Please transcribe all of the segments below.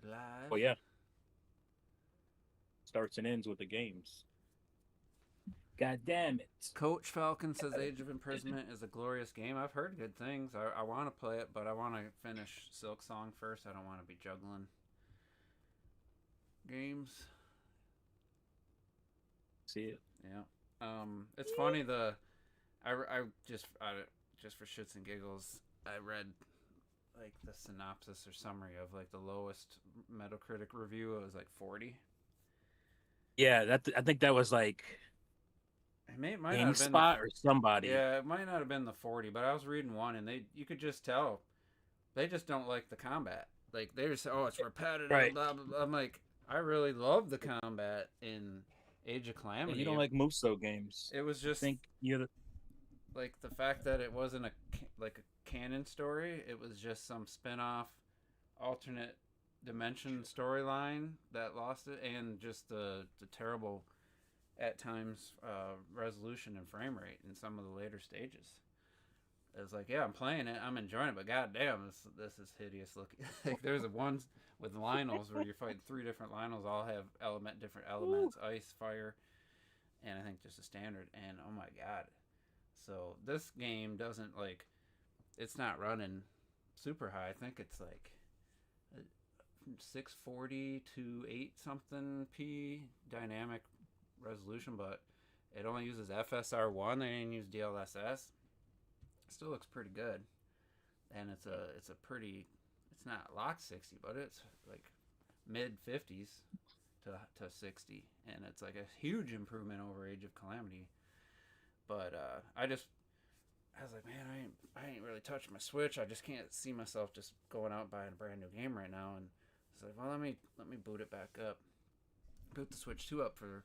Live. Well, yeah, starts and ends with the games. God damn it. Coach Falcon says Age of Imprisonment is a glorious game. I've heard good things. I want to play it, but I want to finish Silk Song first. I don't want to be juggling games. See it. Yeah. It's funny. Just for shits and giggles, I read like the synopsis or summary of like the lowest Metacritic review. It was like 40. Yeah, I think that was like It might not have been the GameSpot or somebody. yeah, it might not have been the 40, but I was reading one and they you could just tell they just don't like the combat. Like they just oh it's repetitive, Right. blah blah blah. I'm like I really love the combat in Age of And you Calamity. don't like Muso games. It was I just think you're the like the fact that it wasn't like a canon story. It was just some spin-off alternate dimension storyline that lost it, and just the terrible at times resolution and frame rate in some of the later stages. It's like, yeah, I'm playing it, I'm enjoying it, but goddamn, this is hideous looking. Like there's a ones with Lionels where you're fighting three different Lionels, all have different elements, ice, fire, and I think just a standard. And oh my god, so this game doesn't like, it's not running super high. I think it's like 640 to 8 something p dynamic resolution, but it only uses FSR1. They didn't use DLSS. Still looks pretty good, and it's a pretty. It's not locked 60, but it's like mid 50s to 60, and it's like a huge improvement over Age of Calamity. But I was like, man, I ain't really touched my Switch. I just can't see myself just going out buying a brand new game right now. And it's like, well, let me boot it back up. Boot the Switch 2 up for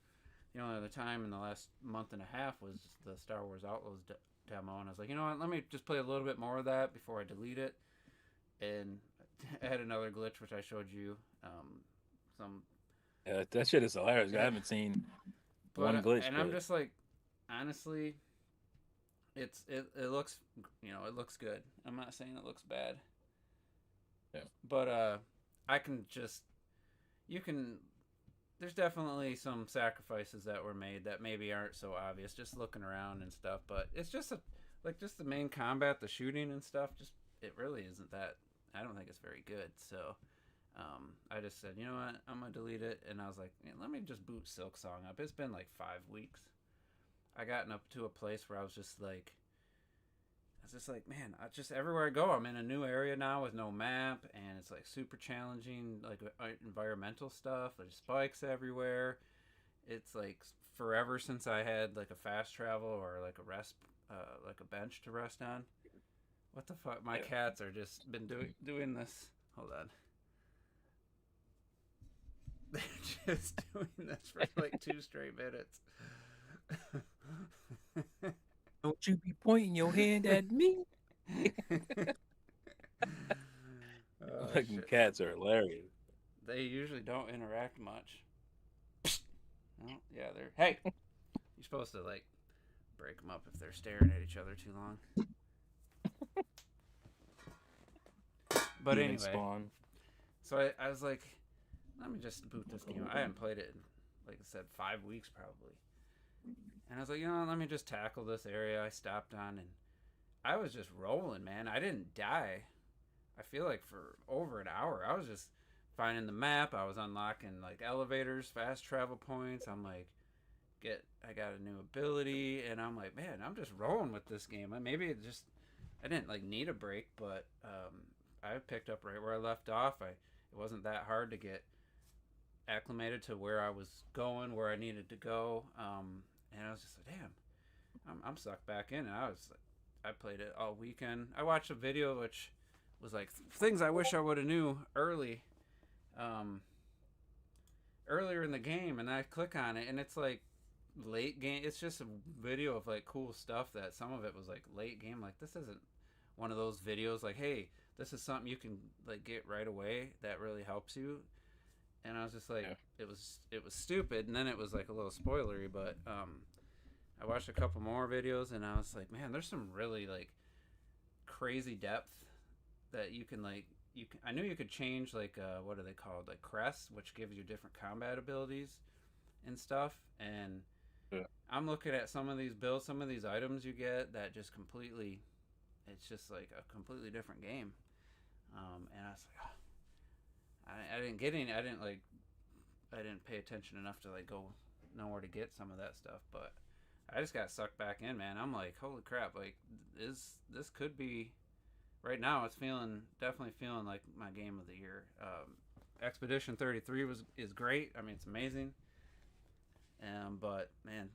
the time in the last month and a half was the Star Wars Outlaws demo, and I was like, you know what, let me just play a little bit more of that before I delete it. And I had another glitch which I showed you. Some that shit is hilarious. I haven't seen but one glitch, and I'm but just like, honestly, it looks it looks good. I'm not saying it looks bad, yeah. but I can just you can there's definitely some sacrifices that were made that maybe aren't so obvious just looking around and stuff, but it's just just the main combat, the shooting and stuff, just it really isn't that. I don't think it's very good. So I just said, you know what, I'm gonna delete it, and I was like, man, let me just boot Silk Song up. It's been like 5 weeks. I gotten up to a place where I was just like, man, I just everywhere I go, I'm in a new area now with no map, and it's like super challenging, like environmental stuff. There's spikes everywhere. It's like forever since I had like a fast travel or like a rest, like a bench to rest on. What the fuck? My Yeah. cats are just been doing this. Hold on. They're just doing this for like 2 straight minutes. Don't you be pointing your hand at me. Oh Fucking shit. cats are hilarious. They usually don't interact much. Well, yeah, they're. Hey, you're supposed to like break them up if they're staring at each other too long. But Demon anyway, spawn. so I was like, let me just boot this game. I haven't played it in, like I said, 5 weeks probably. And I was like, let me just tackle this area I stopped on, and I was just rolling, man. I didn't die. I feel like for over an hour, I was just finding the map. I was unlocking like elevators, fast travel points. I'm like, I got a new ability, and I'm like, man, I'm just rolling with this game. Maybe I didn't like need a break, but I picked up right where I left off. It wasn't that hard to get acclimated to where I was going, where I needed to go, and I was just like, damn, I'm sucked back in. And I played it all weekend. I watched a video which was like things I wish I would have knew um, earlier in the game, and I click on it, and it's like late game. It's just a video of like cool stuff that some of it was like late game. Like this isn't one of those videos like, hey, this is something you can like get right away that really helps you. And I was just like, Yeah. it was stupid, and then it was like a little spoilery, but I watched a couple more videos, and I was like, man, there's some really like crazy depth that I knew you could change like what are they called, like crests, which gives you different combat abilities and stuff. And Yeah. I'm looking at some of these builds, some of these items you get that just completely, it's just like a completely different game. And I was like, oh, I didn't get any. I didn't pay attention enough to like go know where to get some of that stuff. But I just got sucked back in, man. I'm like, holy crap! Like, this could be right now. It's definitely feeling like my game of the year. Expedition 33 is great. I mean, it's amazing. But man,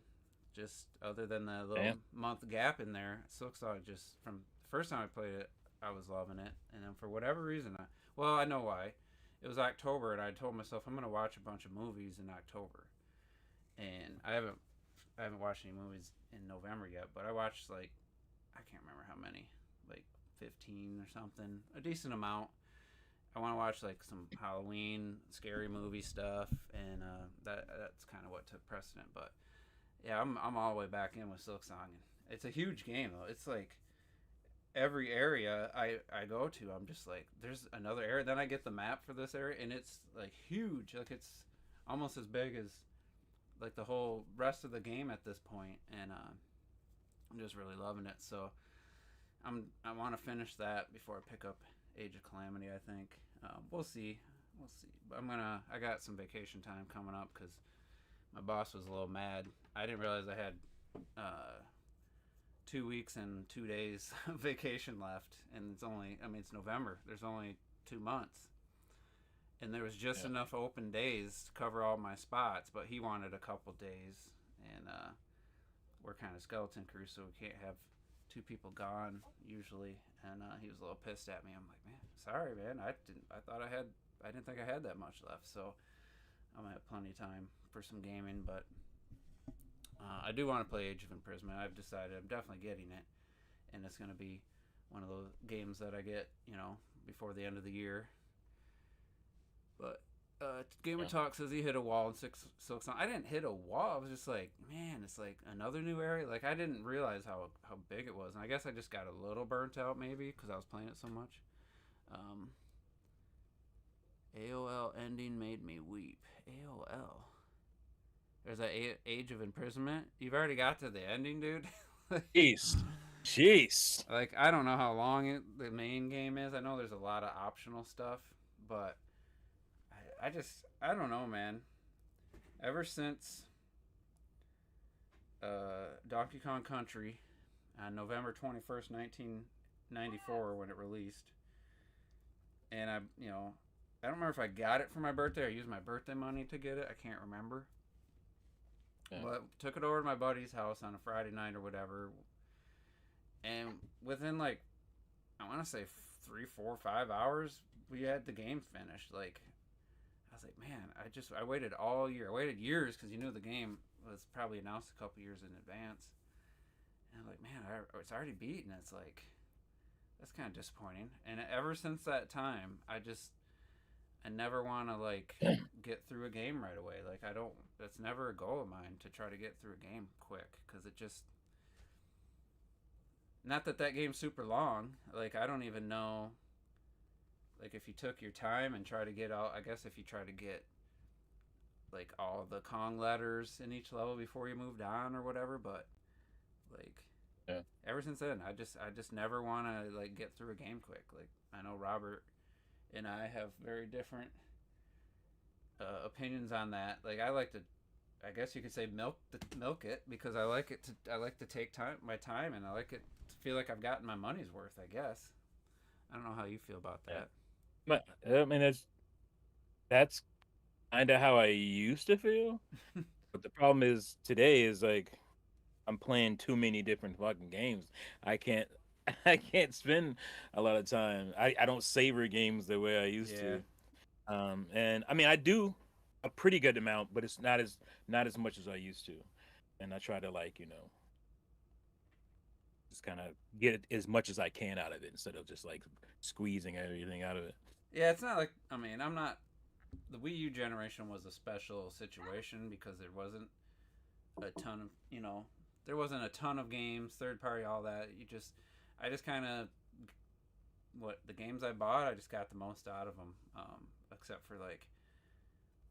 just other than the little Damn. month gap in there, Silksong just from the first time I played it, I was loving it, and then for whatever reason, I know why. It was October, and I told myself I'm gonna watch a bunch of movies in October, and I haven't watched any movies in November yet, but I watched like I can't remember how many, like 15 or something, a decent amount. I want to watch like some Halloween scary movie stuff, and that's kind of what took precedent. But yeah, I'm all the way back in with Silk Song, and it's a huge game though. It's like every area I go to, I'm just like, there's another area. Then I get the map for this area, and it's like huge. Like it's almost as big as like the whole rest of the game at this point, and I'm just really loving it. So I want to finish that before I pick up Age of Calamity. I think we'll see. We'll see. But I got some vacation time coming up because my boss was a little mad. I didn't realize I had 2 weeks and 2 days of vacation left, and it's November. There's only 2 months, and there was just enough open days to cover all my spots. But he wanted a couple days, and we're kind of skeleton crew, so we can't have two people gone usually. And he was a little pissed at me. I'm like, man, sorry, man. I didn't think I had that much left. So I'm gonna have plenty of time for some gaming, but I do want to play Age of Imprisonment. I've decided I'm definitely getting it, and it's gonna be one of those games that I get, before the end of the year. But Gamer Talk says he hit a wall in Silk Song. I didn't hit a wall. I was just like, man, it's like another new area. Like I didn't realize how big it was, and I guess I just got a little burnt out maybe because I was playing it so much. AOL ending made me weep. AOL. There's that Age of Imprisonment. You've already got to the ending, dude. Jeez. Like I don't know how long the main game is. I know there's a lot of optional stuff, but I don't know, man. Ever since Donkey Kong Country on November 21st, 1994 when it released, and I don't remember if I got it for my birthday or used my birthday money to get it. I can't remember. Yeah. But took it over to my buddy's house on a Friday night or whatever, and within like I want to say 3, 4, 5 hours we had the game finished. Like I was like, man, I waited all year. I waited years because you knew the game was probably announced a couple years in advance. And I'm like, man, it's already beat, and it's like, that's kind of disappointing. And ever since that time, I never want to like get through a game right away. Like that's never a goal of mine to try to get through a game quick because it just, not that game's super long. Like I don't even know. Like if you took your time and try to get all, I guess if you try to get like all the Kong letters in each level before you moved on or whatever, but like ever since then, I just never want to like get through a game quick. Like I know Robert and I have very different opinions on that. Like I like to, I guess you could say milk it because I like to take my time, and I like it to feel like I've gotten my money's worth. I guess. I don't know how you feel about that. I mean, that's kind of how I used to feel. But the problem is today is like I'm playing too many different fucking games. I can't spend a lot of time. I don't savor games the way I used to. And I mean I do a pretty good amount, but it's not as much as I used to. And I try to like, just kind of get as much as I can out of it instead of just like squeezing everything out of it. Yeah, it's not like, I mean, the Wii U generation was a special situation because there wasn't a ton of, there wasn't a ton of games, third party, all that. I just kind of what the games I bought, I just got the most out of them. Except for like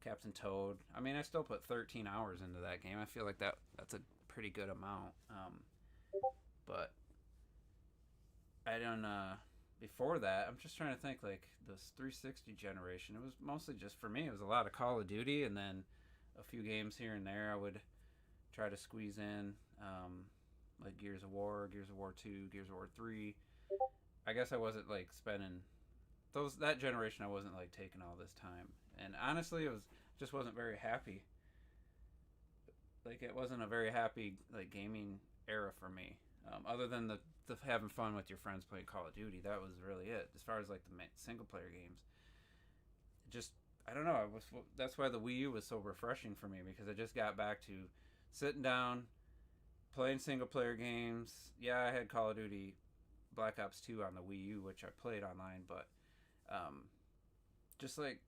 Captain Toad. I mean, I still put 13 hours into that game. I feel like that's a pretty good amount. But I don't. Before that, I'm just trying to think like this 360 generation. It was mostly just for me. It was a lot of Call of Duty, and then a few games here and there. I would try to squeeze in, like Gears of War, Gears of War 2, Gears of War 3. I guess I wasn't like spending that generation. I wasn't like taking all this time, and honestly, it was just wasn't very happy. Like it wasn't a very happy like gaming era for me. Other than the having fun with your friends playing Call of Duty, that was really it. As far as like the single player games, just I don't know. That's why the Wii U was so refreshing for me because I just got back to sitting down, playing single player games. Yeah, I had Call of Duty Black Ops 2 on the Wii U, which I played online, but just like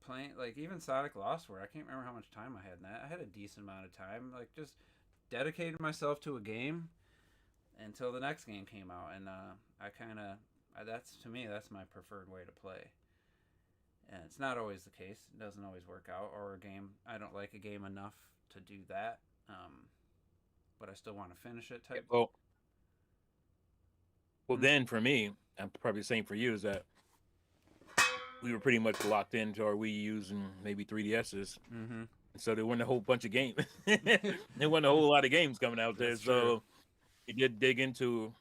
playing, like even Sonic Lost World, I can't remember how much time I had in that. I had a decent amount of time, like just dedicated myself to a game until the next game came out, and I kind of that's to me that's my preferred way to play. And it's not always the case; it doesn't always work out. Or a game I don't like a game enough to do that, but I still want to finish it. Yeah, Type. well, then for me, I'm probably the same for you. Is that we were pretty much locked into our Wii U's and maybe 3DSs. Mm-hmm. So there wasn't a whole bunch of games. There wasn't a whole lot of games coming out there. That's So true. we did dig into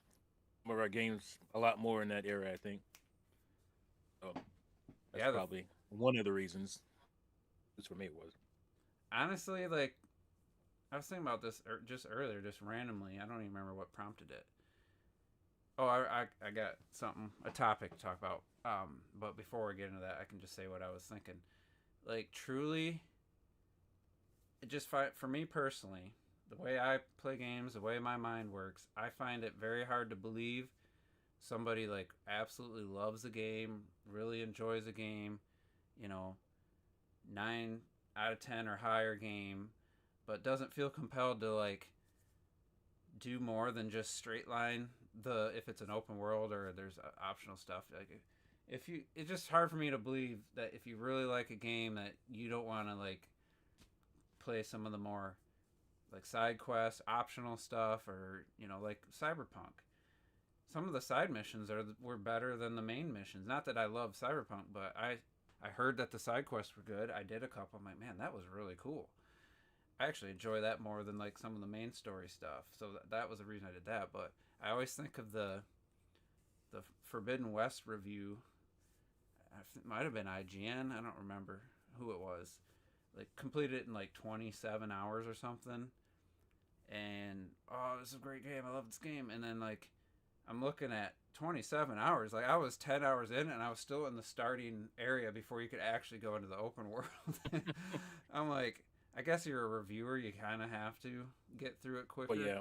more of our games a lot more in that era, I think. So that's Yeah, probably one of the reasons. At least for me, it was. honestly, like I was thinking about this just earlier, just randomly. I don't even remember what prompted it. Oh, I got something, a topic to talk about. But before we get into that, I can just say what I was thinking. Like truly, it just for me personally, the way I play games, the way my mind works, I find it very hard to believe somebody like absolutely loves a game, really enjoys a game, you know, 9 out of 10 or higher game, but doesn't feel compelled to like do more than just straight line the if it's an open world or there's optional stuff like if you it's just hard for me to believe that if you really like a game that you don't want to like play some of the more like side quests optional stuff or like Cyberpunk. Some of the side missions were better than the main missions. Not that I love Cyberpunk, but I heard that the side quests were good. I did a couple. I'm like, man, that was really cool. I actually enjoy that more than like some of the main story stuff. So that was the reason I did that. But I always think of the Forbidden West review. It might have been IGN. I don't remember who it was. Like completed it in like 27 hours or something. And oh, this is a great game. I love this game. And then like I'm looking at 27 hours. Like I was 10 hours in and I was still in the starting area before you could actually go into the open world. I'm like, I guess you're a reviewer. You kind of have to get through it quicker. But yeah,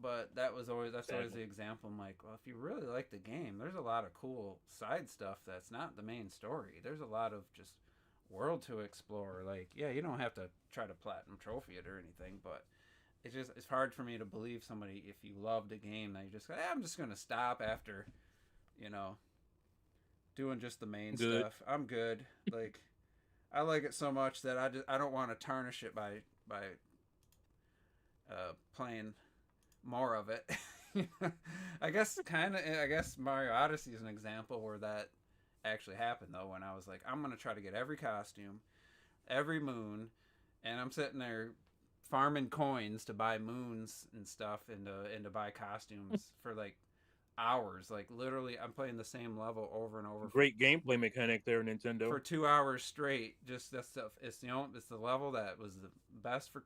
But that's always the example. I'm like, well, if you really like the game, there's a lot of cool side stuff that's not the main story. There's a lot of just world to explore. Like, yeah, you don't have to try to platinum trophy it or anything, but it's hard for me to believe somebody if you loved a game that you just go, I'm just gonna stop after, you know, doing just the main good. stuff. I'm good. Like, I like it so much that I don't want to tarnish it by playing more of it. I guess Mario Odyssey is an example where that actually happened though. When I was like, I'm gonna try to get every costume, every moon, and I'm sitting there farming coins to buy moons and stuff and to buy costumes for like hours. Like literally, I'm playing the same level over and over Great gameplay mechanic there, Nintendo. for 2 hours straight. Just that stuff. It's the level that was the best for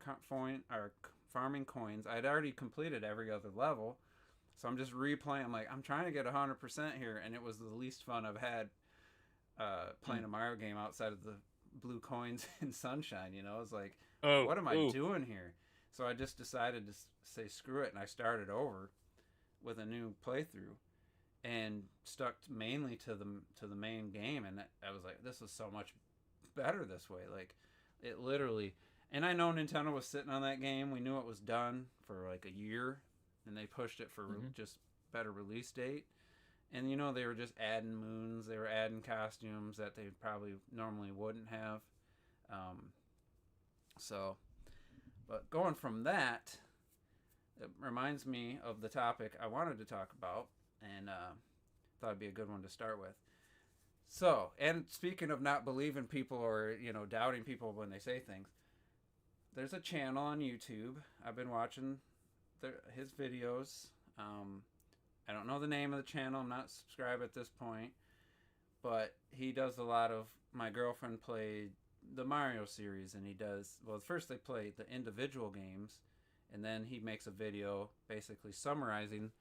farming coins. I'd already completed every other level, so I'm just replaying. I'm like, I'm trying to get 100% here, and it was the least fun I've had playing a Mario game outside of the blue coins and sunshine. It's like, Oh, what am I ooh, doing here? So I just decided to say screw it, and I started over with a new playthrough and stuck mainly to the main game. And I was like, this is so much better this way. Like it literally. And I know Nintendo was sitting on that game. We knew it was done for like a year, and they pushed it for mm-hmm. just better release date. and they were just adding moons. They were adding costumes that they probably normally wouldn't have. Um, so, but going from that, it reminds me of the topic I wanted to talk about, and thought it'd be a good one to start with. So, and speaking of not believing people or doubting people when they say things, there's a channel on YouTube. I've been watching his videos. I don't know the name of the channel. I'm not subscribed at this point, but he does a lot of. My girlfriend played the Mario series, and he does. Well, first they play the individual games, and then he makes a video basically summarizing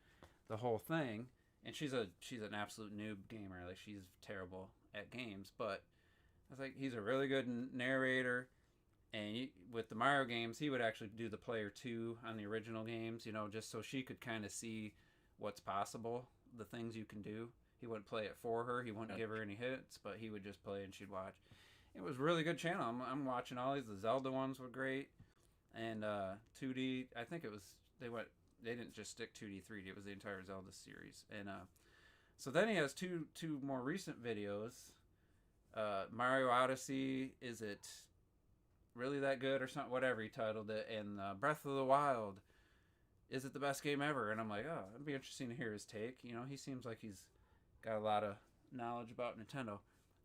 the whole thing. And she's an absolute noob gamer. Like, she's terrible at games, but I was like, he's a really good narrator. And with the Mario games, he would actually do the player 2 on the original games, just so she could kind of see what's possible, the things you can do. He wouldn't play it for her. He wouldn't give her any hits, but he would just play and she'd watch. It was a really good channel. I'm watching all these. The Zelda ones were great, and 2D. I think it was they didn't just stick 2D 3D. It was the entire Zelda series, and so then he has two more recent videos. Mario Odyssey, is it really that good or something? Whatever he titled it, and Breath of the Wild, is it the best game ever? And I'm like, oh, it'd be interesting to hear his take. He seems like he's got a lot of knowledge about Nintendo.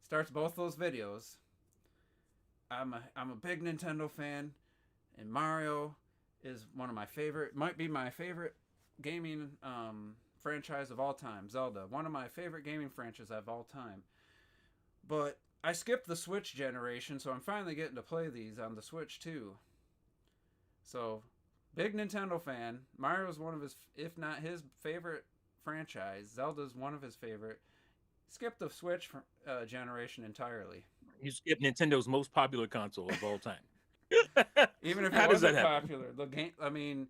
Starts both those videos. I'm a big Nintendo fan, and Mario is one of my favorite. Might be my favorite gaming franchise of all time. Zelda, one of my favorite gaming franchises of all time. But I skipped the Switch generation, so I'm finally getting to play these on the Switch too. So, big Nintendo fan. Mario's one of his, if not his favorite franchise. Zelda's one of his favorite. Skipped the Switch generation entirely. You skipped Nintendo's most popular console of all time. Even if it wasn't popular, the game. I mean,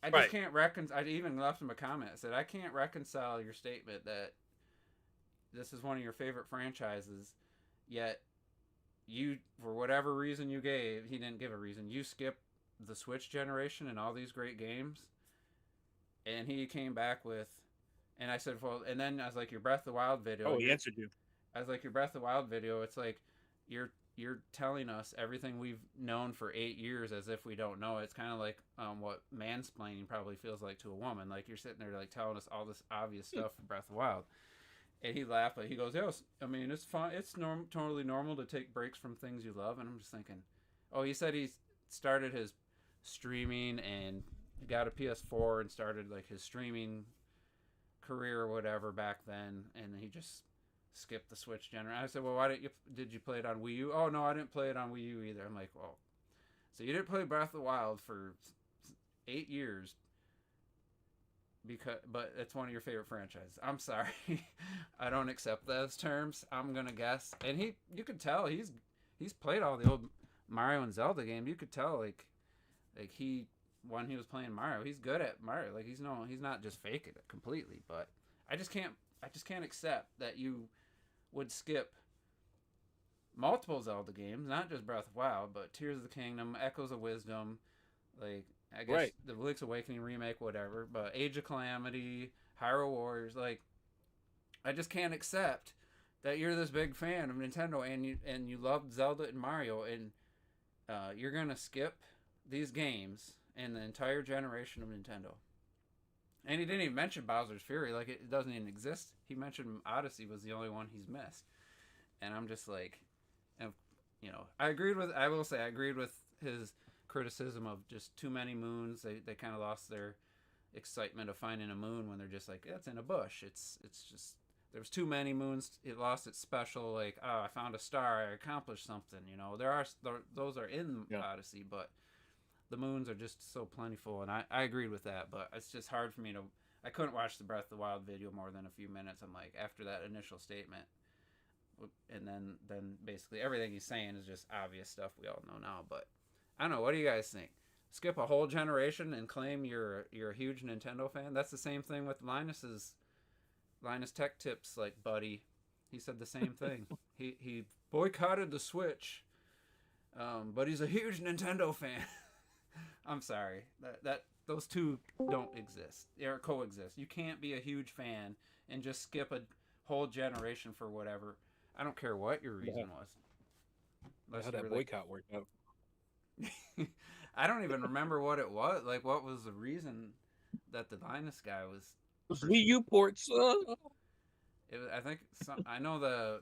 I just can't reconcile. I even left him a comment. I said, I can't reconcile your statement that this is one of your favorite franchises, yet you, for whatever reason you gave, he didn't give a reason, you skipped the Switch generation and all these great games. And he came back with, and I said, well, and then I was like, your Breath of the Wild video. Oh, he answered you. I was like, your Breath of the Wild video, it's like, you're telling us everything we've known for 8 years as if we don't know. It's kind of like what mansplaining probably feels like to a woman. Like, you're sitting there like telling us all this obvious stuff for Breath of the Wild. And he laughed, but he goes, yes, I mean, it's fine. It's totally normal to take breaks from things you love. And I'm just thinking, oh, he said he started his streaming and got a PS4 and started like his streaming career or whatever back then. And he just skipped the Switch generation. I said, well, did you play it on Wii U? Oh, no, I didn't play it on Wii U either. I'm like, well, so you didn't play Breath of the Wild for 8 years, but it's one of your favorite franchises. I'm sorry. I don't accept those terms. I'm going to guess. And you could tell he's played all the old Mario and Zelda games. You could tell like when he was playing Mario, he's good at Mario. Like, he's not just faking it completely, but I just can't accept that you would skip multiple Zelda games, not just Breath of the Wild, but Tears of the Kingdom, Echoes of Wisdom, like, I guess the Link's Awakening remake, whatever, but Age of Calamity, Hyrule Warriors, like, I just can't accept that you're this big fan of Nintendo and you love Zelda and Mario, and you're gonna skip these games and the entire generation of Nintendo. And he didn't even mention Bowser's Fury, like it doesn't even exist. He mentioned Odyssey was the only one he's missed, and I'm just like, I agreed with his criticism of just too many moons. They kind of lost their excitement of finding a moon when they're just like, it's in a bush. It's just there's too many moons. It lost its special, like, oh, I found a star, I accomplished something. Those are in Odyssey, but the moons are just so plentiful, and I agreed with that, but it's just hard for me I couldn't watch the Breath of the Wild video more than a few minutes. I'm like, after that initial statement, and then basically everything he's saying is just obvious stuff we all know now. But I don't know, what do you guys think? Skip a whole generation and claim you're a huge Nintendo fan? That's the same thing with Linus Tech Tips, like, buddy. He said the same thing. He boycotted the Switch, but he's a huge Nintendo fan. I'm sorry. That those two don't exist. They coexist. You can't be a huge fan and just skip a whole generation for whatever. I don't care what your reason was. How that boycott worked out. I don't even remember what it was. Like, what was the reason that the Linus guy was? Wii U ports. I think I know the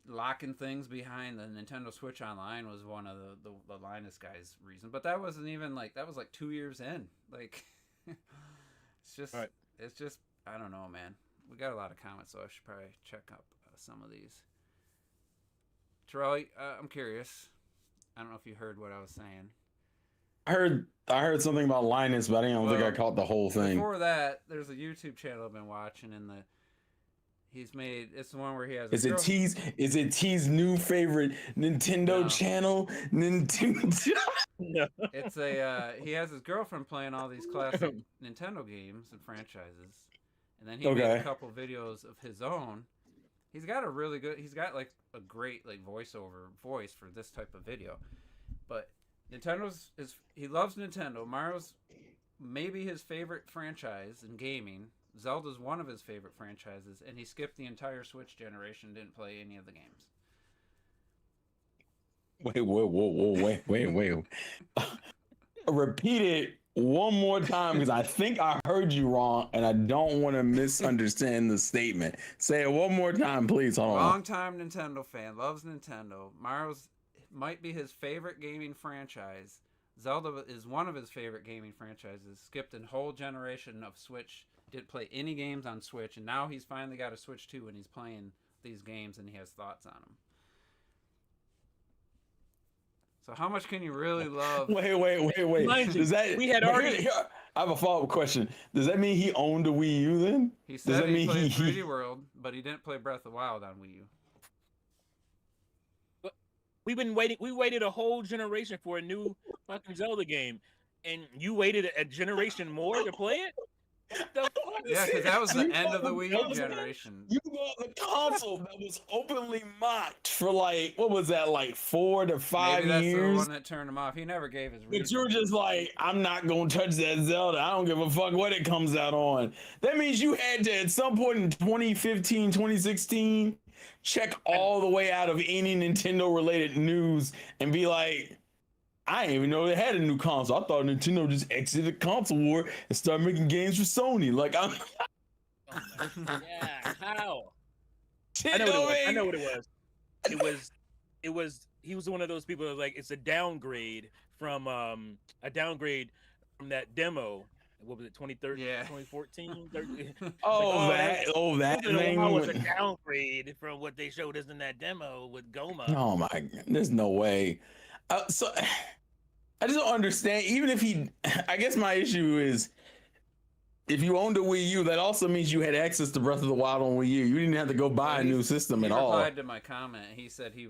locking things behind the Nintendo Switch Online was one of the Linus guy's reason, but that wasn't even like that was like 2 years in. Like, it's just I don't know, man. We got a lot of comments, so I should probably check up some of these. Terrell, I'm curious. I don't know if you heard what I was saying. I heard something about Linus, but I don't think I caught the whole thing. Before that, there's a YouTube channel I've been watching, and it's the one where he has. Is it T's new favorite Nintendo channel? Nintendo. No. It's he has his girlfriend playing all these classic Nintendo games and franchises, and then he made a couple videos of his own. He's got like a great like voice for this type of video, but he loves Nintendo. Mario's maybe his favorite franchise in gaming. Zelda's one of his favorite franchises, and he skipped the entire Switch generation, didn't play any of the games. Wait. Repeat it one more time, because I think I heard you wrong, and I don't want to misunderstand the statement. Say it one more time, please. Hold on. Long-time Nintendo fan, loves Nintendo. Mario's might be his favorite gaming franchise. Zelda is one of his favorite gaming franchises. Skipped a whole generation of Switch. Didn't play any games on Switch, and now he's finally got a Switch 2, and he's playing these games, and he has thoughts on them. So how much can you really love? Wait. Does that I have a follow-up question. Does that mean he owned a Wii U then? He said he played 3D World, but he didn't play Breath of the Wild on Wii U. We've been waiting. We waited a whole generation for a new fucking Zelda game, and you waited a generation more to play it? Yeah, because that was the end of the Wii U generation. You bought the console that was openly mocked for like, what was that, like 4 to 5 Maybe that's years? the one that turned him off. He never gave his reason. But you're just like, I'm not going to touch that Zelda. I don't give a fuck what it comes out on. That means you had to, at some point in 2015, 2016, check all the way out of any Nintendo related news and be like, I didn't even know they had a new console. I thought Nintendo just exited console war and started making games for Sony. Like, I'm. Yeah, how? I know what it was. He was one of those people that was like, it's a downgrade from that demo. What was it, 2013, 2014? That thing was a downgrade from what they showed us in that demo with Goma. Oh my God, there's no way. So I just don't understand. Even if I guess my issue is, if you owned a Wii U, that also means you had access to Breath of the Wild on Wii U. You didn't have to go buy a new system at all. He replied to my comment. He said he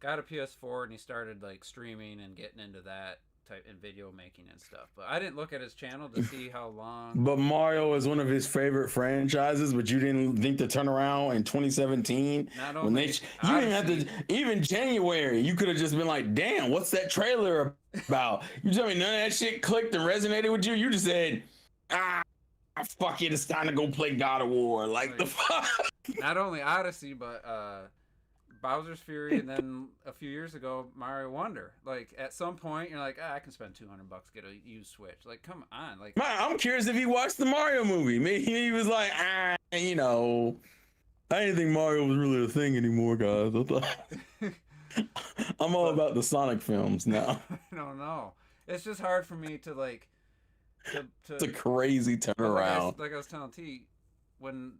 got a PS4 and he started like streaming and getting into that type in video making and stuff. But I didn't look at his channel to see how long. But Mario is one of his favorite franchises, but you didn't think to turn around in 2017 when you didn't have to. Even January, you could have just been like, "Damn, what's that trailer about?" You tell me none of that shit clicked and resonated with you. You just said, fuck it, it's time to go play God of War." Like the fuck. Not only Odyssey, but Bowser's Fury, and then a few years ago, Mario Wonder. Like, at some point, you're like, I can spend $200, get a used Switch. Like, come on. Like, I'm curious if he watched the Mario movie. Maybe he was like, I didn't think Mario was really a thing anymore, guys. I'm all about the Sonic films now. I don't know. It's just hard for me to, like, it's a crazy turnaround. Like I was telling T, when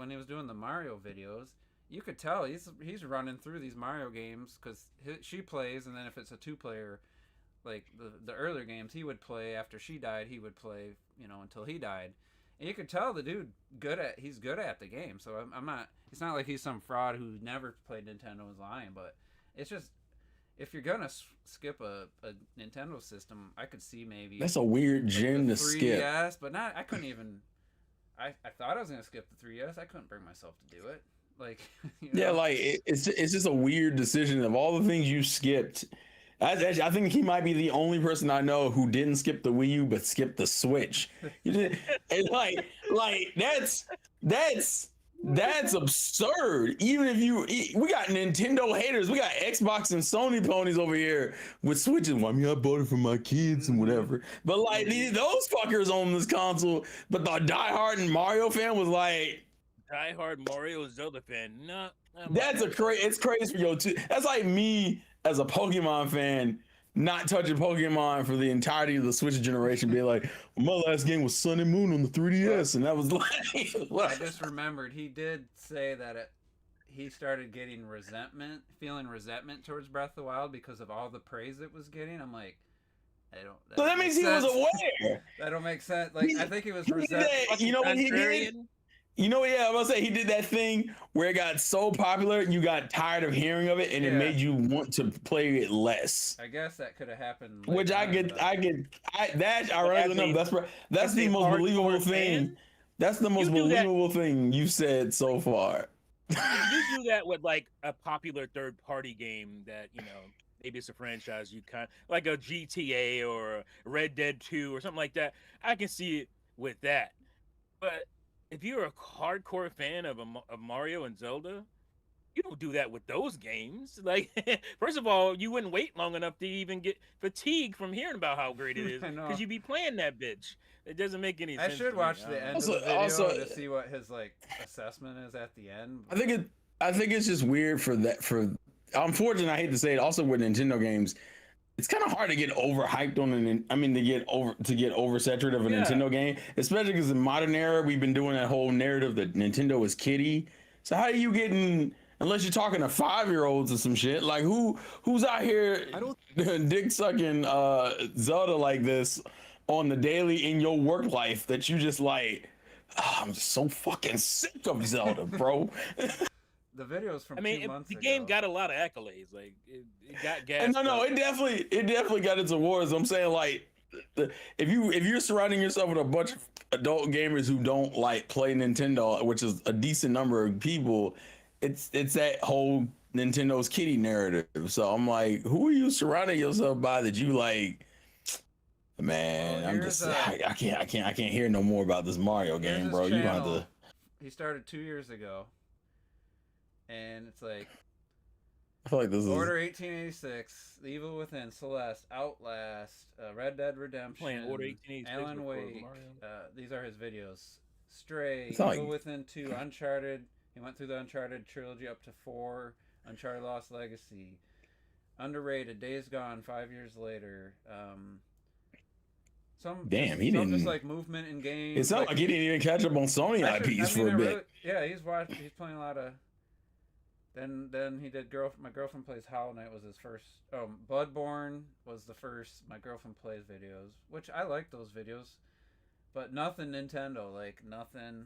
he was doing the Mario videos, you could tell he's running through these Mario games because she plays, and then if it's a 2-player, like the earlier games, he would play after she died. He would play, until he died, and you could tell the dude he's good at the game. So I'm not. It's not like he's some fraud who never played Nintendo and was lying, but it's just if you're gonna skip a Nintendo system, I could see maybe that's a weird gym to skip. 3DS, but not. I couldn't even. I thought I was gonna skip the 3DS. I couldn't bring myself to do it. Like, yeah, like it's just a weird decision. Of all the things you skipped, I think he might be the only person I know who didn't skip the Wii U but skipped the Switch. It's like Like that's absurd. Even if we got Nintendo haters, we got Xbox and Sony ponies over here with Switches. Well, I mean, I bought it for my kids and whatever. But like those fuckers on this console, but the diehard Mario fan was like, diehard Mario Zelda fan. No, that's it's crazy for yo too. That's like me as a Pokemon fan not touching Pokemon for the entirety of the Switch generation, being like, well, my last game was Sun and Moon on the 3DS, and that was like, I just remembered he did say that he started getting feeling resentment towards Breath of the Wild because of all the praise it was getting. I'm like, so that means he was aware. That don't make sense. Like, I think he was resentment. You know what he did? You know, yeah, I was gonna say he did that thing where it got so popular, you got tired of hearing of it, and it made you want to play it less. I guess that could have happened. Which I get. That's ironically enough. That's the most believable thing. That's the most believable thing you've said so far. You do that with like a popular third-party game that maybe it's a franchise you like a GTA or a Red Dead 2 or something like that. I can see it with that, but if you're a hardcore fan of Mario and Zelda, you don't do that with those games. Like, first of all, you wouldn't wait long enough to even get fatigued from hearing about how great it is because you'd be playing that bitch. It doesn't make any sense. I should watch the end of the video to see what his assessment is at the end. I think it's just weird for that. Unfortunately, I hate to say it. Also with Nintendo games, it's kind of hard to get overhyped on to get oversaturated of a Nintendo game, especially because in modern era we've been doing that whole narrative that Nintendo is kiddie. So how are you getting, unless you're talking to 5-year-olds or some shit, like who's out here dick sucking Zelda like this on the daily in your work life that you just like, I'm just so fucking sick of Zelda, bro. The videos from 2 months ago. The game got a lot of accolades. Like it got gas. No, it definitely got its awards. I'm saying like, if you're surrounding yourself with a bunch of adult gamers who don't like play Nintendo, which is a decent number of people, it's that whole Nintendo's kiddie narrative. So I'm like, who are you surrounding yourself by that you like? Man, I can't hear no more about this Mario game, bro. You have to. He started 2 years ago. And it's like, I feel like this Order 1886, The Evil Within, Celeste, Outlast, Red Dead Redemption, playing Order 1886, Alan Wake. These are his videos. Stray, Evil Within 2, Uncharted. He went through the Uncharted trilogy up to 4. Uncharted Lost Legacy, Underrated, Days Gone, 5 years later. He didn't just like movement in games. It sounds like he didn't even catch up on Sony IPs for a bit. He's playing a lot of. Then he did My Girlfriend Plays Hollow Knight was his first. Oh, Bloodborne was the first My Girlfriend Plays videos, which I like those videos, but nothing Nintendo, like nothing.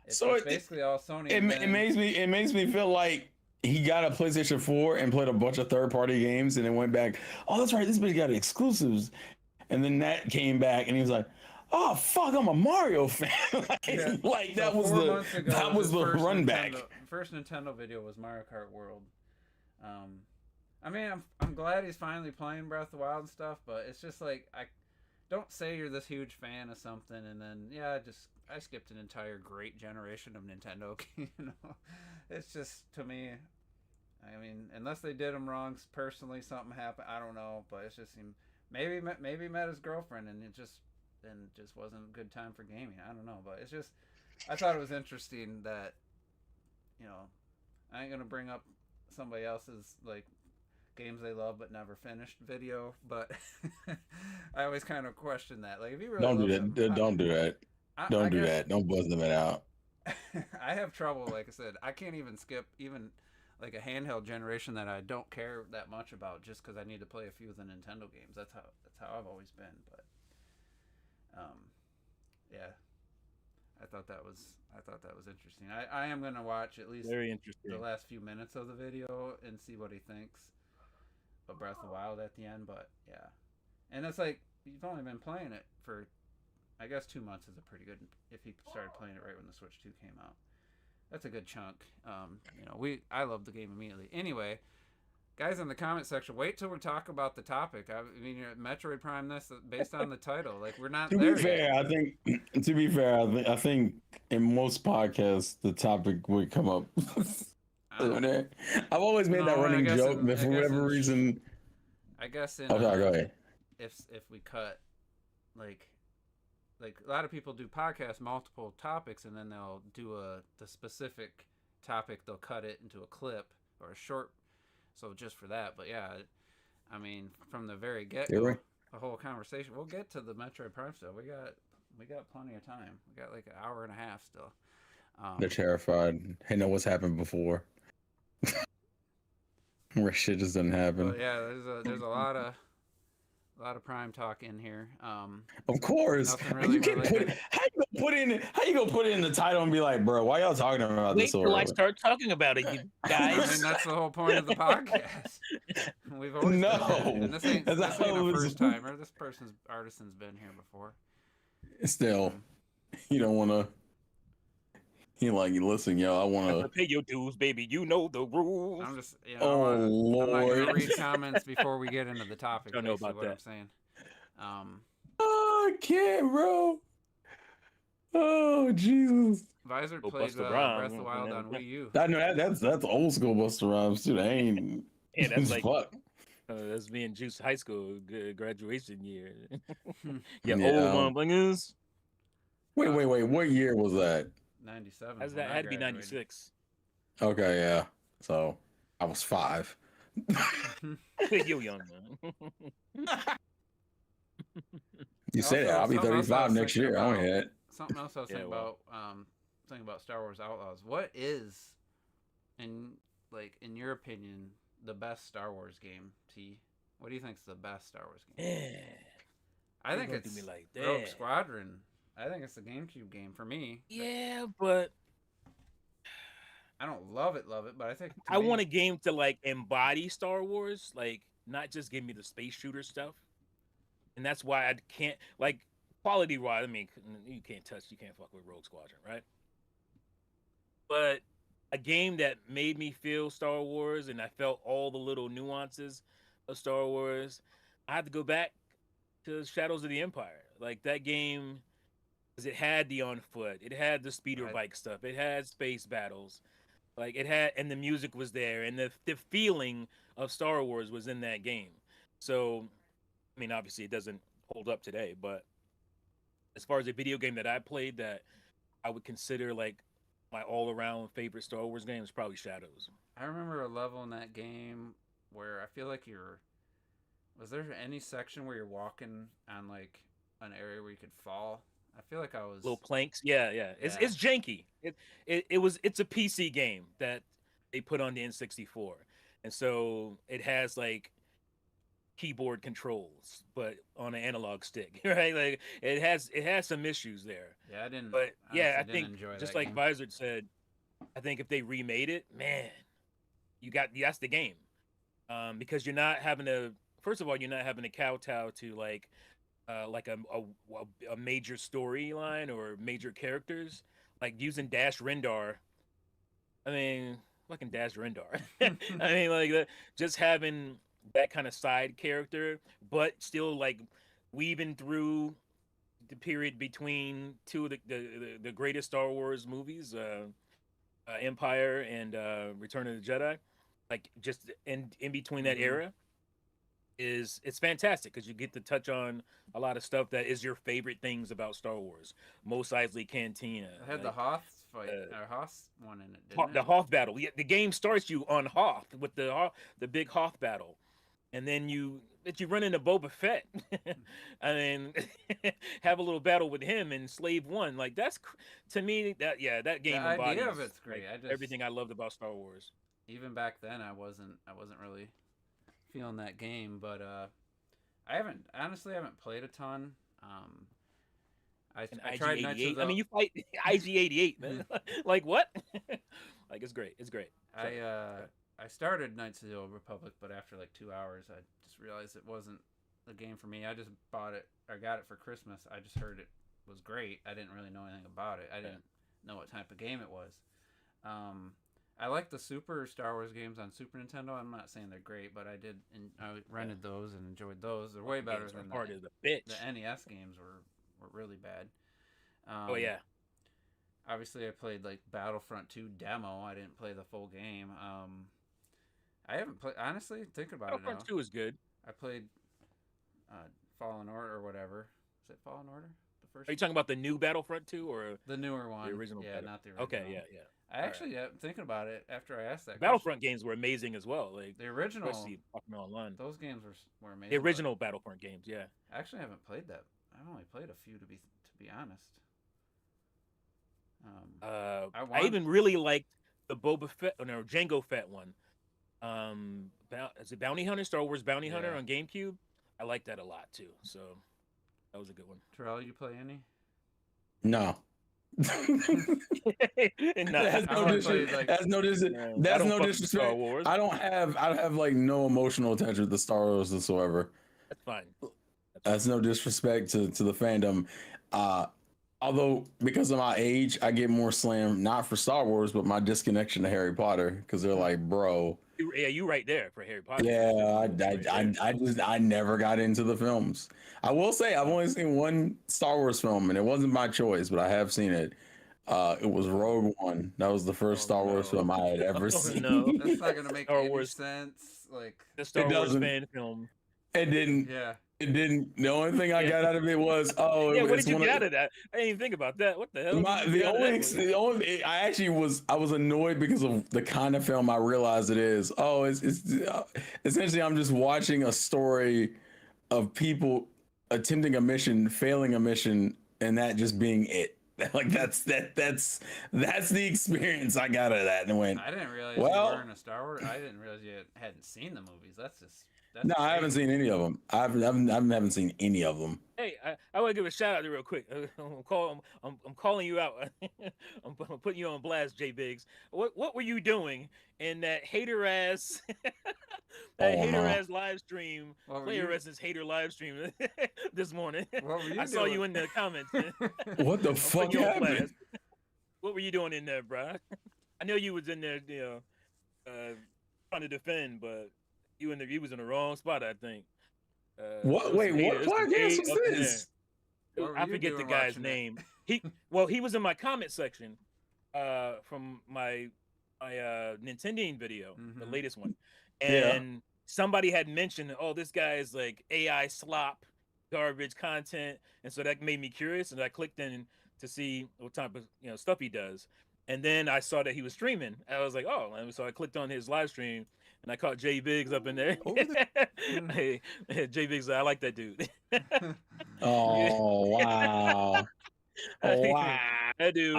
It's basically all Sony. It makes me feel like he got a PlayStation 4 and played a bunch of third-party games, and then went back. Oh, that's right, this bitch got exclusives, and then that came back, and he was like, oh fuck, I'm a Mario fan. That was the run back. First Nintendo video was Mario Kart World. I mean, I'm glad he's finally playing Breath of the Wild and stuff, but it's just like, I don't say you're this huge fan of something and then I skipped an entire great generation of Nintendo. It's just, to me, I mean, unless they did him wrong personally, something happened. I don't know, but it's just maybe met his girlfriend and it just wasn't a good time for gaming. I don't know, but it's just, I thought it was interesting that, I ain't gonna bring up somebody else's like games they love but never finished video, but I always kind of question that. Like, if you really don't do that, don't do that. Don't do that. Don't buzz them out. I have trouble. Like I said, I can't even skip even like a handheld generation that I don't care that much about just because I need to play a few of the Nintendo games. That's how I've always been. But yeah, I thought that was interesting. I am gonna watch at least the last few minutes of the video and see what he thinks of Breath of the Wild at the end. But yeah, and it's like, you've only been playing it for, I guess 2 months is a pretty good. If he started playing it right when the Switch 2 came out, that's a good chunk. I loved the game immediately. Anyway, guys in the comment section, wait till we talk about the topic. I mean, Metroid Prime this based on the title. Like we're not To there be fair, yet. I think. To be fair, I think in most podcasts the topic would come up. I've always made that No, I running guess joke, but I for guess whatever reason, I guess in oh, sorry, go ahead. if we cut like a lot of people do podcasts multiple topics and then they'll do the specific topic, they'll cut it into a clip or a short, so just for that. But yeah, I mean from the very get-go, the whole conversation, we'll get to the Metroid Prime stuff. We got plenty of time. We got like an hour and a half still. They're terrified. They know what's happened before. Where shit just doesn't happen. But yeah, there's a lot of Prime talk in here. Of course, really you can't put it. How you gonna put it in the title and be like, bro, why y'all talking about Wait this? till I start talking about it, you guys. I mean, that's the whole point of the podcast. We've always done that. And this ain't a first timer. This artisan's been here before. Still, you don't want to. You listen, yo. I want to pay your dues, baby. You know the rules. I'm just, Lord. I'm not gonna read comments before we get into the topic. Don't know about that. I'm saying. I can't, bro. Oh Jesus. Visor played Breath of the Wild on Wii U. I know that's old school Busta Rhymes too. That ain't. Yeah, that's like fuck. That's me in Juice high school graduation year. Yeah, old motherfuckers. Wait. What year was that? 97. That had to be 96. Okay, yeah. So I was 5. You're young, man. You say that I'll be 35 next year. I don't hit. Something else I was thinking about Star Wars Outlaws. What is, in your opinion, the best Star Wars game? T. What do you think is the best Star Wars game? I think it's Rogue Squadron. I think it's the GameCube game for me. Yeah, but I don't love it, but I think I want a game to embody Star Wars, not just give me the space shooter stuff. And that's why I can't quality wise. I mean, you can't fuck with Rogue Squadron, right? But a game that made me feel Star Wars and I felt all the little nuances of Star Wars, I have to go back to Shadows of the Empire. That game, because it had the on foot, it had the speeder bike stuff, it had space battles, and the music was there, and the feeling of Star Wars was in that game. So, I mean, obviously it doesn't hold up today, but as far as a video game that I played that I would consider my all-around favorite Star Wars game is probably Shadows. I remember a level in that game where I feel like was there any section where you're walking on an area where you could fall? I feel like I was little planks. Yeah. It's janky. It's a PC game that they put on the N64, and so it has keyboard controls, but on an analog stick, right? It has some issues there. Yeah, I didn't. But yeah, I think enjoy just that like Visor said, I think if they remade it, man, that's the game, because you're not having to. First of all, you're not having to kowtow to a major storyline or major characters, using Dash Rendar. I mean, fucking Dash Rendar. I mean, just having that kind of side character, but still weaving through the period between two of the greatest Star Wars movies, Empire and Return of the Jedi, just in between that era. It's fantastic because you get to touch on a lot of stuff that is your favorite things about Star Wars. Mos Eisley Cantina. It had the Hoth fight, or Hoth one in it, didn't it? The Hoth battle. Yeah, the game starts you on Hoth with the big Hoth battle, and then you run into Boba Fett. I mean, have a little battle with him in Slave One. That's to me that game embodies the idea of it's great. Everything I loved about Star Wars. Even back then, I wasn't really feeling that game, but I haven't played a ton. I tried IG-88. I mean, you fight IG-88, man. What? It's great. It's great. I started Knights of the Old Republic, but after 2 hours, I just realized it wasn't the game for me. I just bought it or got it for Christmas. I just heard it was great. I didn't really know anything about it. I didn't know what type of game it was. I like the Super Star Wars games on Super Nintendo. I'm not saying they're great, but I rented those and enjoyed those. They're way better than hard as a the bitch. NES games were really bad. Oh yeah, Obviously I played like Battlefront 2 demo. I didn't play the full game. I haven't played, honestly, thinking about it Battlefront now. 2 is good. I played Fallen Order or whatever. Is it Fallen Order? The first Are you one? talking about the new Battlefront 2 or The newer one. the original? Yeah, not the original. Okay, yeah. I actually am thinking about it after I asked that Battlefront games were amazing as well. Like the original, especially fucking online. those games were amazing. The original Battlefront games, yeah. I actually haven't played that. I've only played a few to be honest. I even really liked the Boba Fett, no, Jango Fett one. Is it Bounty Hunter? Star Wars Bounty Hunter on GameCube. I like that a lot too. So that was a good one. Terrell, you play any? No. That's no disrespect. I don't have like no emotional attachment to Star Wars whatsoever. That's fine. That's no disrespect to the fandom. Although because of my age, I get more slammed not for Star Wars, but my disconnection to Harry Potter because they're like, bro. Yeah, you right there for Harry Potter. Yeah, I never got into the films. I will say I've only seen one Star Wars film, and it wasn't my choice, but I have seen it. It was Rogue One. That was the first Star Wars film I had ever seen. No, that's not gonna make any sense. Like the Star Wars fan film. It didn't. Yeah. It didn't. The only thing I got out of it was, yeah. What did you get out of that? I didn't even think about that. What the hell? I was annoyed because of the kind of film I realized it is. Oh, it's essentially I'm just watching a story of people attempting a mission, failing a mission, and that just being it. Like that's the experience I got out of that, and went. I didn't realize you were in a Star Wars. I didn't realize you hadn't seen the movies. That's no, I haven't seen any of them. I haven't seen any of them. Hey, I want to give a shout out to real quick. I'm calling you out. I'm putting you on blast, J Biggs. What were you doing in that hater ass ass live stream? Player Essence hater live stream this morning. I saw you in the comments. What the fuck happened? What were you doing in there, bro? I know you was in there, trying to defend, but you was in the wrong spot, I think. What? Wait, what podcast was this? I forget the guy's name. He was in my comment section from my Nintendo video, the latest one, and somebody had mentioned, oh, this guy is like AI slop, garbage content, and so that made me curious, and I clicked in to see what type of stuff he does, and then I saw that he was streaming. I was like, oh, and so I clicked on his live stream. And I caught J Biggs up in there. Hey, J Biggs, I like that dude. Oh wow! Wow! That dude.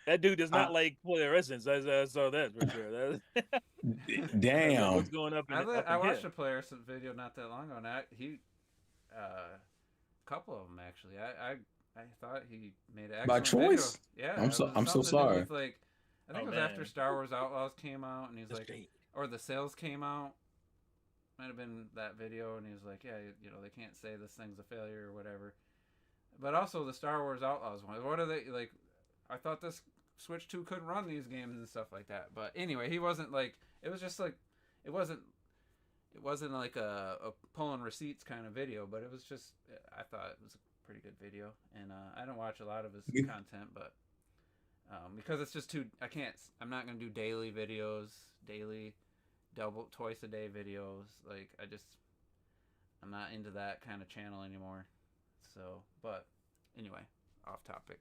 That dude does not like Player Essence. I saw that for sure. Damn. What's going up? I watched a Player Essence video not that long ago, and a couple of them actually. I thought he made an excellent by choice. Video. Yeah, I'm so sorry. I think it was after Star Wars Outlaws came out, and he's like, or the sales came out. Might have been that video, and he was like, yeah, they can't say this thing's a failure or whatever. But also the Star Wars Outlaws one. What are they like? I thought this Switch 2 couldn't run these games and stuff like that. But anyway, he wasn't like. It was just like, it wasn't like a pulling receipts kind of video, but it was just. I thought it was a pretty good video, and I don't watch a lot of his content, but. Because it's just I'm not going to do daily videos, twice a day videos. Like, I'm not into that kind of channel anymore. So, but anyway, off topic.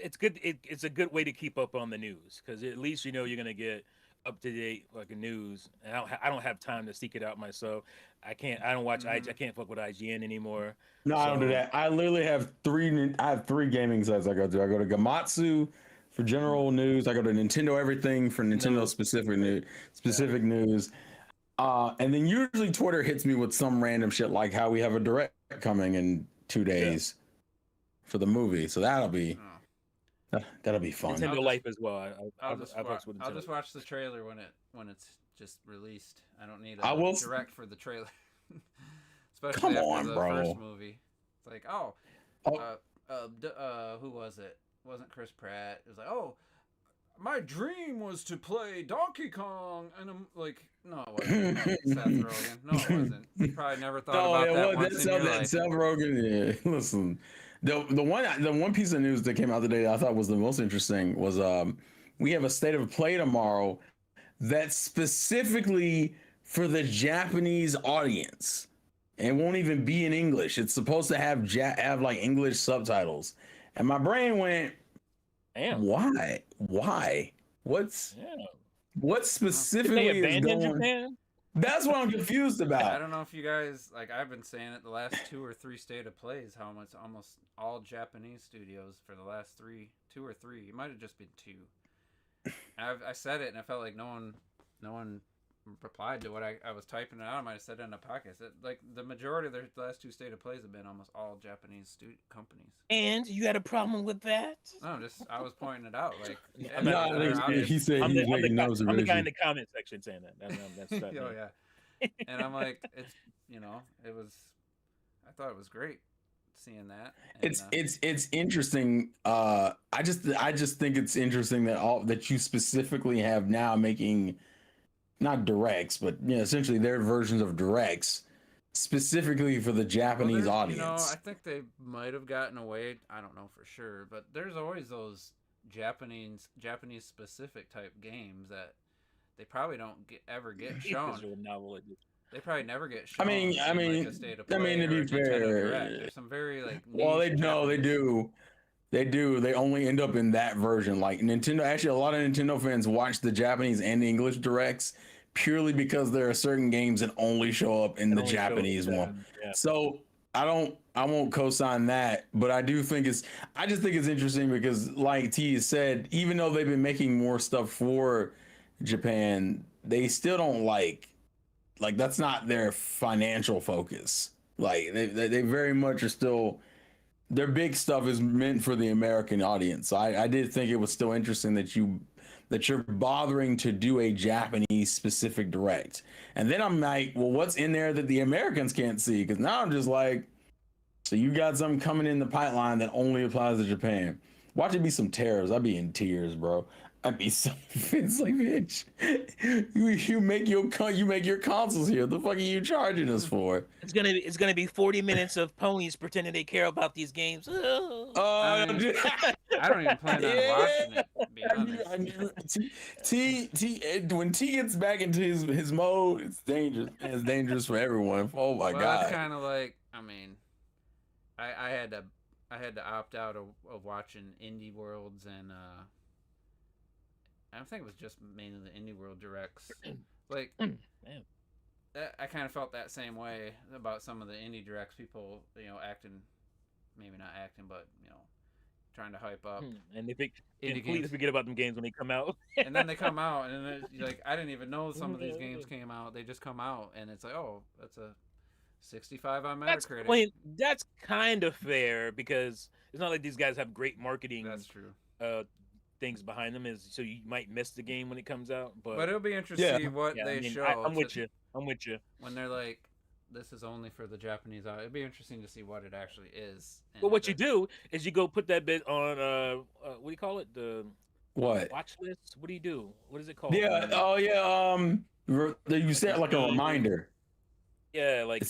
It's good. It's a good way to keep up on the news because at least you're going to get up to date news. And I don't have time to seek it out myself. I don't watch I can't fuck with IGN anymore. No, I don't do that. I literally have three gaming sites I go to. I go to Gamatsu for general news. I go to Nintendo Everything for Nintendo specific news. And then usually Twitter hits me with some random shit like how we have a direct coming in 2 days for the movie. So that'll be fun. Nintendo Life as well. I'll just watch the trailer when it's just released. I don't need a direct for the trailer. Especially after the first movie. It's like, who was it? wasn't Chris Pratt. It was like, oh, my dream was to play Donkey Kong, and I'm like, no, it wasn't. Seth Rogen. No, it wasn't. You probably never thought No, about yeah, that well, once that's in your that life. Seth Rogen. Yeah, listen, the one piece of news that came out today that I thought was the most interesting was we have a state of play tomorrow that's specifically for the Japanese audience. It won't even be in English. It's supposed to have like English subtitles, and my brain went, Damn. why? Why? What Did they specifically is abandon going? Japan? That's what I'm confused I about. don't know if you guys like. I've been saying it the last 2 or 3 state of plays. How much almost all Japanese studios for the last 2 or 3. It might have just been 2. I said it, and I felt like no one replied to what I was typing it out. I might have said it in a podcast. Like the majority of the last 2 state of plays have been almost all Japanese companies. And you had a problem with that? No, I was pointing it out. Like, I'm not- he said I'm he's the making no guy in observation. the comment section saying that. That's oh yeah. And I'm like, it's it was. I thought it was great seeing that. And, It's interesting. I just think it's interesting that you specifically have now making not directs, but essentially their versions of directs specifically for the Japanese audience. I think they might have gotten away. I don't know for sure, but there's always those Japanese specific type games that they probably don't ever get shown. They probably never get shown. I mean, like a State of Play to be or a Nintendo fair, Direct. There's some very like. Well, they Japanese- do. They do. They only end up in that version. Like Nintendo, actually, a lot of Nintendo fans watch the Japanese and the English directs purely because there are certain games that only show up in the Japanese one. Yeah. So I won't co-sign that, but I just think it's interesting because, like T said, even though they've been making more stuff for Japan, they still don't like that's not their financial focus. Like they very much are still. Their big stuff is meant for the American audience. So I did think it was still interesting that you're bothering to do a Japanese specific direct. And then I'm like, well, what's in there that the Americans can't see? Because now I'm just like, so you got something coming in the pipeline that only applies to Japan. Watch it be some terrors. I'd be in tears, bro. I'd be so. It's like, bitch, you make your consoles here. The fuck are you charging us for? It's gonna be 40 minutes of ponies pretending they care about these games. Oh. I don't even plan on watching it. To be honest. When T gets back into his mode, it's dangerous. It's dangerous for everyone. Oh my god! It's kind of like, I mean, I had to opt out of watching Indie Worlds and I think it was just mainly the Indie World directs. Like, I kind of felt that same way about some of the indie directs. People, acting, maybe not acting, but trying to hype up. And they completely games. forget about them games when they come out. And then they come out, and then like I didn't even know some of these games came out. They just come out, and it's like, oh, that's a 65 on Metacritic. That's kind of fair because it's not like these guys have great marketing. That's true. Things behind them so you might miss the game when it comes out. But it'll be interesting to see what they show. I'm with you. When they're like, this is only for the Japanese audience. It'd be interesting to see what it actually is. But what you do is you go put that bit on what do you call it? The what watch list? What do you do? What is it called? Yeah. Oh yeah. You set like a reminder. Yeah, like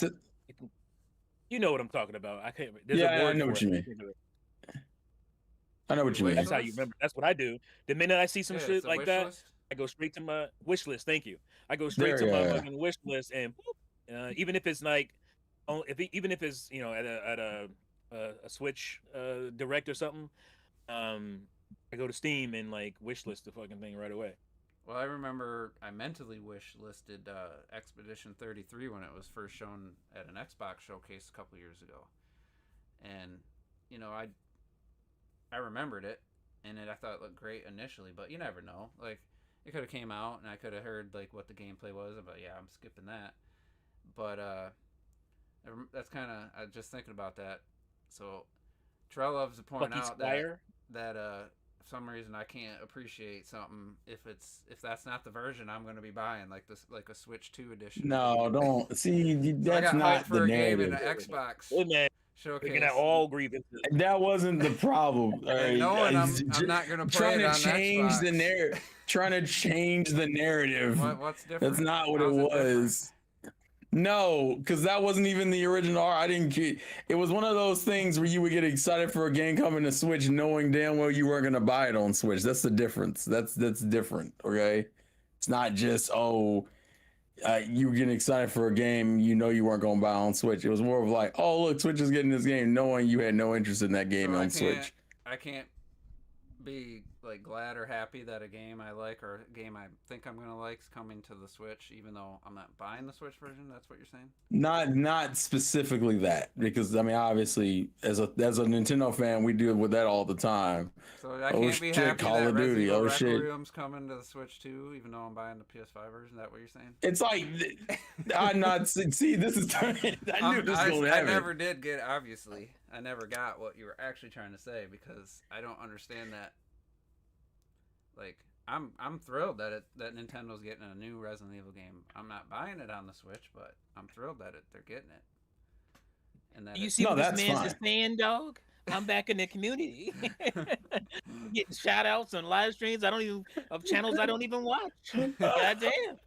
you know what I'm talking about. I can't. I know what you mean. I know what you mean. That's how you remember. That's what I do. The minute I see some shit like that, list. I go straight to my wish list. Thank you. I go straight to my fucking wish list, and even if it's like, even if it's at a Switch Direct or something, I go to Steam and like wish list the fucking thing right away. Well, I remember I mentally wish listed Expedition 33 when it was first shown at an Xbox showcase a couple years ago, and I remembered it, and I thought it looked great initially, but you never know. Like, it could have came out, and I could have heard like what the gameplay was, but yeah, I'm skipping that. But that's kind of I was just thinking about that. So, Trell loves to point out that for some reason I can't appreciate something if that's not the version I'm going to be buying, like a Switch 2 edition. No, don't see. That's I got not hyped for the a game narrative. in an Xbox. Hey man, showcase. Looking at all grievances. That wasn't the problem. All right? Knowing I'm not gonna play trying it to on change the Xbox. narrative. Trying to change the narrative. What's different? That's not what How's it different? was. No, because that wasn't even the original. I didn't. It was one of those things where you would get excited for a game coming to Switch, knowing damn well you weren't gonna buy it on Switch. That's the difference. That's different. Okay, it's not just you were getting excited for a game you know you weren't gonna buy on Switch. It was more of like, oh look, Switch is getting this game, knowing you had no interest in that game on Switch. I can't be like glad or happy that a game I like or a game I think I'm gonna like is coming to the Switch, even though I'm not buying the Switch version. That's what you're saying? Not specifically that, because I mean, obviously, as a Nintendo fan, we deal with that all the time. So I can't be happy Call that of Duty, Resident shit. Requiem's coming to the Switch too, even though I'm buying the PS5 version. Is that what you're saying? It's like I'm not. See, this is turning. I knew this was going to happen. I never did get. Obviously, I never got what you were actually trying to say because I don't understand that. Like, I'm thrilled that Nintendo's getting a new Resident Evil game. I'm not buying it on the Switch, but I'm thrilled that they're getting it. And that You see what this man's saying, dog? I'm back in the community, getting shout outs on live streams. Of channels I don't even watch. Goddamn.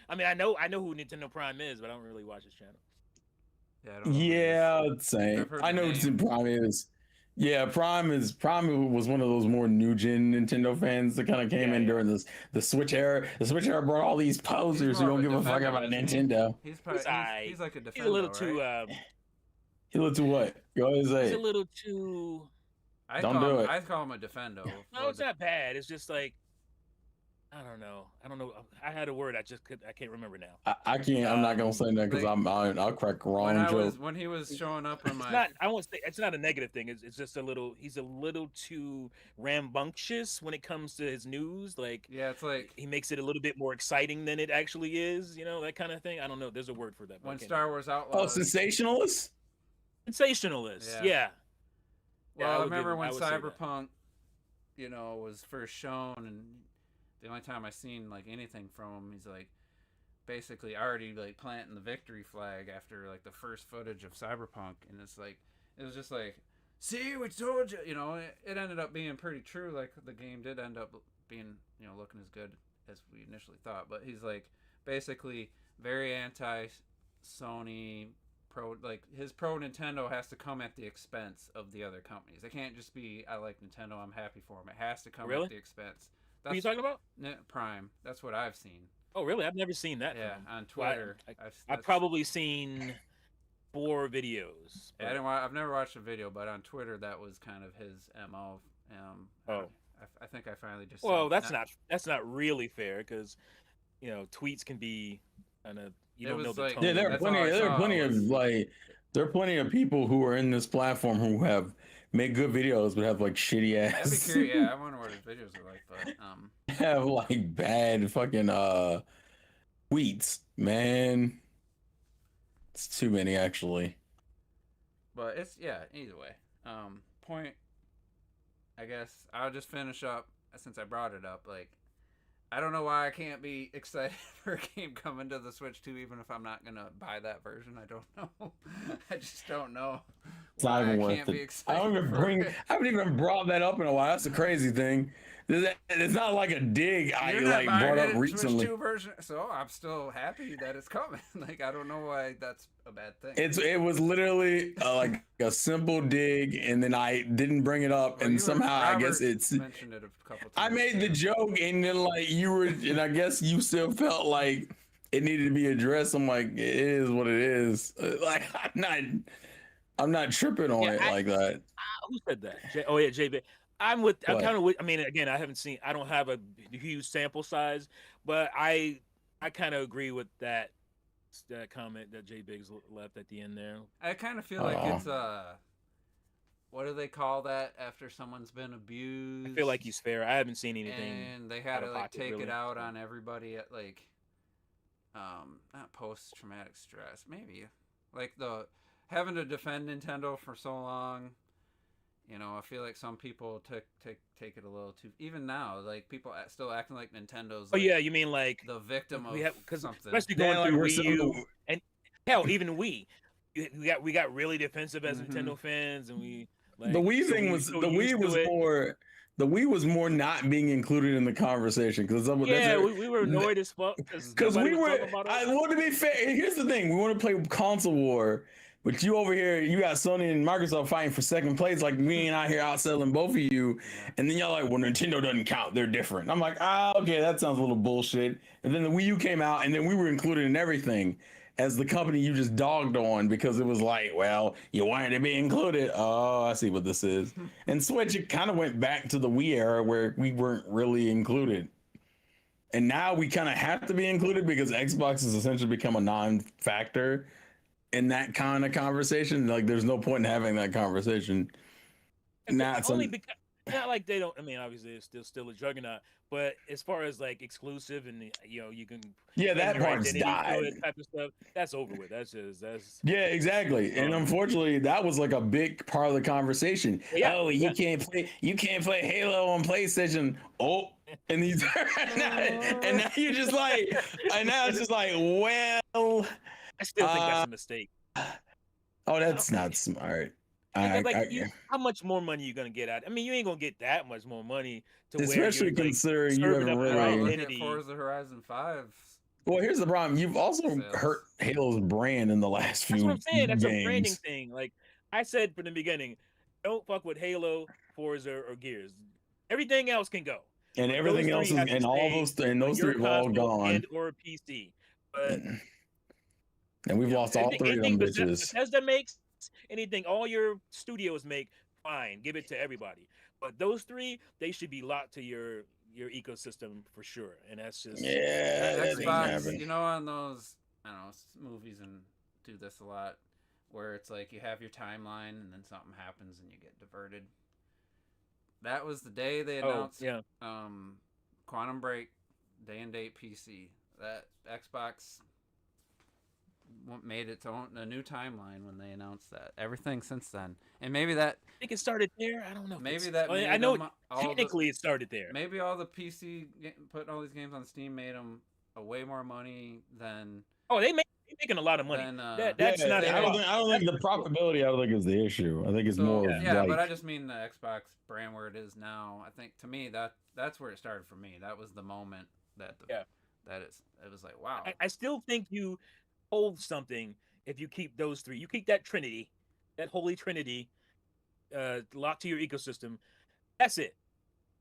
I mean, I know who Nintendo Prime is, but I don't really watch his channel. Yeah, same. I know what Prime is. Yeah, Prime was one of those more new gen Nintendo fans that kind of came in during the Switch era. The Switch era brought all these posers who don't give a fuck about Nintendo. He's like a defender. He's a little too. He's a little too what? Go ahead and say. He's a little too. I call him a defendo. No, it's not bad. It's just like, I don't know. I had a word. I can't remember now. I can't. I'm not gonna say that because I'll crack a wrong joke. When he was showing up on I won't say it's not a negative thing. It's just he's a little too rambunctious when it comes to his news. Like, yeah, it's like he makes it a little bit more exciting than it actually is. You know, that kind of thing. I don't know. There's a word for that. When Star Wars Outlaws. Oh, sensationalist. Sensationalist. Yeah. Well, I remember when Cyberpunk, was first shown, and the only time I seen like anything from him, he's like basically already like planting the victory flag after like the first footage of Cyberpunk, and it was just like, see, we told you. It ended up being pretty true. Like the game did end up being looking as good as we initially thought, but he's like basically very anti Sony. His pro Nintendo has to come at the expense of the other companies. It can't just be I like Nintendo, I'm happy for them. It has to come at the expense. What are you talking about? Prime. That's what I've seen. Oh, really? I've never seen that. Yeah, on Twitter. I've probably seen 4 videos. Yeah, I've never watched a video, but on Twitter that was kind of his MO. I think I finally just. Well, that's not really fair because, tweets can be kind of. You don't know the tone. Yeah, there are plenty of people who are in this platform who have made good videos but have like shitty ass. I'd be curious. Yeah, I wonder what his videos are like, but have like bad fucking tweets, man. It's too many actually. But either way. Point. I guess I'll just finish up since I brought it up. Like, I don't know why I can't be excited for a game coming to the Switch 2, even if I'm not gonna buy that version. I don't know. I just don't know. It's not even worth it. I haven't even brought that up in a while. That's the crazy thing. It's not like a dig I brought up recently. Switch 2 version, so I'm still happy that it's coming. Like, I don't know why that's a bad thing. It was literally like a simple dig, and then I didn't bring it up, and somehow I guess it's mentioned it a couple times. I made the joke, and then like you were, and I guess you still felt like it needed to be addressed. I'm like, it is what it is. Like I'm not tripping on it like that. Who said that? JB. I'm kind of with. I mean, again, I don't have a huge sample size, but I kind of agree with that comment that J Biggs left at the end there. I kind of feel like it's what do they call that after someone's been abused? I feel like he's fair. I haven't seen anything. And they had to like take it out on everybody at like, not post-traumatic stress, maybe like the having to defend Nintendo for so long. I feel like some people take it a little too. Even now, like people still acting like Nintendo's. Like, you mean like the victim of something. Especially going through Wii U and hell, even Wii. we got really defensive as Mhm. Nintendo fans, and we like The Wii so thing we was so the Wii used to was it. more the Wii was more not being included in the conversation because Yeah, we were annoyed as fuck because because nobody we was were. talking about I it. want to be fair. Here's the thing: we want to play console war, but you over here, you got Sony and Microsoft fighting for second place. Like me and I here outselling both of you, Yeah. and then y'all like, well, Nintendo doesn't count; they're different. I'm like, okay, that sounds a little bullshit. And then the Wii U came out, and then we were included in everything as the company you just dogged on because it was like, well, you wanted to be included. Oh, I see what this is. And Switch, it kind of went back to the Wii era where we weren't really included. And now we kind of have to be included because Xbox has essentially become a non-factor in that kind of conversation. Like, there's no point in having that conversation. Now it's Only because not like they don't. I mean, obviously it's still a juggernaut, but as far as like exclusive and you can yeah, claim that your part's identity died. through it type of stuff. That's over with. That's Yeah, exactly. And unfortunately, that was like a big part of the conversation. Yeah, Oh, you can't play Halo on PlayStation. Oh, and these and now you're just like, and now it's just like, well, I still think that's a mistake. oh, that's not smart. How much more money you gonna get out? I mean, you ain't gonna get that much more money to especially where you're considering like, you have serving up really. your Well, look at identity. Forza Horizon 5. Well, here's the problem. You've also Sales. hurt Halo's brand in the last few That's what I'm saying. That's games. a branding thing. Like I said from the beginning, don't fuck with Halo, Forza, or Gears. Everything else can go. And But everything those else three is, have to and all stay those, and on those your three have all console gone. and or PC. But And we've lost all three of them bitches. Bethesda makes, anything all your studios make, fine, give it to everybody. But those three, they should be locked to your ecosystem for sure. And that's just Yeah, that ain't Xbox, happening. you know, on those, I don't know, movies and do this a lot, where it's like you have your timeline and then something happens and you get diverted. That was the day they announced Quantum Break day and date PC. That Xbox made its own a new timeline when they announced that. Everything since then, and maybe that I think it started there. I don't know. maybe that made I know them technically it started there. Maybe all the PC putting all these games on Steam made them a way more money than. Oh, they're making a lot of money. That's yeah, not. I don't think the profitability. I don't think is the issue. I think it's more. Yeah, like, but I just mean the Xbox brand where it is now. I think to me that's where it started for me. That was the moment that it was like, wow. I still think you hold something if you keep those three. You keep that Trinity, that holy Trinity, locked to your ecosystem. That's it.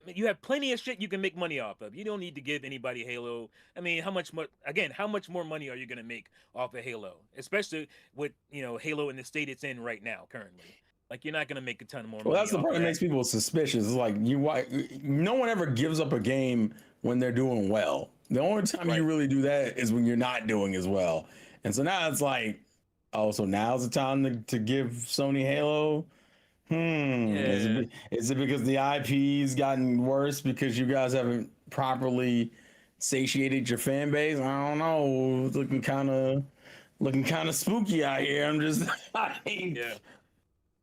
I mean, you have plenty of shit you can make money off of. You don't need to give anybody Halo. I mean, how much more money are you going to make off of Halo? Especially with, Halo in the state it's in right now, currently. Like, you're not going to make a ton more money. Well, that's the part that makes people suspicious. It's like no one ever gives up a game when they're doing well. The only time you really do that is when you're not doing as well. And so now it's like, oh, so now's the time to give Sony Halo? Is it because the IP's gotten worse because you guys haven't properly satiated your fan base? I don't know. It's looking kind of spooky out here. I'm just And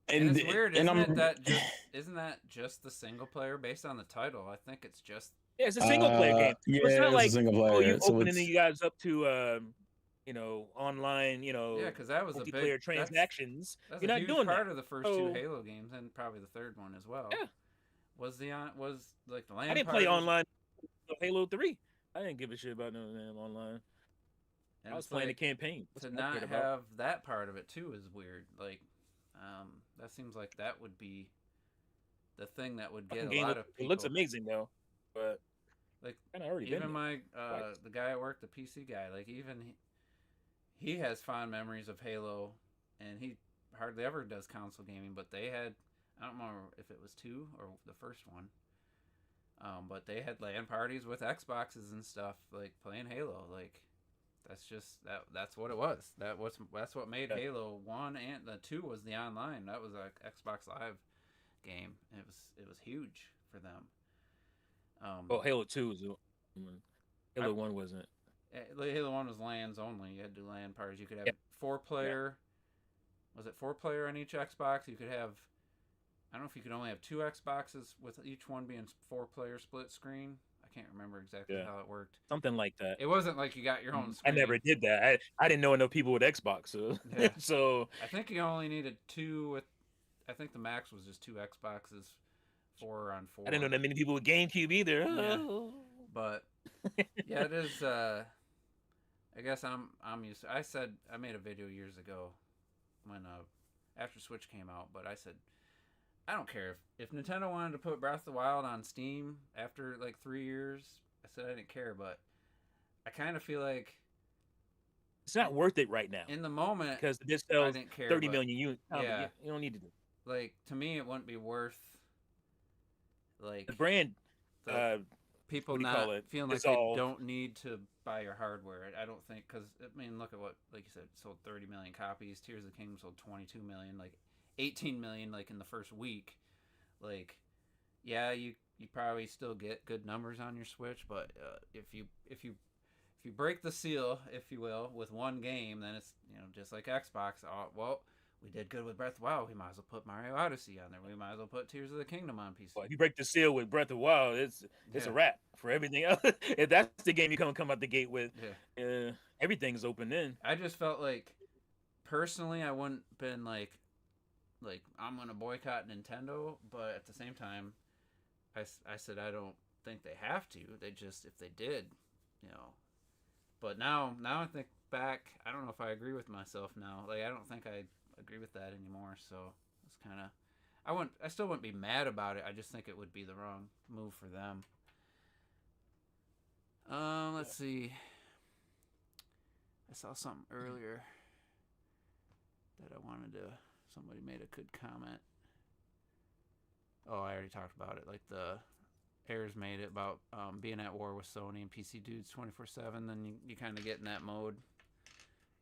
it's weird, isn't that just the single player based on the title? I think it's just it's a single player game. Yeah, it's not like single player. you opening you guys up to online, yeah, because that was multiplayer transactions. That's You're a not huge doing part that. of the first two Halo games and probably the third one as well. Yeah, was like the LAN I didn't play online. Halo 3. I didn't give a shit about no online. And I was playing the campaign. To not have that part of it too is weird. Like, that seems like that would be the thing that would get a lot of people. It looks amazing though, but like kind of already even my the guy at work, the PC guy, like even he has fond memories of Halo, and he hardly ever does console gaming. But they had, I don't remember if it was 2 or the first one, but they had LAN parties with Xboxes and stuff, like playing Halo. Like that's what it was. That's what made Halo 1 and the 2 was the online. That was a Xbox Live game. It was huge for them. Halo 2 was Halo 1 wasn't. Halo 1 was LANs only. You had to do LAN parties. You could have 4-player. Was it 4-player on each Xbox? You could have, I don't know if you could only have 2 Xboxes with each one being 4-player split screen. I can't remember exactly how it worked. Something like that. It wasn't like you got your own I screen. never did that. I didn't know enough people with Xbox, so Yeah. so I think you only needed 2 with. I think the max was just 2 Xboxes, 4 on 4. I didn't know that many people with GameCube either. Yeah. But yeah, it is. I guess I'm used to. I made a video years ago when after Switch came out, but I said I don't care if Nintendo wanted to put Breath of the Wild on Steam after like 3 years. I said I didn't care, but I kind of feel like it's not worth it right now in the moment because this I sells didn't care. 30 but, million units. Yeah, You don't need to do. Like to me, it wouldn't be worth like The brand. People what do you not call it? feeling like Dissolve. they don't need to buy your hardware. I don't think because I mean, look at what like you said, sold 30 million copies. Tears of the Kingdom sold 22 million, like 18 million, like in the first week. Like, yeah, you probably still get good numbers on your Switch, but if you break the seal, if you will, with one game, then it's just like Xbox. Oh, well, we did good with Breath of the Wild. We might as well put Mario Odyssey on there. We might as well put Tears of the Kingdom on PC. Well, if you break the seal with Breath of the Wild, it's a wrap for everything else. If that's the game you come out the gate with, everything's open then. I just felt like, personally, I wouldn't been like I'm gonna boycott Nintendo, but at the same time, I said I don't think they have to. They just if they did, But now I think back, I don't know if I agree with myself now. Like I don't think I agree with that anymore. So it's kind of I still wouldn't be mad about it. I just think it would be the wrong move for them. Let's see. I saw something earlier that I wanted to. Somebody made a good comment. Oh, I already talked about it. Like the Airs made it about being at war with Sony and PC dudes 24/7. Then you kind of get in that mode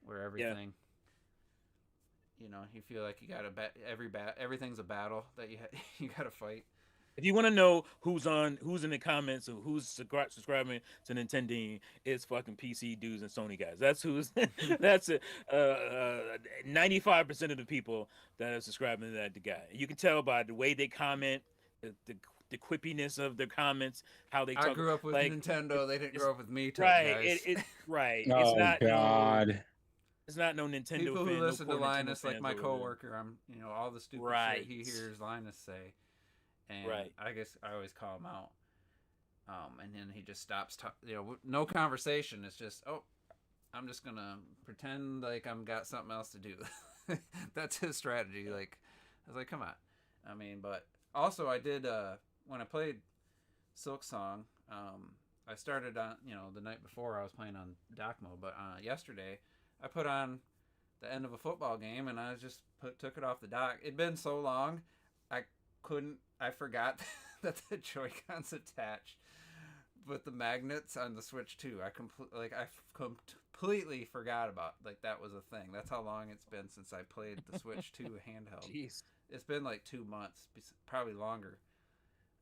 where everything. You feel like you got everything's a battle that you got to fight. If you want to know who's in the comments or who's subscribing to Nintendo, it's fucking PC dudes and Sony guys. That's who's. That's 95% of the people that are subscribing to that guy. You can tell by the way they comment, the quippiness of their comments, how they talk. I grew up with Nintendo. They didn't grow up with me. Right. Guys. Right. Oh, it's not God. It's not no Nintendo People fan, who listen no to Linus, like my over coworker, I'm all the stupid shit he hears Linus say, and I guess I always call him out, and then he just stops. No conversation. It's just I'm just gonna pretend like I'm got something else to do. That's his strategy. Like I was like, come on. I mean, but also I did when I played Silk Song. I started on the night before I was playing on dock mode, but yesterday. I put on the end of a football game and I just took it off the dock. It'd been so long, I forgot that the Joy-Cons attached with the magnets on the Switch too. I completely forgot about that was a thing. That's how long it's been since I played the Switch 2 handheld. Jeez. It's been like 2 months, probably longer.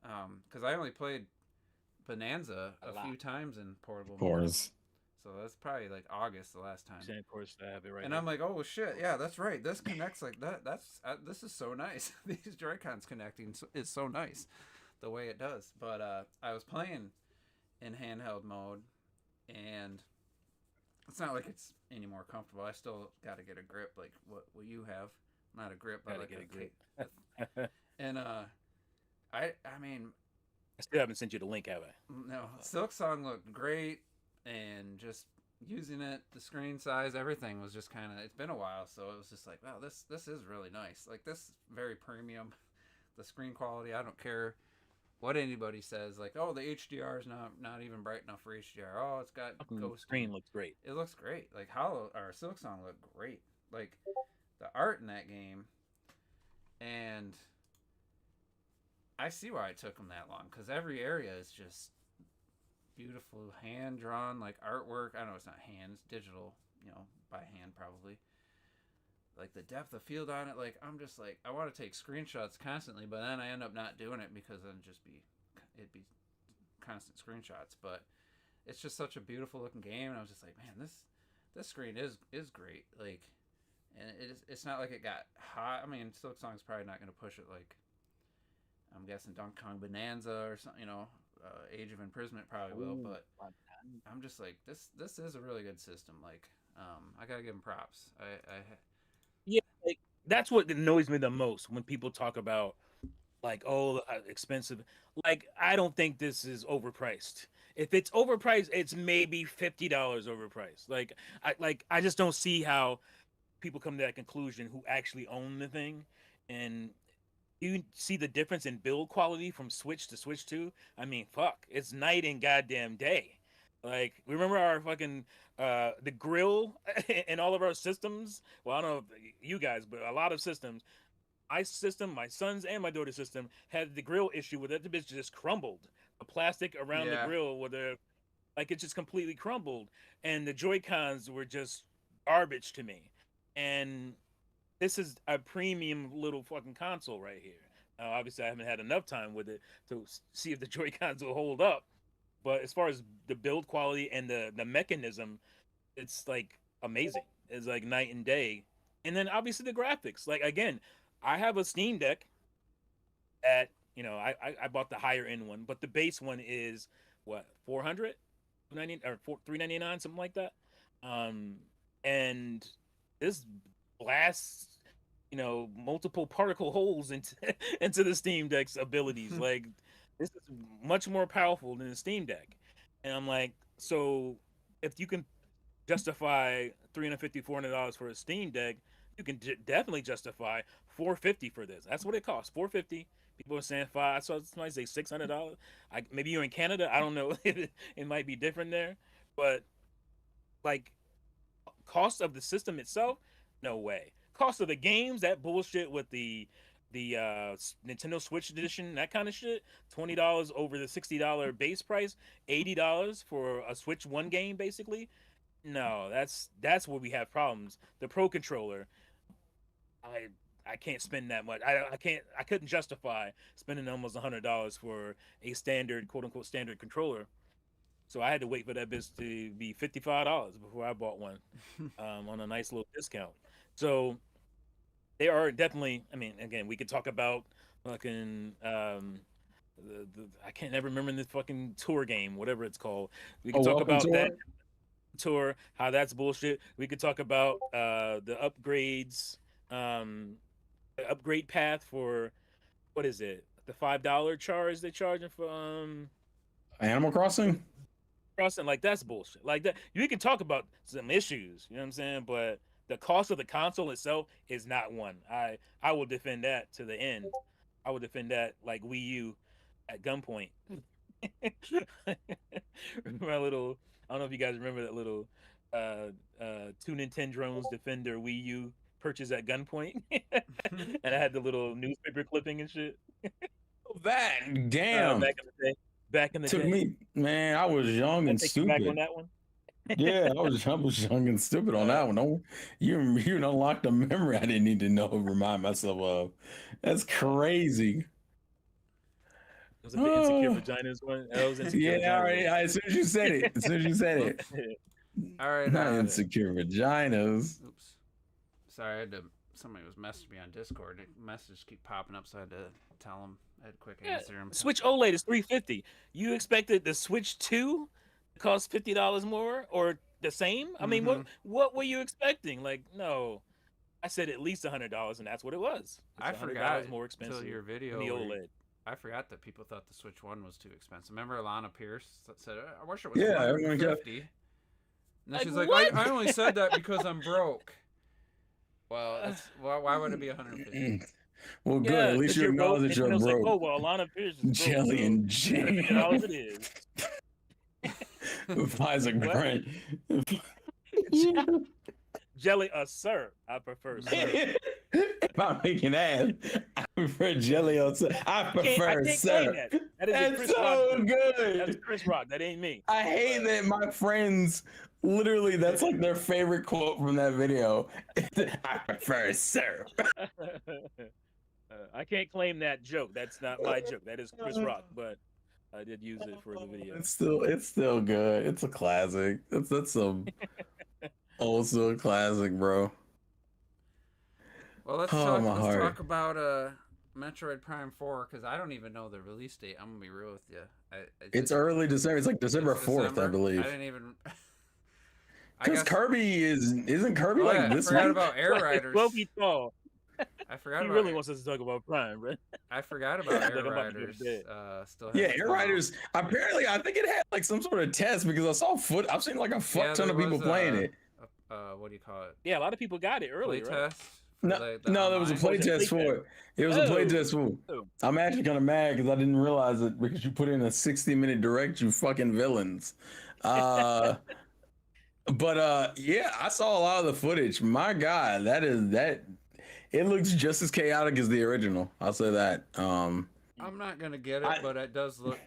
Because I only played Bonanza a few times in portable mode. So that's probably like August the last time. Of course, I have it right. And I'm like, oh shit, yeah, that's right. This connects like that. This is so nice. These Joy-Cons connecting is so nice, the way it does. But I was playing in handheld mode, and it's not like it's any more comfortable. I still got to get a grip, like what you have. Not a grip, but like a grip. And I mean, I still haven't sent you the link, have I? No, Silk Song looked great. And just using it, the screen size, everything was just kind of. It's been a while, so it was just like, wow, this is really nice. Like this, very premium. The screen quality, I don't care what anybody says. Like, oh, the HDR is not even bright enough for HDR. Oh, it's got ghost. Screen looks great. It looks great. Like Silk Song looked great. Like the art in that game, and I see why it took them that long because every area is just. Beautiful hand-drawn like artwork. I know it's not hand, it's digital, by hand probably. Like the depth of field on it, like I'm just like I want to take screenshots constantly, but then I end up not doing it because then it'd be constant screenshots. But it's just such a beautiful looking game, and I was just like, man, this screen is great. Like, and it's not like it got hot. I mean, Silk Song's probably not going to push it like I'm guessing Donkey Kong Bonanza or something, Age of Imprisonment probably will, Ooh, but I'm just like this is a really good system. Like, I gotta give him props. yeah, like that's what annoys me the most when people talk about like, oh, expensive. Like, I don't think this is overpriced. If it's overpriced, it's maybe $50 overpriced. I just don't see how people come to that conclusion who actually own the thing. And you see the difference in build quality from Switch to Switch 2. I mean, fuck, it's night and goddamn day. Like, remember our fucking the grill in all of our systems? Well, I don't know if you guys, but a lot of systems, my system, my son's and my daughter's system had the grill issue where the bitch just crumbled. The plastic around the Yeah. grill, where like it just completely crumbled, and the Joy Cons were just garbage to me. And this is a premium little fucking console right here. Obviously, I haven't had enough time with it to see if the Joy Cons will hold up. But as far as the build quality and the mechanism, it's like amazing. It's like night and day. And then obviously the graphics. Like again, I have a Steam Deck at I bought the higher end one, but the base one is what 400, 90 or 399, something like that. And this blasts multiple particle holes into into the Steam Deck's abilities. Like this is much more powerful than the Steam Deck. And I'm like, so if you can justify $350, $400 for a Steam Deck, you can definitely justify $450 for this. That's what it costs, $450. People are saying five. I saw somebody say $600. Maybe you're in Canada. I don't know. It might be different there, but like cost of the system itself, no way. Cost of the games, that bullshit with the Nintendo Switch edition, that kind of shit, $20 over the $60 base price, $80 for a Switch One game, basically. No, that's where we have problems. The Pro controller, I can't spend that much. I couldn't justify spending almost $100 for a standard, quote unquote, standard controller. So I had to wait for that bitch to be $55 before I bought one on a nice little discount. So they are definitely. I mean, again, we could talk about fucking I can't never remember the fucking tour game, whatever it's called. We could talk about that tour, how that's bullshit. We could talk about the upgrades, the upgrade path for what is it? The $5 charge they're charging for Animal Crossing. Like that's bullshit. Like that, you can talk about some issues, you know what I'm saying, but the cost of the console itself is not one. I will defend that to the end. I will defend that like Wii U at gunpoint. My little, I don't know if you guys remember that little two Nintendrones Defender Wii U purchase at gunpoint, and I had the little newspaper clipping and shit. That damn. Back in the day. Back in the Took day. me, man. I was young and stupid. Back on that one. Yeah, I was young and stupid on that one. No, you unlocked a memory I didn't need to know. Remind myself of. That's crazy. It was a bit insecure vaginas one. Yeah, all right. As soon as you said it. All right. Not insecure vaginas. Oops. Sorry, somebody was messaging me on Discord. Messages keep popping up, so I had to tell them. I had a quick answer him. Switch OLED is $350. You expected the Switch 2 to cost $50 more or the same? I mean, what were you expecting? Like, no. I said at least $100, and that's what it was. I forgot more expensive until your video. than the OLED. I forgot that people thought the Switch 1 was too expensive. Remember Alana Pierce said, I wish it was everyone got... $150. And then she's like, I only said that because I'm broke. Well, why would it be $150? Well, good. At least you acknowledge that you're broke. Like, oh, well, Alana Pierce is Jelly and jam. $50 it is. Pfizer grant. Jelly, sir. I prefer sir. If I'm making ass, I prefer jelly or sir. I prefer sir. That's so good. That's Chris Rock. That ain't me. I hate that my friends, literally, that's like their favorite quote from that video. I prefer sir. I can't claim that joke. That's not my joke. That is Chris Rock, but I did use it for the video. It's still good. It's a classic. That's some also a classic, bro. Well, let's talk about Metroid Prime 4 because I don't even know the release date. I'm gonna be real with you. It's early December. It's like December 4th, I believe. I didn't even. Because Kirby isn't Kirby this I forgot month? about Air Riders. 12 feet tall. I forgot He about. really wants us to talk about Prime, right? I forgot about Air Like, I'm about to go to Riders. bed. Still. Yeah, hasn't Air come out. Riders. Apparently, I think it had like some sort of test because I saw I've seen like a fuck ton there of people was, playing it. What do you call it? Yeah, a lot of people got it early, Play right? test. For No, the no, there was a online? play Was it test play for it. It was a play test for it. Oh. I'm actually kind of mad because I didn't realize it because you put in a 60-minute direct, you fucking villains. But yeah, I saw a lot of the footage. My God, that it looks just as chaotic as the original. I'll say that. I'm not gonna get it, but it does look.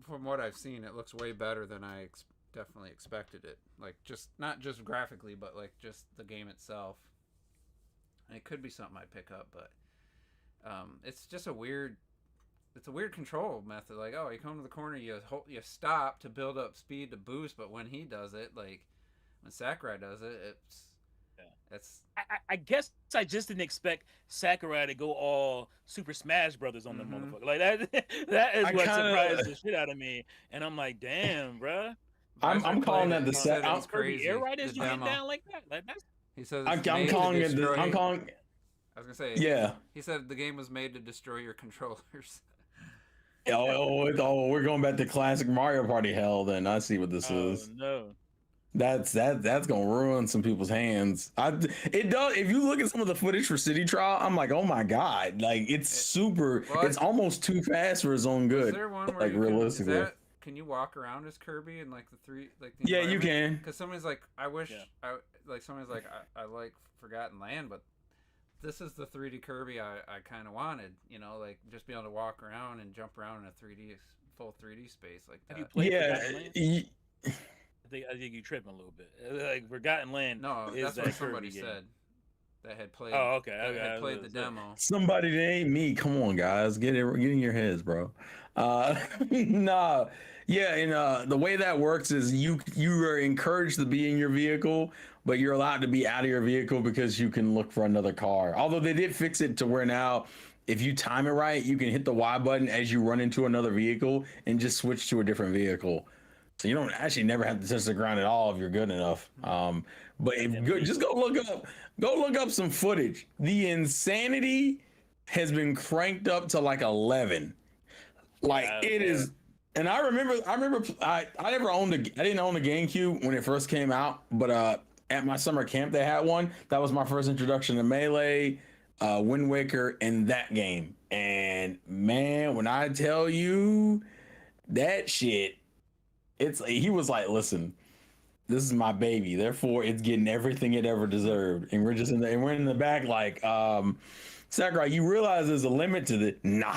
From what I've seen, it looks way better than I definitely expected it. Like just not just graphically, but like just the game itself. And it could be something I pick up, but it's just a weird. It's a weird control method. Like, oh, you come to the corner, you stop to build up speed to boost, but when he does it, like when Sakurai does it, it's I guess I just didn't expect Sakurai to go all Super Smash Brothers on the motherfucker. Like that is what surprised the shit out of me. And I'm like, damn, bruh. I'm calling that the set. I'm crazy. Air Riders, you get demo. down like that. Like that's. He says I'm calling it. I'm calling. I was gonna say. Yeah. He said the game was made to destroy your controllers. Oh, we're going back to classic Mario Party hell. Then I see what this is. No. That's gonna ruin some people's hands. It does. If you look at some of the footage for City Trial, I'm like, oh my God, like it's super. It's almost too fast for its own good. Is there one where like realistically? Can you walk around as Kirby and like the three like? Yeah, you can. Because somebody's like, I wish somebody's like, I like Forgotten Land, but this is the 3D Kirby I kind of wanted. You know, like just be able to walk around and jump around in a full 3D space like that. Have you played Forgotten Land? I think you tripping a little bit. Like Forgotten Land. No, that's what somebody said. That had played. Oh, okay. That had played the demo. Somebody that ain't me. Come on, guys, get in your heads, bro. Nah, yeah, and the way that works is you are encouraged to be in your vehicle, but you're allowed to be out of your vehicle because you can look for another car. Although they did fix it to where now, if you time it right, you can hit the Y button as you run into another vehicle and just switch to a different vehicle. So you don't actually never have to touch the ground at all if you're good enough. But just go look up some footage. The insanity has been cranked up to like 11. Like it is. And I remember I never owned I didn't own a GameCube when it first came out, but at my summer camp they had one. That was my first introduction to Melee, Wind Waker, and that game. And man, when I tell you that shit, he was like, listen, this is my baby, therefore it's getting everything it ever deserved. And we're just we're in the back like, Sakurai, you realize there's a limit to the nah.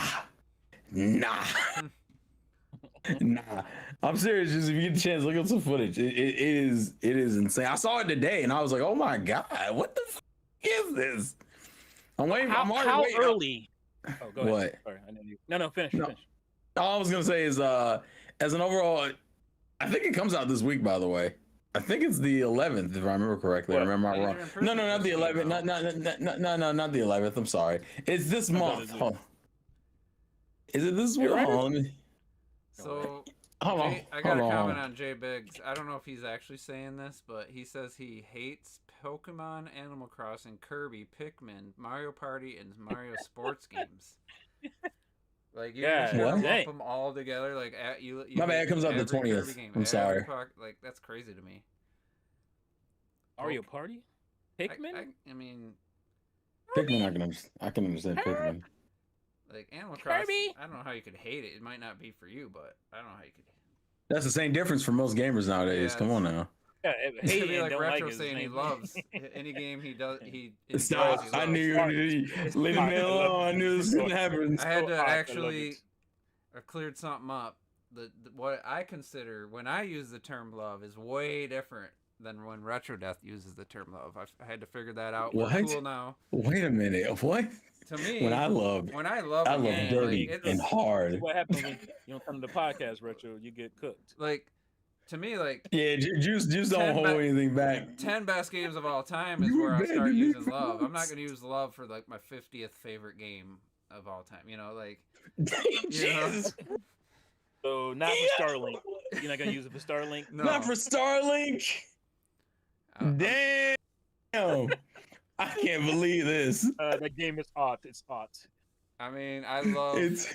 Nah, I'm serious. Just if you get the chance, look up some footage. It is insane. I saw it today and I was like, oh my God, what the fuck is this? I'm waiting. How early? Oh, go ahead. What? Sorry, I know you. No, finish. All I was gonna say is, as an overall, I think it comes out this week. By the way, I think it's the 11th, if I remember correctly. I remember I'm wrong. No, not the 11th. No, not the 11th. I'm sorry. It's this month. Is it this week? So hold on. I got a comment on Jay Biggs. I don't know if he's actually saying this, but he says he hates Pokemon, Animal Crossing, Kirby, Pikmin, Mario Party, and Mario sports games. Like you just lump them all together. Like you my bad. It comes out the 20th. I'm sorry. Like that's crazy to me. Mario Party, Pikmin. I mean, Pikmin. I can understand Pikmin. Like Animal Crossing, I don't know how you could hate it. It might not be for you, but I don't know how you could. That's the same difference for most gamers nowadays. Come on now. Yeah, it's gonna be like Retro saying he loves any game he does. I knew. Leave me alone. I knew this was gonna happen. I had to actually cleared something up. What I consider when I use the term love is way different than when Retro Death uses the term love. I had to figure that out. What? We're cool now. Wait a minute. What? To me, when I love dirty and hard. What happens when you don't come to the podcast, Retro? You get cooked. Like, to me, like Juice don't hold anything back. 10 best games of all time is where I start using love. I'm not gonna use love for like my 50th favorite game. of all time. You know, like Jesus. So not for Starlink. You're not gonna use it for Starlink. No, Not for Starlink. I'm- Damn. I can't believe this. That game is hot. It's hot. I mean, I love It's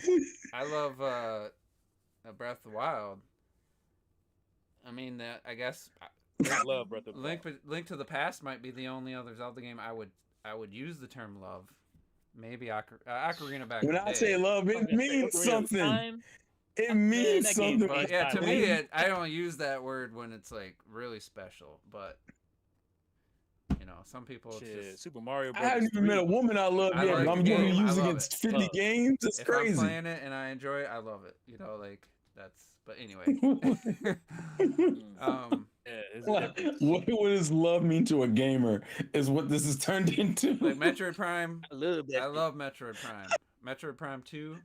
Breath of the Wild. I mean, I guess I love Breath of the Wild. Link to the Past might be the only other Zelda game I would use the term love. Maybe Ocarina back in when the I day. say love, it means something. It means that game- something. But yeah, to me, I don't use that word when it's like really special. But you know, some people it's Shit, just Super Mario I Brothers. haven't even met a woman I love I yet. like but I'm the going to game. I use love against it. 50 Love. games. It's if crazy. I'm playing it and I enjoy it, I love it. You know, like that's. But anyway, Yeah, it's what different. does love mean to a gamer is what this has turned into. like Metroid Prime, A little bit. I love Metroid Prime. Metroid Prime 2,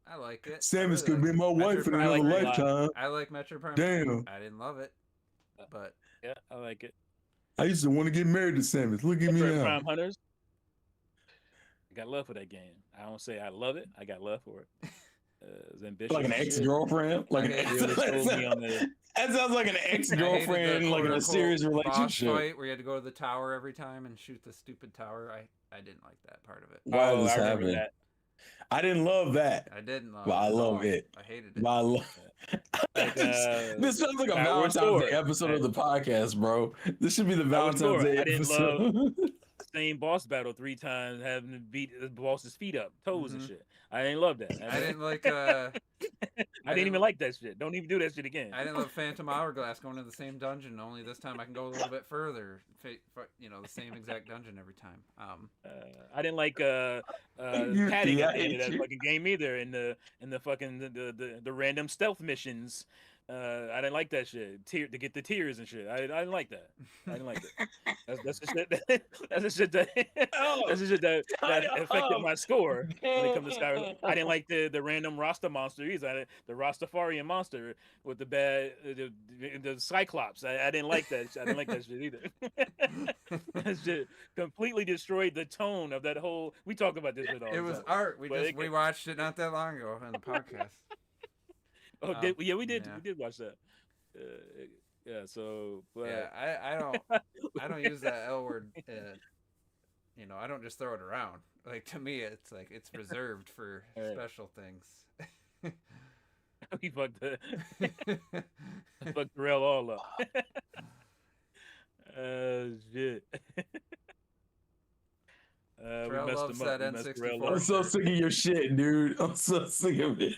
I like it. Samus I could really be my like wife in Metroid another Prime 3. lifetime. I like Metroid Prime. Damn. I didn't love it, but Yeah, I like it. I used to want to get married to Samus. Look at me Metroid now. Prime Hunters. I got love for that game. I don't say I love it. I got love for it. It's ambitious. Like an as shit. ex-girlfriend? Like an Okay. ex- Really sold me on the. that sounds like an I hated ex-girlfriend, the like in a quote-unquote serious boss relationship. fight where you had to go to the tower every time and shoot the stupid tower. I didn't like that part of it. Why Oh, this I remember happened? that. I didn't love that. I didn't love But it. I at love all. it. I hated it. But I love Like, this sounds like a Skyward Valentine's Sword. Day episode of the podcast, bro. This should be the Skyward Valentine's Sword. Day I didn't episode. Same boss battle 3 times, having to beat the boss's feet up, toes and Mhm. shit. I didn't love that. I didn't like. I didn't even like that shit. Don't even do that shit again. I didn't love Phantom Hourglass going to the same dungeon. Only this time I can go a little bit further. You know, the same exact dungeon every time. I didn't like You padding at the hate end of that you. fucking game either. In the fucking the random stealth missions. I didn't like that shit. To get the tears and shit. I didn't like that. I didn't like it. That's the shit. That's the shit that. That's the shit that affected my score when it comes to Skyrim. I didn't like the random Rasta monster either. The Rastafarian monster with the bad the Cyclops. I didn't like that. I didn't like that shit either. That shit completely destroyed the tone of that whole. We talk about this shit all It the was time. art. But We watched it not that long ago on the podcast. Oh, Um, yeah, we did. yeah. We did watch that. Yeah. So, but Yeah, I don't use that L word. You know, I don't just throw it around. Like to me, it's like it's reserved for Right. special things. we fucked the fucked the rail all up. Shit. We Terrell messed loves him up. that We messed Terrell N64. I'm up. so sick of your shit, dude. I'm so sick of it.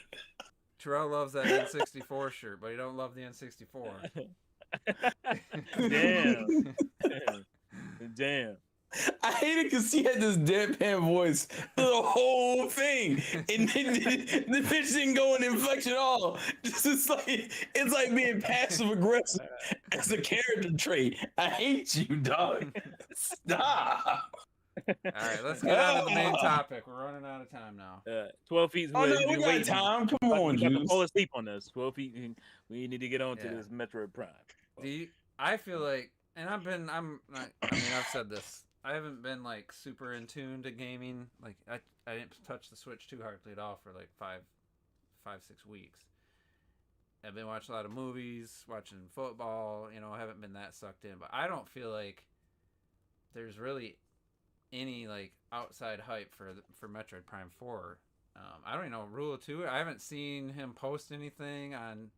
Terrell loves that N64 shirt, but he don't love the N64. Damn. Damn. I hate it because he had this deadpan voice for the whole thing, and then the bitch didn't go in inflection at all. It's like being passive aggressive as a character trait. I hate you, dog. Stop. All right, let's get on to the main topic. We're running out of time now. 12 feet. Oh no, we got time. Come on, You got to Juice. fall asleep on this. 12 feet. We need to get on to Yeah. this Metroid Prime. I feel like, and I'm not, I mean, I've said this. I haven't been like super in tune to gaming. Like I didn't touch the Switch too hardly at all for like 6 weeks. I've been watching a lot of movies, watching football. You know, I haven't been that sucked in. But I don't feel like there's really any like outside hype for Metroid Prime 4. I don't even know Rule of Two. I haven't seen him post anything on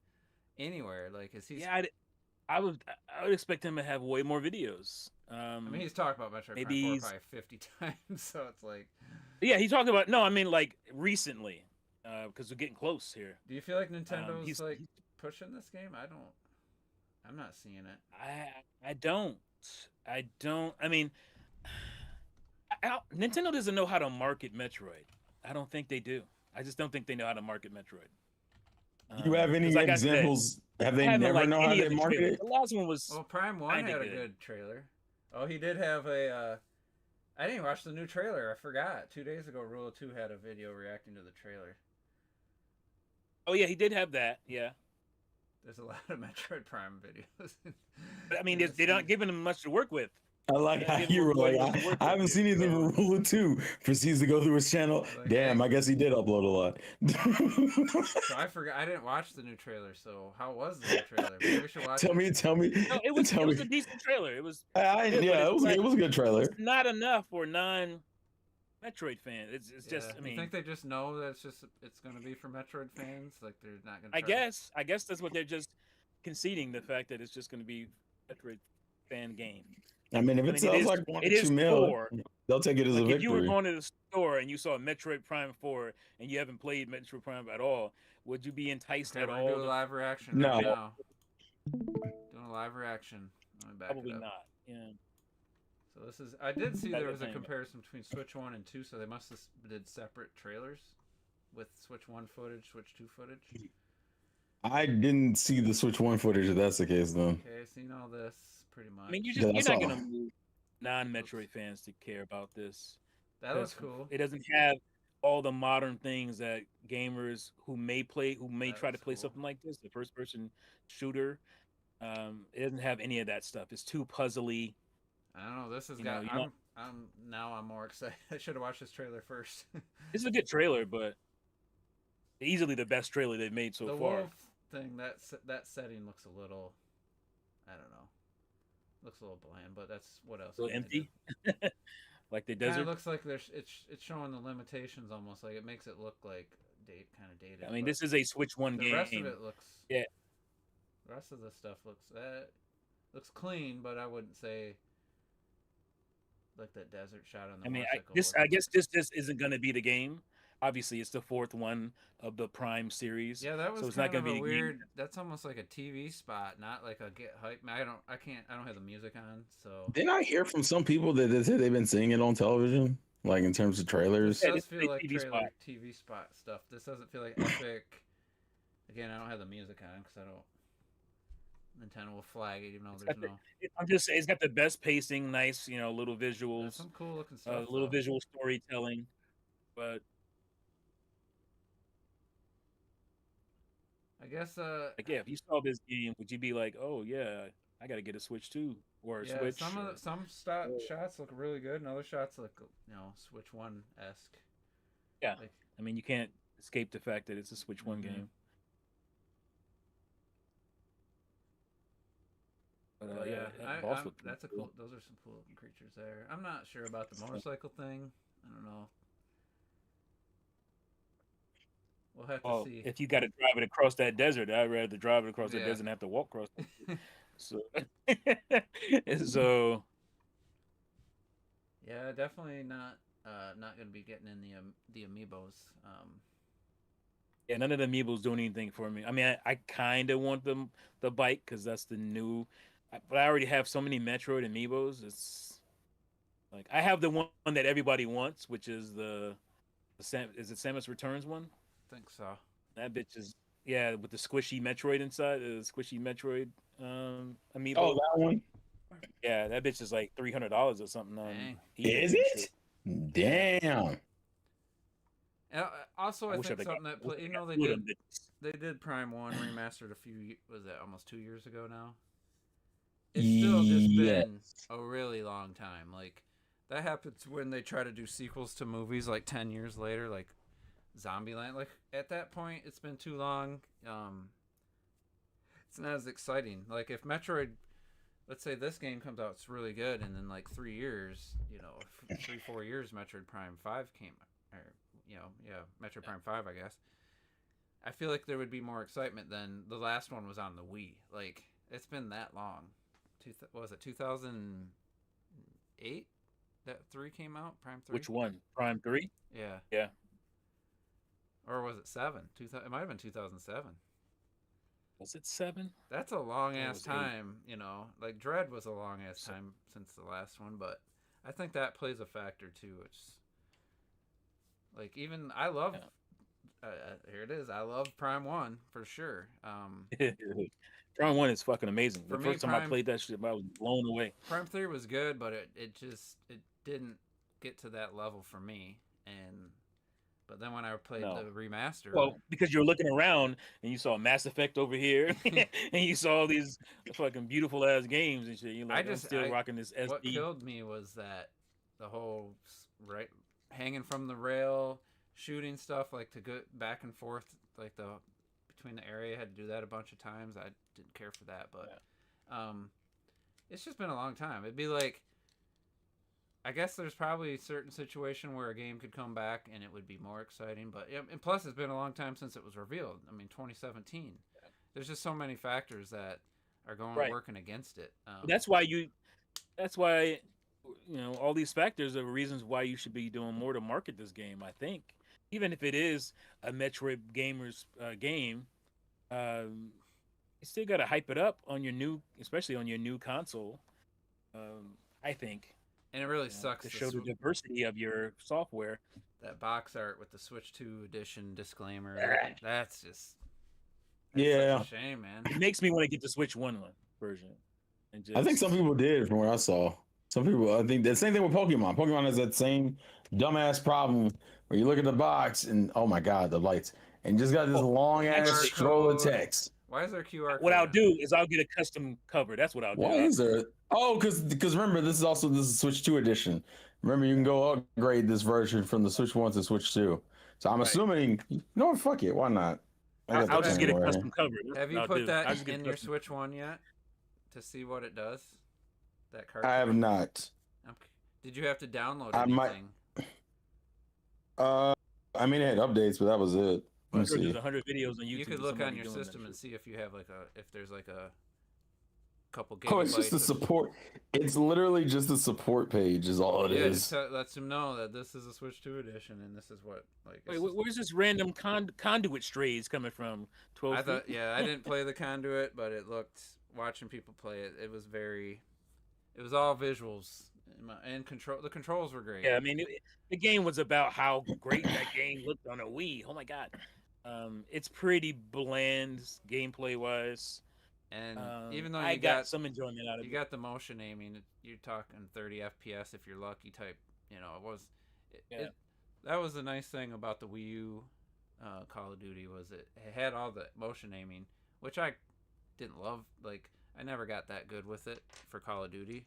anywhere. Like, is he? Yeah, I would expect him to have way more videos. I mean, he's talked about Metroid maybe Prime 4 he's- probably 50 times, so it's like. Yeah, he talked about. No, I mean like recently, because we're getting close here. Do you feel like Nintendo's he's- like pushing this game? I'm not seeing it. I don't. I mean, Nintendo doesn't know how to market Metroid. I don't think they do. I just don't think they know how to market Metroid. Do you have any 'cause like I said, examples? Have they I haven't never liked known how any they of the market trailers. it? The last one was. Well, Prime 1 Kinda had a good. good trailer. Oh, he did have a. I didn't watch the new trailer. I forgot. 2 days ago, Rule of Two had a video reacting to the trailer. Oh yeah, he did have that. Yeah, There's a lot of Metroid Prime videos. but I mean, they're not giving him much to work with. I like how Give him you a were like, motivation to work I that haven't day, seen anything so- from Rula 2. Proceeds to go through his channel. Like, Damn, hey. I guess he did upload a lot. So I forgot. I didn't watch the new trailer. So how was the new trailer? Maybe we should watch tell it. me, No, it was tell a me. decent trailer. It was Yeah, but it it's was like, it was a good trailer. it's not enough for non-Metroid fans. It's just, Yeah. I mean, You think they just know that it's going to be for Metroid fans? Like they're not going to. I guess that's what they're just conceding, the fact that it's just going to be a Metroid fan game. I mean, if I it mean, sells like 1 it or is 2 mil, core. they'll take it as a Like if you were victory. going to the store and you saw Metroid Prime 4 and you haven't played Metroid Prime at all, would you be enticed Okay, at we're all? gonna do a live reaction No. right now. Doing a live reaction. Let me back Probably it up. not. Yeah. So this is. I did see That there is was a anime. comparison between Switch 1 and 2, so they must have did separate trailers with Switch 1 footage, Switch 2 footage. I didn't see the Switch 1 footage if that's the case, then. Okay, seen all this pretty much. I mean, Yeah, you're that's not all. going to move non-Metroid fans to care about this. That looks Because cool. It doesn't have all the modern things that gamers who may That try to looks play cool. something like this, the first-person shooter. It doesn't have any of that stuff. It's too puzzly. I don't know. This has You got. know, you I'm more excited. I should have watched this trailer first. It's a good trailer, but easily the best trailer they've made so the far. wolf thing, that setting looks a little. I don't know. Looks a little bland, but that's what else. So empty, like the Kind desert. of looks like it's showing the limitations almost. Like it makes it look like kind of dated. I mean, but this is a Switch One the game. rest of it looks. Yeah. The rest of the stuff looks clean, but I wouldn't say like that desert shot on the I mean, motorcycle. I guess this isn't going to be the game. Obviously, it's the fourth one of the Prime series. Yeah, that was so it's kind not of going a to be the weird. game. That's almost like a TV spot, not like a get hype. I don't have the music on, so. Didn't I hear from some people that they said they've been seeing it on television, like in terms of trailers? This Yeah, does this is feel a like TV spot. TV spot stuff. This doesn't feel like epic. Again, I don't have the music on because I don't. Nintendo will flag it even though there's no. I'm just saying, it's got the best pacing, nice, little There's visuals, some cool looking stuff. little though. visual storytelling, but I guess. like, yeah, if you saw this game, would you be like, oh yeah, I got to get a Switch 2 or a Yeah, Switch? some shots look really good, and other shots look Switch 1 esque. Yeah. Like, I mean, you can't escape the fact that it's a Switch 1 Mhm. game. But but yeah, that boss looked that's a pretty cool. Those are some cool looking creatures there. I'm not sure about the motorcycle thing. I don't know. We'll have to Well, see. if you got to drive it across that desert, I'd rather drive it across the Yeah. desert and have to walk across. So, so Yeah, definitely not going to be getting in the amiibos. yeah, none of the amiibos doing anything for me. I mean, I kind of want the bike because that's the new. But I already have so many Metroid amiibos. It's like I have the one that everybody wants, which is is it Samus Returns one? I think so. That bitch is with the squishy Metroid inside, the squishy Metroid amiibo. Oh, that one. Yeah, that bitch is like $300 or something. Dang. eBay Is and it? shit. Damn. Also, I wish think I'd something got- that wish I they got two of them bitches. they did Prime 1 remastered was that almost 2 years ago now? It's still just been a really long time. Like that happens when they try to do sequels to movies like 10 years later, like Zombieland. Like at that point it's been too long. It's not as exciting. Like if Metroid, let's say this game comes out, it's really good, and then like 3 years, 3-4 years, Metroid Prime 5 came, or Metroid Prime 5, I guess. I feel like there would be more excitement than the last one was on the Wii. Like it's been that long. What was it, 2008 that 3 came out? Prime 3. Which one? Prime 3? Yeah. Yeah. Or was it 7? It might have been 2007. Was it 7? That's a long It ass was 8. time, Like Dread was a long ass time since the last one, but I think that plays a factor too. It's like even I love. Here it is. I love Prime 1 for sure. Prime 1 is fucking amazing. For The me, first time I played that shit, I was blown away. Prime 3 was good, but it didn't get to that level for me. But then when I played No. the remaster, Well, because you're looking around and you saw Mass Effect over here, and you saw all these fucking beautiful ass games and shit. You're like, I'm still rocking this SD. what killed me was that the whole hanging from the rail, shooting stuff like to go back and forth, like the between the area. I had to do that a bunch of times. I didn't care for that, but it's just been a long time. It'd be like, I guess there's probably a certain situation where a game could come back and it would be more exciting. But and plus, it's been a long time since it was revealed. I mean, 2017. There's just so many factors that are working against it. That's why all these factors are reasons why you should be doing more to market this game. I think, even if it is a Metroid gamers game, you still got to hype it up on your new, especially on your new console. I think. And it really sucks to show the diversity of your software. That box art with the Switch 2 edition disclaimer. That's such a shame, man. It makes me want to get the Switch 1 version. And I think some people did, from what I saw. Some people, I think the same thing with Pokemon. Pokemon has that same dumbass problem where you look at the box and oh my god, the lights, and just got this long ass scroll of text. Why is there QR code? What I'll do is I'll get a custom cover. That's what I'll do. Why is there? Oh, because remember, this is Switch 2 edition. Remember, you can go upgrade this version from the Switch 1 to Switch 2. So I'm assuming, fuck it, why not? I'll just get a custom cover. Have you put that in your Switch 1 yet to see what it does? That card. I have not. Okay. Did you have to download anything? I mean, it had updates, but that was it. There's 100 videos on YouTube. You could look on your system and see if you have if there's a couple gigabytes. Oh, it's just the support. It's literally just the support page is all it is. It lets them know that this is a Switch 2 edition and this is what Wait, where's this random conduit strays coming from? 12 I thought, I didn't play the conduit, but it looked, watching people play it, it was all visuals and control. The controls were great. Yeah, I mean, the game was about how great that game looked on a Wii. Oh my god. It's pretty bland gameplay wise, and even though I got some enjoyment out of it, you got the motion aiming. You're talking 30 FPS if you're lucky. Type, that was the nice thing about the Wii U Call of Duty was it had all the motion aiming, which I didn't love. Like I never got that good with it for Call of Duty.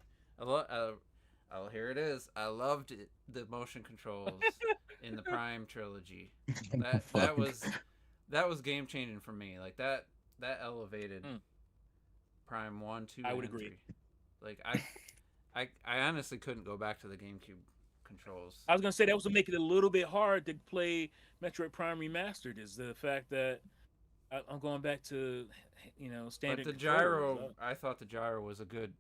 Here it is. I loved it, the motion controls in the Prime trilogy. That was game changing for me. Like that elevated Prime 1, 2, I would and agree. 3. Like I honestly couldn't go back to the GameCube controls. I was gonna say that was to make it a little bit hard to play Metroid Prime Remastered. Is the fact that I'm going back to standard. But the gyro, I thought the gyro was a good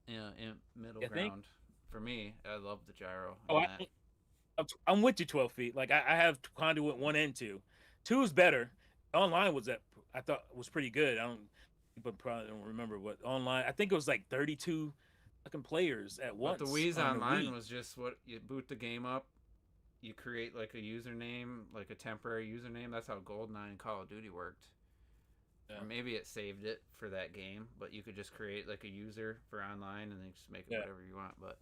middle ground for me. I love the gyro. I'm with you 12 feet. Like I have Conduit 1 and 2. 2 is better. Online I thought was pretty good. People probably don't remember what online. I think it was like 32 fucking players at once. But the Wii's online was just what you boot the game up, you create like a username, like a temporary username. That's how GoldenEye and Call of Duty worked. Yeah. Or maybe it saved it for that game, but you could just create like a user for online and then just make it whatever you want. But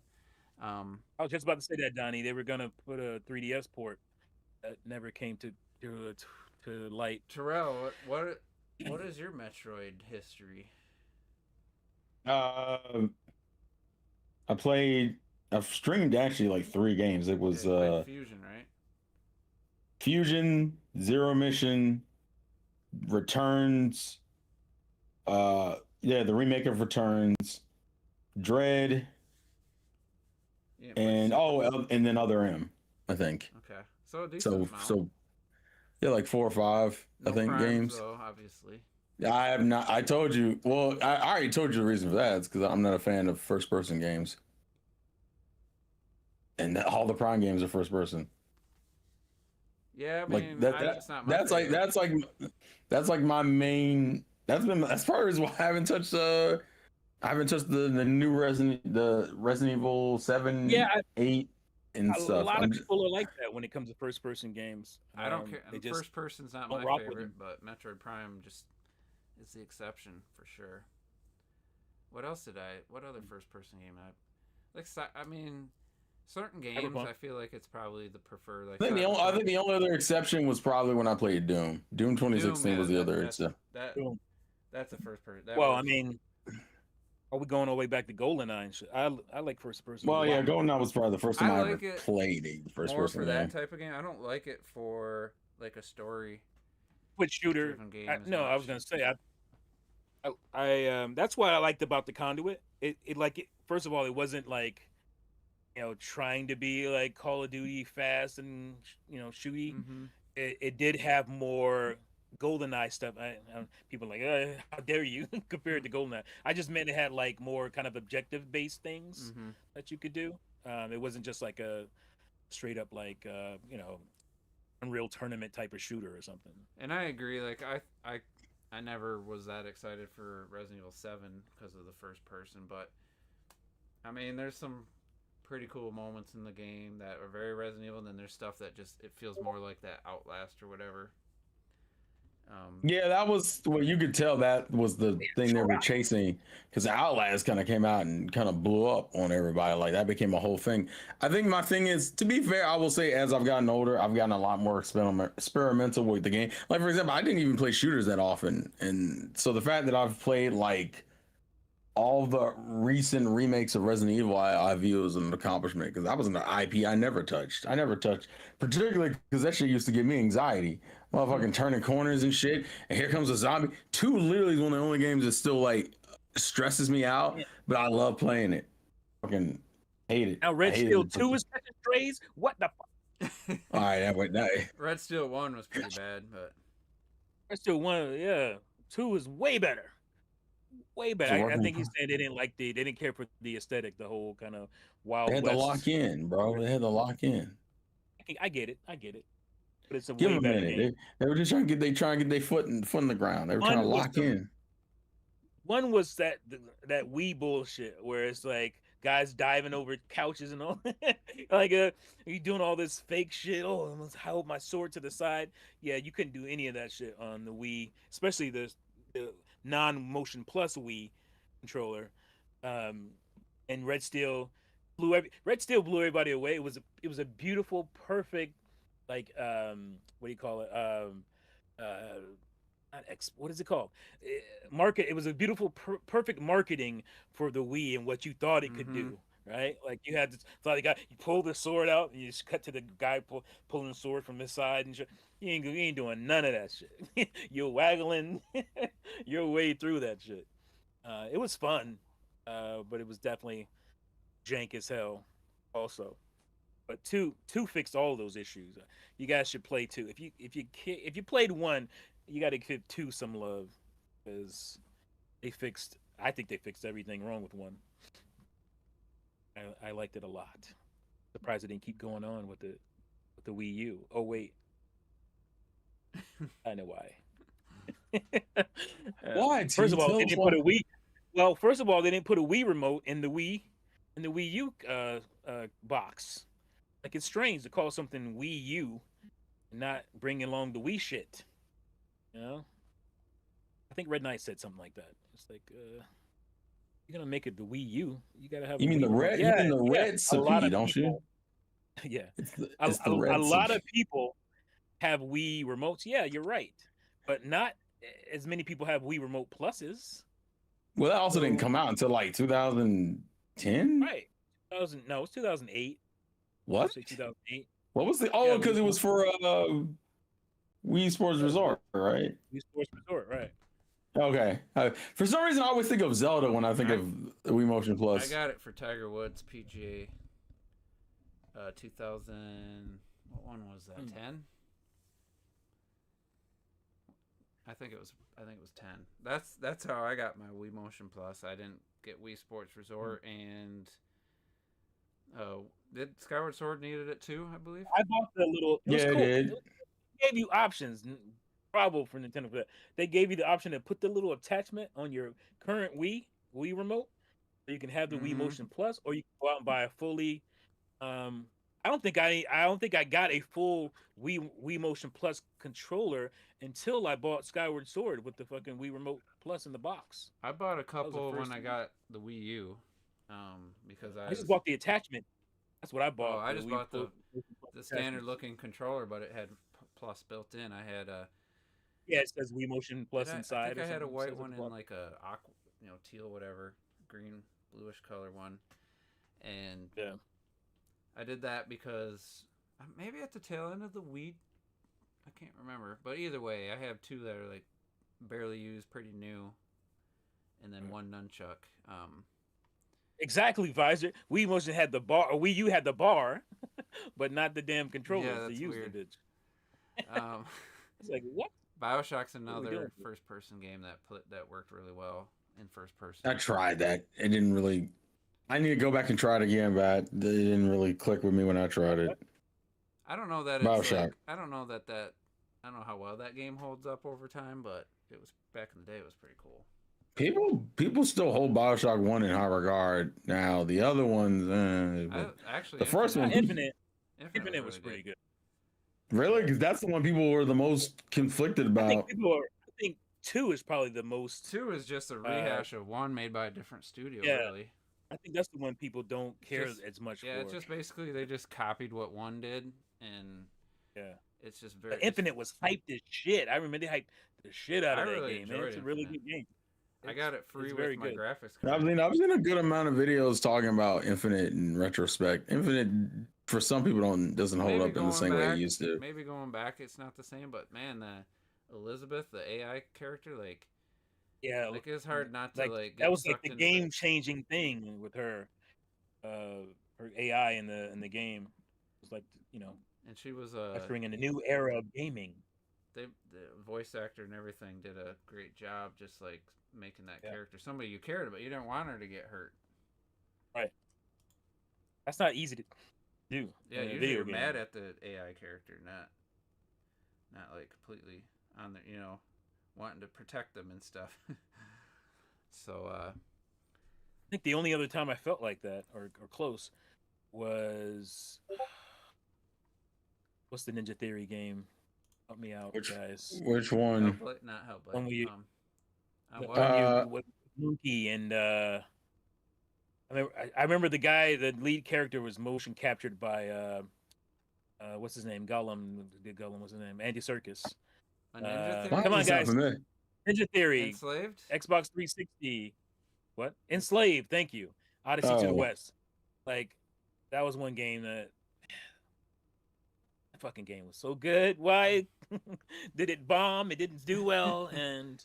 I was just about to say that, Donnie. They were gonna put a 3DS port that never came to light. Terrell, what is your Metroid history? I've streamed actually like 3 games. It was Fusion, right? Fusion, Zero Mission, Returns, the remake of Returns, Dread, and then Other M, I think. Okay, so a decent amount. So like 4 or 5, I think, Primes, games. though, obviously. I have not. I told you. Well, I already told you the reason for that. It's because I'm not a fan of first-person games, and all the Prime games are first-person. Yeah, I mean, that's not my favorite. That's like my main. That's been as far as why I haven't touched the new Resident Evil 7, 8, and stuff. A lot of people are like that when it comes to first-person games. I don't care. First person's not my favorite, but Metroid Prime just is the exception for sure. What other first-person game I mean, certain games, Cyberpunk. I feel like it's probably the preferred. Like I think Cyberpunk. the only other exception was probably when I played Doom. Doom Doom, 2016 yeah, was the other exception. Boom. that's the first person. That Well, was I mean, are we going all the way back to GoldenEye and shit? I like first person. Well, yeah, games. GoldenEye was probably the first time I I like ever it played a first more person for game. that type of game. I don't like it for like a story With shooter. driven game. No, I was gonna say I that's what I liked about the Conduit. First of all, it wasn't like trying to be like Call of Duty fast and shooty. Mm-hmm. It did have more GoldenEye stuff. People are like, how dare you compared to GoldenEye? I just meant it had like more kind of objective based things Mm-hmm. that you could do. It wasn't just like a straight up like Unreal Tournament type of shooter or something. And I agree. Like I never was that excited for Resident Evil 7 because of the first person, but I mean, there's some pretty cool moments in the game that are very Resident Evil, and then there's stuff that just it feels more like that Outlast or whatever. Yeah, that was well, you could tell that was the thing they were chasing because Outlast kind of came out and kind of blew up on everybody. Like that became a whole thing. I think my thing is, to be fair, I will say as I've gotten older, I've gotten a lot more experimental with the game. Like for example, I didn't even play shooters that often, and so the fact that I've played like all the recent remakes of Resident Evil, I view as an accomplishment because that was an IP I never touched. I never touched, particularly because that shit used to give me anxiety. Motherfucking turning corners and shit, and here comes a zombie. 2 literally is one of the only games that still like stresses me out, but I love playing it. Fucking hate it. Now Red Steel 2 is catching strays. What the fuck? All right, that went that. Red Steel 1 was pretty bad, but Red Steel 1, yeah. 2 is way better. Way better. I think he's saying they didn't care for the aesthetic, the whole kind of Wild They had West. to lock in, bro. They had to lock in. I get it. But it's a Give way them a better minute. game. They were just trying to get their foot in the ground. They were trying to lock in. One was that Wii bullshit where it's like guys diving over couches and all, like you doing all this fake shit. Oh, I'm gonna hold my sword to the side. Yeah, you couldn't do any of that shit on the Wii, especially the non-motion plus Wii controller. And Red Steel blew everybody away. It was a beautiful, perfect, like what do you call it? What is it called? Market. It was a beautiful, perfect marketing for the Wii and what you thought it could do. Right? Like you had thought you pull the sword out and you just cut to the guy pulling the sword from his side and shit. You ain't doing none of that shit. You're waggling your way through that shit. It was fun, but it was definitely jank as hell also. But two fixed all those issues. You guys should play 2. If you played 1, you got to give 2 some love because I think they fixed everything wrong with 1. I liked it a lot. Surprised it didn't keep going on with the Wii U. Oh wait, I know why. Why? First of all, they didn't put a Wii. Well, first of all, they didn't put a Wii remote in the Wii U box. Like it's strange to call something Wii U, and not bring along the Wii shit. You know, I think Red Knight said something like that. It's like, you're gonna make it the Wii U. You gotta have. You mean the red? Yeah, you mean the red Sappi, don't you? Yeah, it's a lot of people have Wii remotes. Yeah, you're right, but not as many people have Wii remote pluses. Well, that also didn't come out until like 2010. Right. No, it's 2008. What? 2008. What was the? Oh, because it was for Wii Sports Resort, right? Wii Sports Resort, right? Okay. For some reason, I always think of Zelda when I think of Wii Motion Plus. I got it for Tiger Woods PGA. 2000. What one was that? 10. I think it was 10. That's how I got my Wii Motion Plus. I didn't get Wii Sports Resort, and did Skyward Sword needed it too? I believe. I bought the little. It cool. did. They gave you options. Bravo for Nintendo for that. They gave you the option to put the little attachment on your current Wii remote, so you can have the Wii Motion Plus, or you can go out and buy a fully. I don't think I got a full Wii Motion Plus controller until I bought Skyward Sword with the fucking Wii Remote Plus in the box. I bought a couple when I got the Wii U, because I just bought the attachment. That's what I bought. Oh, I the just Wii bought Plus the standard attachments. looking controller, but it had Plus built in. I had Yeah, it says Wii Motion Plus I inside. think I had a or white something. one and like a aqua, teal, whatever, green, bluish color one, and Yeah. I did that because maybe at the tail end of the Wii, I can't remember, but either way, I have two that are like barely used, pretty new, and then one nunchuck. Exactly, Visor. Wii Motion had the bar, or Wii U had the bar, but not the damn controllers to that's use weird. the bitch. Um, It's like, what? Bioshock's we another doing? first-person game that worked really well in first person. I tried that. It didn't really. I need to go back and try it again, but it didn't really click with me when I tried it. I don't know that it's Bioshock. like, I don't know I don't know how well that game holds up over time, but it was back in the day. It was pretty cool. People still hold Bioshock 1 in high regard now. The other ones, Actually, the first one, Infinite really was pretty good. really, because that's the one people were the most conflicted about. I think 2 is probably the most. 2 is just a rehash of 1 made by a different studio. Yeah. Really, I think that's the one people don't care as much for. Yeah, it's just basically they just copied what 1 did, and yeah, it's just very. But Infinite was hyped as shit. I remember they hyped the shit out of that game. Man. It's a really good game. I got it free with my graphics card. I've seen a good amount of videos talking about Infinite in retrospect. Infinite, for some people, doesn't hold up in the same way it used to. Maybe going back, it's not the same. But man, the Elizabeth, the AI character, like it's hard not to like. That was like the game-changing thing with her, her AI in the game. It was like and she was ushering in a new era of gaming. The voice actor and everything did a great job, just like making that character somebody you cared about. You didn't want her to get hurt. Right. That's not easy to do. Yeah, usually you're mad at the AI character, not like completely on the wanting to protect them and stuff. So I think the only other time I felt like that or close was what's the Ninja Theory game? Help me out, guys. Which one? Not Hellblade. When you with Monkey and I remember the lead character was motion captured by what's his name? Gollum. What's his name? Andy Serkis. Ninja Theory? Come on, guys. Ninja Theory. Enslaved? Xbox 360. What? Enslaved. Thank you. Odyssey to the West. Like, that was one game that fucking game was so good. Why did it bomb? It didn't do well, and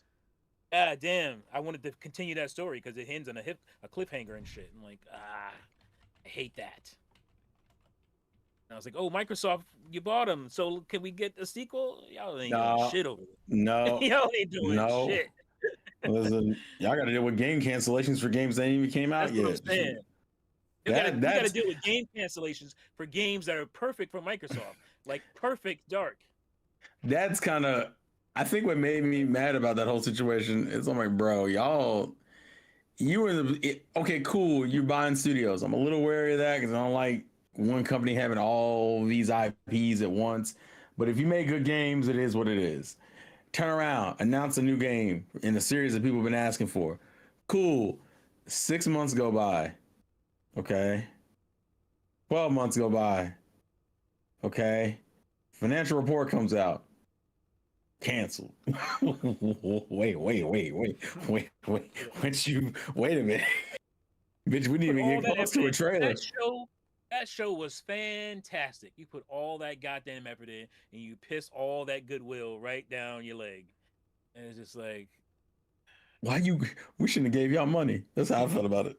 damn, I wanted to continue that story because it ends on a cliffhanger and shit. I'm like, I hate that. And I was like, oh, Microsoft, you bought them, so can we get a sequel? Y'all ain't doing shit over it. No, y'all ain't doing shit. Listen, y'all got to deal with game cancellations for games that ain't even came out yet. What I'm saying. You got to deal with game cancellations for games that are perfect for Microsoft, like Perfect Dark. That's kind of, I think what made me mad about that whole situation is I'm like, bro, okay, cool, you're buying studios. I'm a little wary of that because I don't like one company having all these IPs at once. But if you make good games, it is what it is. Turn around, announce a new game in a series that people have been asking for. Cool. 6 months go by. Okay. 12 months go by. Okay. Financial report comes out. Canceled. Wait a minute. Bitch, we didn't even get close to a trailer. That show was fantastic. You put all that goddamn effort in and you piss all that goodwill right down your leg. And it's just like, we shouldn't have gave y'all money. That's how I felt about it.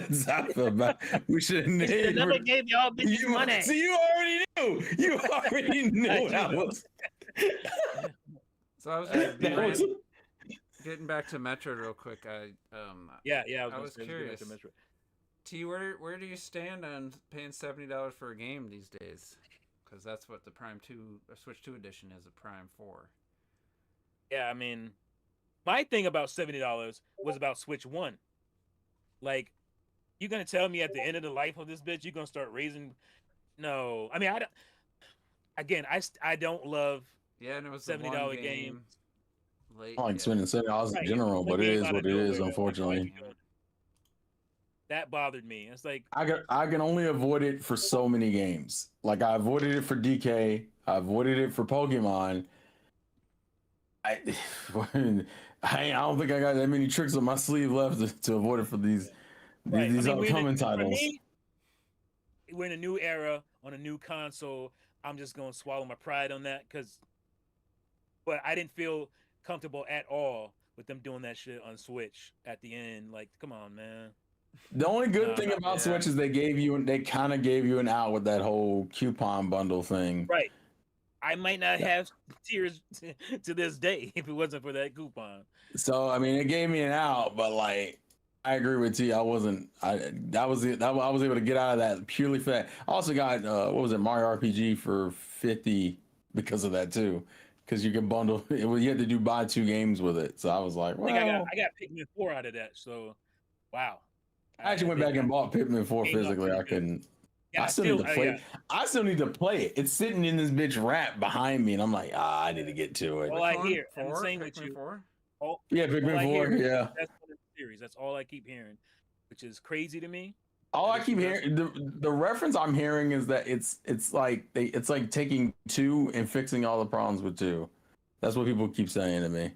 That's how I felt about it. We should have never gave y'all bitches money. See, you already knew. You already knew that was. So I was getting back to Metroid real quick. I was curious. T, where do you stand on paying $70 for a game these days? Because that's what the Prime 2 Switch 2 edition is, a Prime 4. Yeah, I mean, my thing about $70 was about Switch 1. Like, you're gonna tell me at the end of the life of this bitch, you're gonna start raising? No, I mean, I don't love. Yeah, and it was $70 game. I like spending $70 in general, but it is what it is, unfortunately. That bothered me. It's like, I can only avoid it for so many games. Like I avoided it for DK, I avoided it for Pokemon. I I don't think I got that many tricks on my sleeve left to avoid it for these right. these I mean, upcoming for titles. me, we're in a new era on a new console. I'm just gonna swallow my pride on that but I didn't feel comfortable at all with them doing that shit on Switch at the end. Like, come on, man. The only good No, thing not about yeah. Switch is they kind of gave you an out with that whole coupon bundle thing. right. I might not have tears to this day if it wasn't for that coupon. So I mean, it gave me an out, but like I agree with you. I wasn't. That was it. I was able to get out of that purely for that. I also got what was it, Mario RPG for 50 because of that too, because you can bundle. You had to do buy 2 games with it. So I was like, well, I think I got Pikmin 4 out of that. So, wow. I actually went back and bought Pikmin 4 Came out physically. pretty I couldn't. Yeah, I still need to play. yeah. I still need to play it. It's sitting in this bitch wrap behind me, and I'm like, I need to get to it. All I hear, I'm the same with Pikmin you. 4? All, Yeah, all Pikmin I 4. hear is Yeah. that's one of the series. That's all I keep hearing, which is crazy to me. All I keep hearing, the reference I'm hearing is that it's like taking 2 and fixing all the problems with 2. That's what people keep saying to me.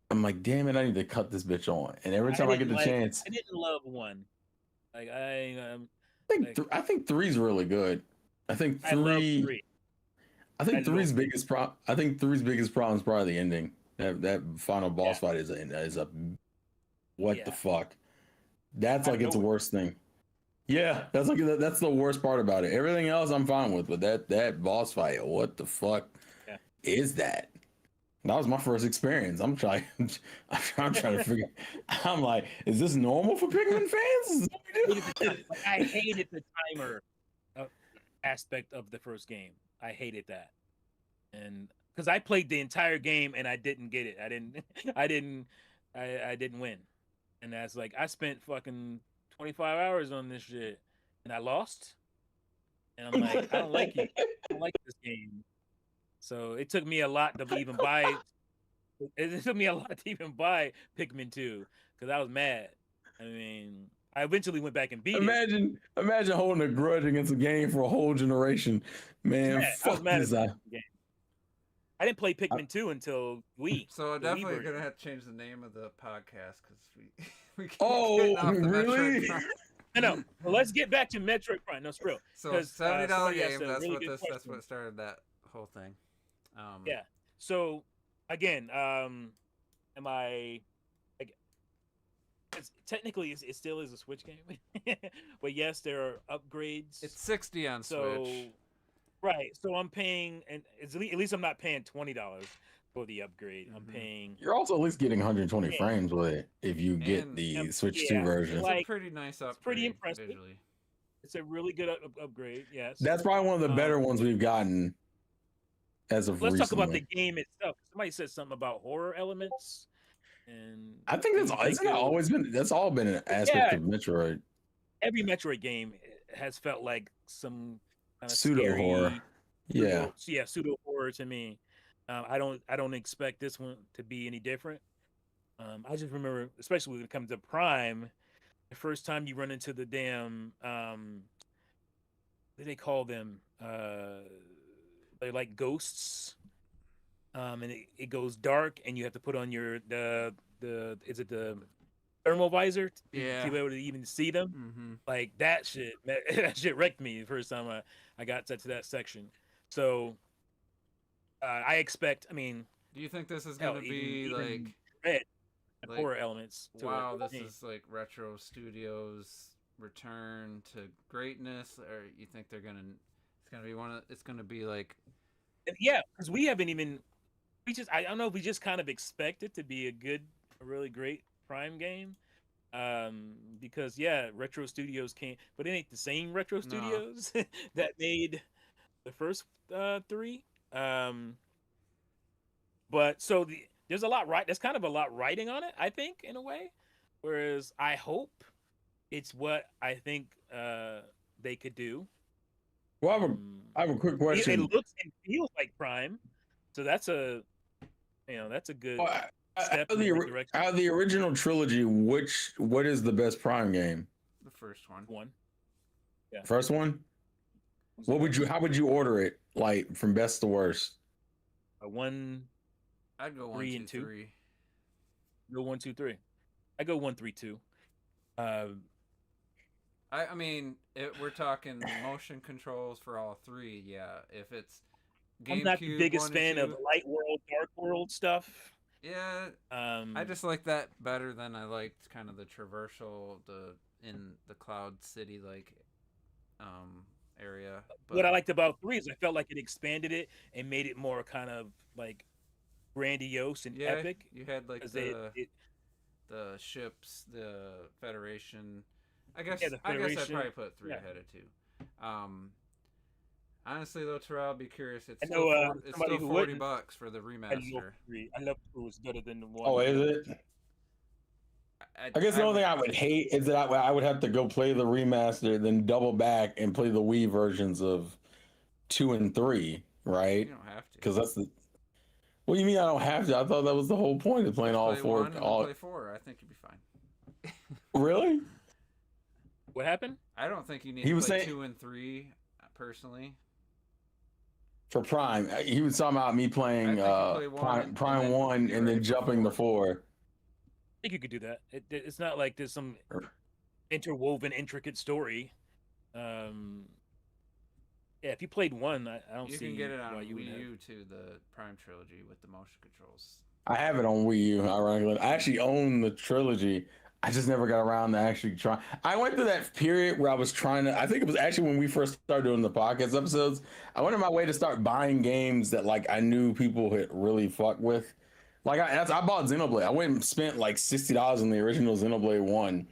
I'm like, damn it, I need to cut this bitch on. And every time I get the chance, I didn't love 1. Like I think 3's really good. I think 3. I love 3. I think 3's biggest problem. I think 3's biggest problem is probably the ending. That final boss fight is a what the fuck. That's like it's the worst thing. Yeah, that's the worst part about it. Everything else I'm fine with, but that boss fight, what the fuck is that? That was my first experience. I'm trying to figure. I'm like, is this normal for Pikmin fans? I hated the timer aspect of the first game. I hated that, and because I played the entire game and I didn't get it. I didn't win, and that's like I spent fucking 25 hours on this shit, and I lost. And I'm like, I don't like it. I don't like this game. So it took me a lot to even buy. It took me a lot to even buy Pikmin 2 because I was mad. I mean, I eventually went back and beat it. Imagine holding a grudge against a game for a whole generation, man. Fuck this. I didn't play Pikmin 2 until Wii. So I'm definitely gonna have to change the name of the podcast because we keep oh getting off the really? Metroid Prime. No. Well, let's get back to Metroid Prime. No, screw. So $70 game. That's what started that whole thing. Yeah. So again, am I? Technically, it still is a Switch game, but yes, there are upgrades. It's 60 on Switch. Right. So I'm paying, and at least I'm not paying $20 for the upgrade. I'm paying. You're also at least getting 120 frames with it if you get the Switch 2 version. It's a pretty nice upgrade. It's pretty impressive. Visually. It's a really good upgrade. Yes. That's probably one of the better ones we've gotten as of recently. Let's talk about the game itself. Somebody said something about horror elements, and I think that's all been an aspect of Metroid. Every Metroid game has felt like some kind of pseudo horror. Pseudo horror to me. I don't expect this one to be any different. I just remember, especially when it comes to Prime, the first time you run into the damn what do they call them? They're like ghosts. And it goes dark, and you have to put on your is it the thermal visor to be able to even see them? Mm-hmm. Like that shit wrecked me the first time I got to that section. So I expect. I mean, do you think this is going to be like red horror elements? Wow, this is like Retro Studios' return to greatness, or you think they're gonna? It's gonna be like. Yeah, because we haven't even. I don't know if we just kind of expect it to be a really great Prime game. Because Retro Studios came, but it ain't the same Retro Studios that made the first 3. But so there's a lot there's kind of a lot writing on it, I think, in a way. Whereas I hope it's what I think they could do. Well, I have a quick question. It looks and feels like Prime, so that's a good step in the right direction. Out of the original trilogy, what is the best Prime game? The first one. One. Yeah. First one. What would you? How would you order it? Like from best to worst. One, I'd go 1, 3, 2, and 2. 3. Go 1, 2, 3. I go 1, 3, 2. I mean, we're talking motion controls for all three. Yeah, if it's GameCube, I'm not the biggest 1 and fan of 2, light world, dark world stuff. Yeah, I I just like that better than I liked kind of the traversal, in the Cloud City area. what I liked about 3 is I felt like it expanded it and made it more kind of like grandiose and yeah, epic. you had like 'cause the ships, the Federation. I guess Yeah, the I guess I'd Federation. probably put 3 Yeah. ahead of 2. Honestly though, Terrell, I'd be curious. It's I still know, it's somebody still who $40 wouldn't. for the I love remaster. 3. I love 2. It's better than the 1. Oh, is it? I guess the only thing I would hate is that I would have to go play the remaster, then double back and play the Wii versions of 2 and 3, right? You don't have to. Because that's the. What do you mean I don't have to? I thought that was the whole point of playing all play 4. 1 and then play 4. I think you'd be fine. Really? What happened? I don't think you need He to was play saying- 2 and 3 personally. For Prime, he was talking about me playing I think you play 1 Prime and then 1 get and then ready for jumping to 4. I think you could do that. It's not like there's some interwoven, intricate story. Yeah, if you played 1, I don't You see can get it on why you Wii wouldn't have. U too, the Prime trilogy with the motion controls. I have it on Wii U, ironically. I actually own the trilogy. I just never got around to actually trying. I went through that period where I was trying to. I think it was actually when we first started doing the podcast episodes. I went on my way to start buying games that like I knew people had really fucked with. Like I bought Xenoblade. I went and spent like $60 on the original Xenoblade 1,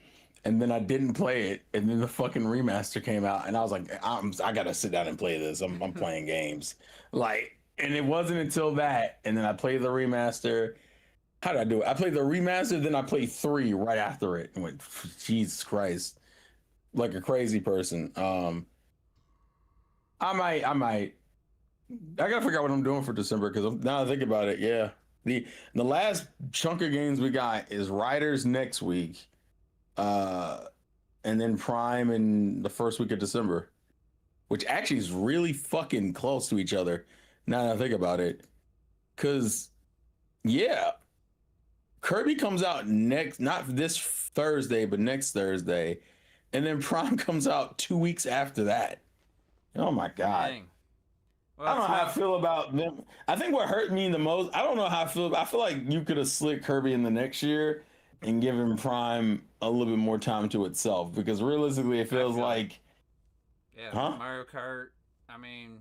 and then I didn't play it. And then the fucking remaster came out, and I was like, I gotta sit down and play this. I'm playing games. Like, and it wasn't until that, and then I played the remaster. How did I do it? I played the remaster, then I played 3 right after it, and went, Jesus Christ, like a crazy person. I gotta figure out what I'm doing for December because now I think about it, yeah. The last chunk of games we got is Riders next week, and then Prime in the first week of December, which actually is really fucking close to each other. Now that I think about it, because yeah. Kirby comes out not this Thursday, but next Thursday. And then Prime comes out 2 weeks after that. Oh my God. Dang. Well, I don't know how I that's feel about them. I think what hurt me the most, I don't know how I feel. I feel like you could have slid Kirby in the next year and given Prime a little bit more time to itself. Because realistically, it feels feel like. yeah, Huh? Mario Kart. I mean,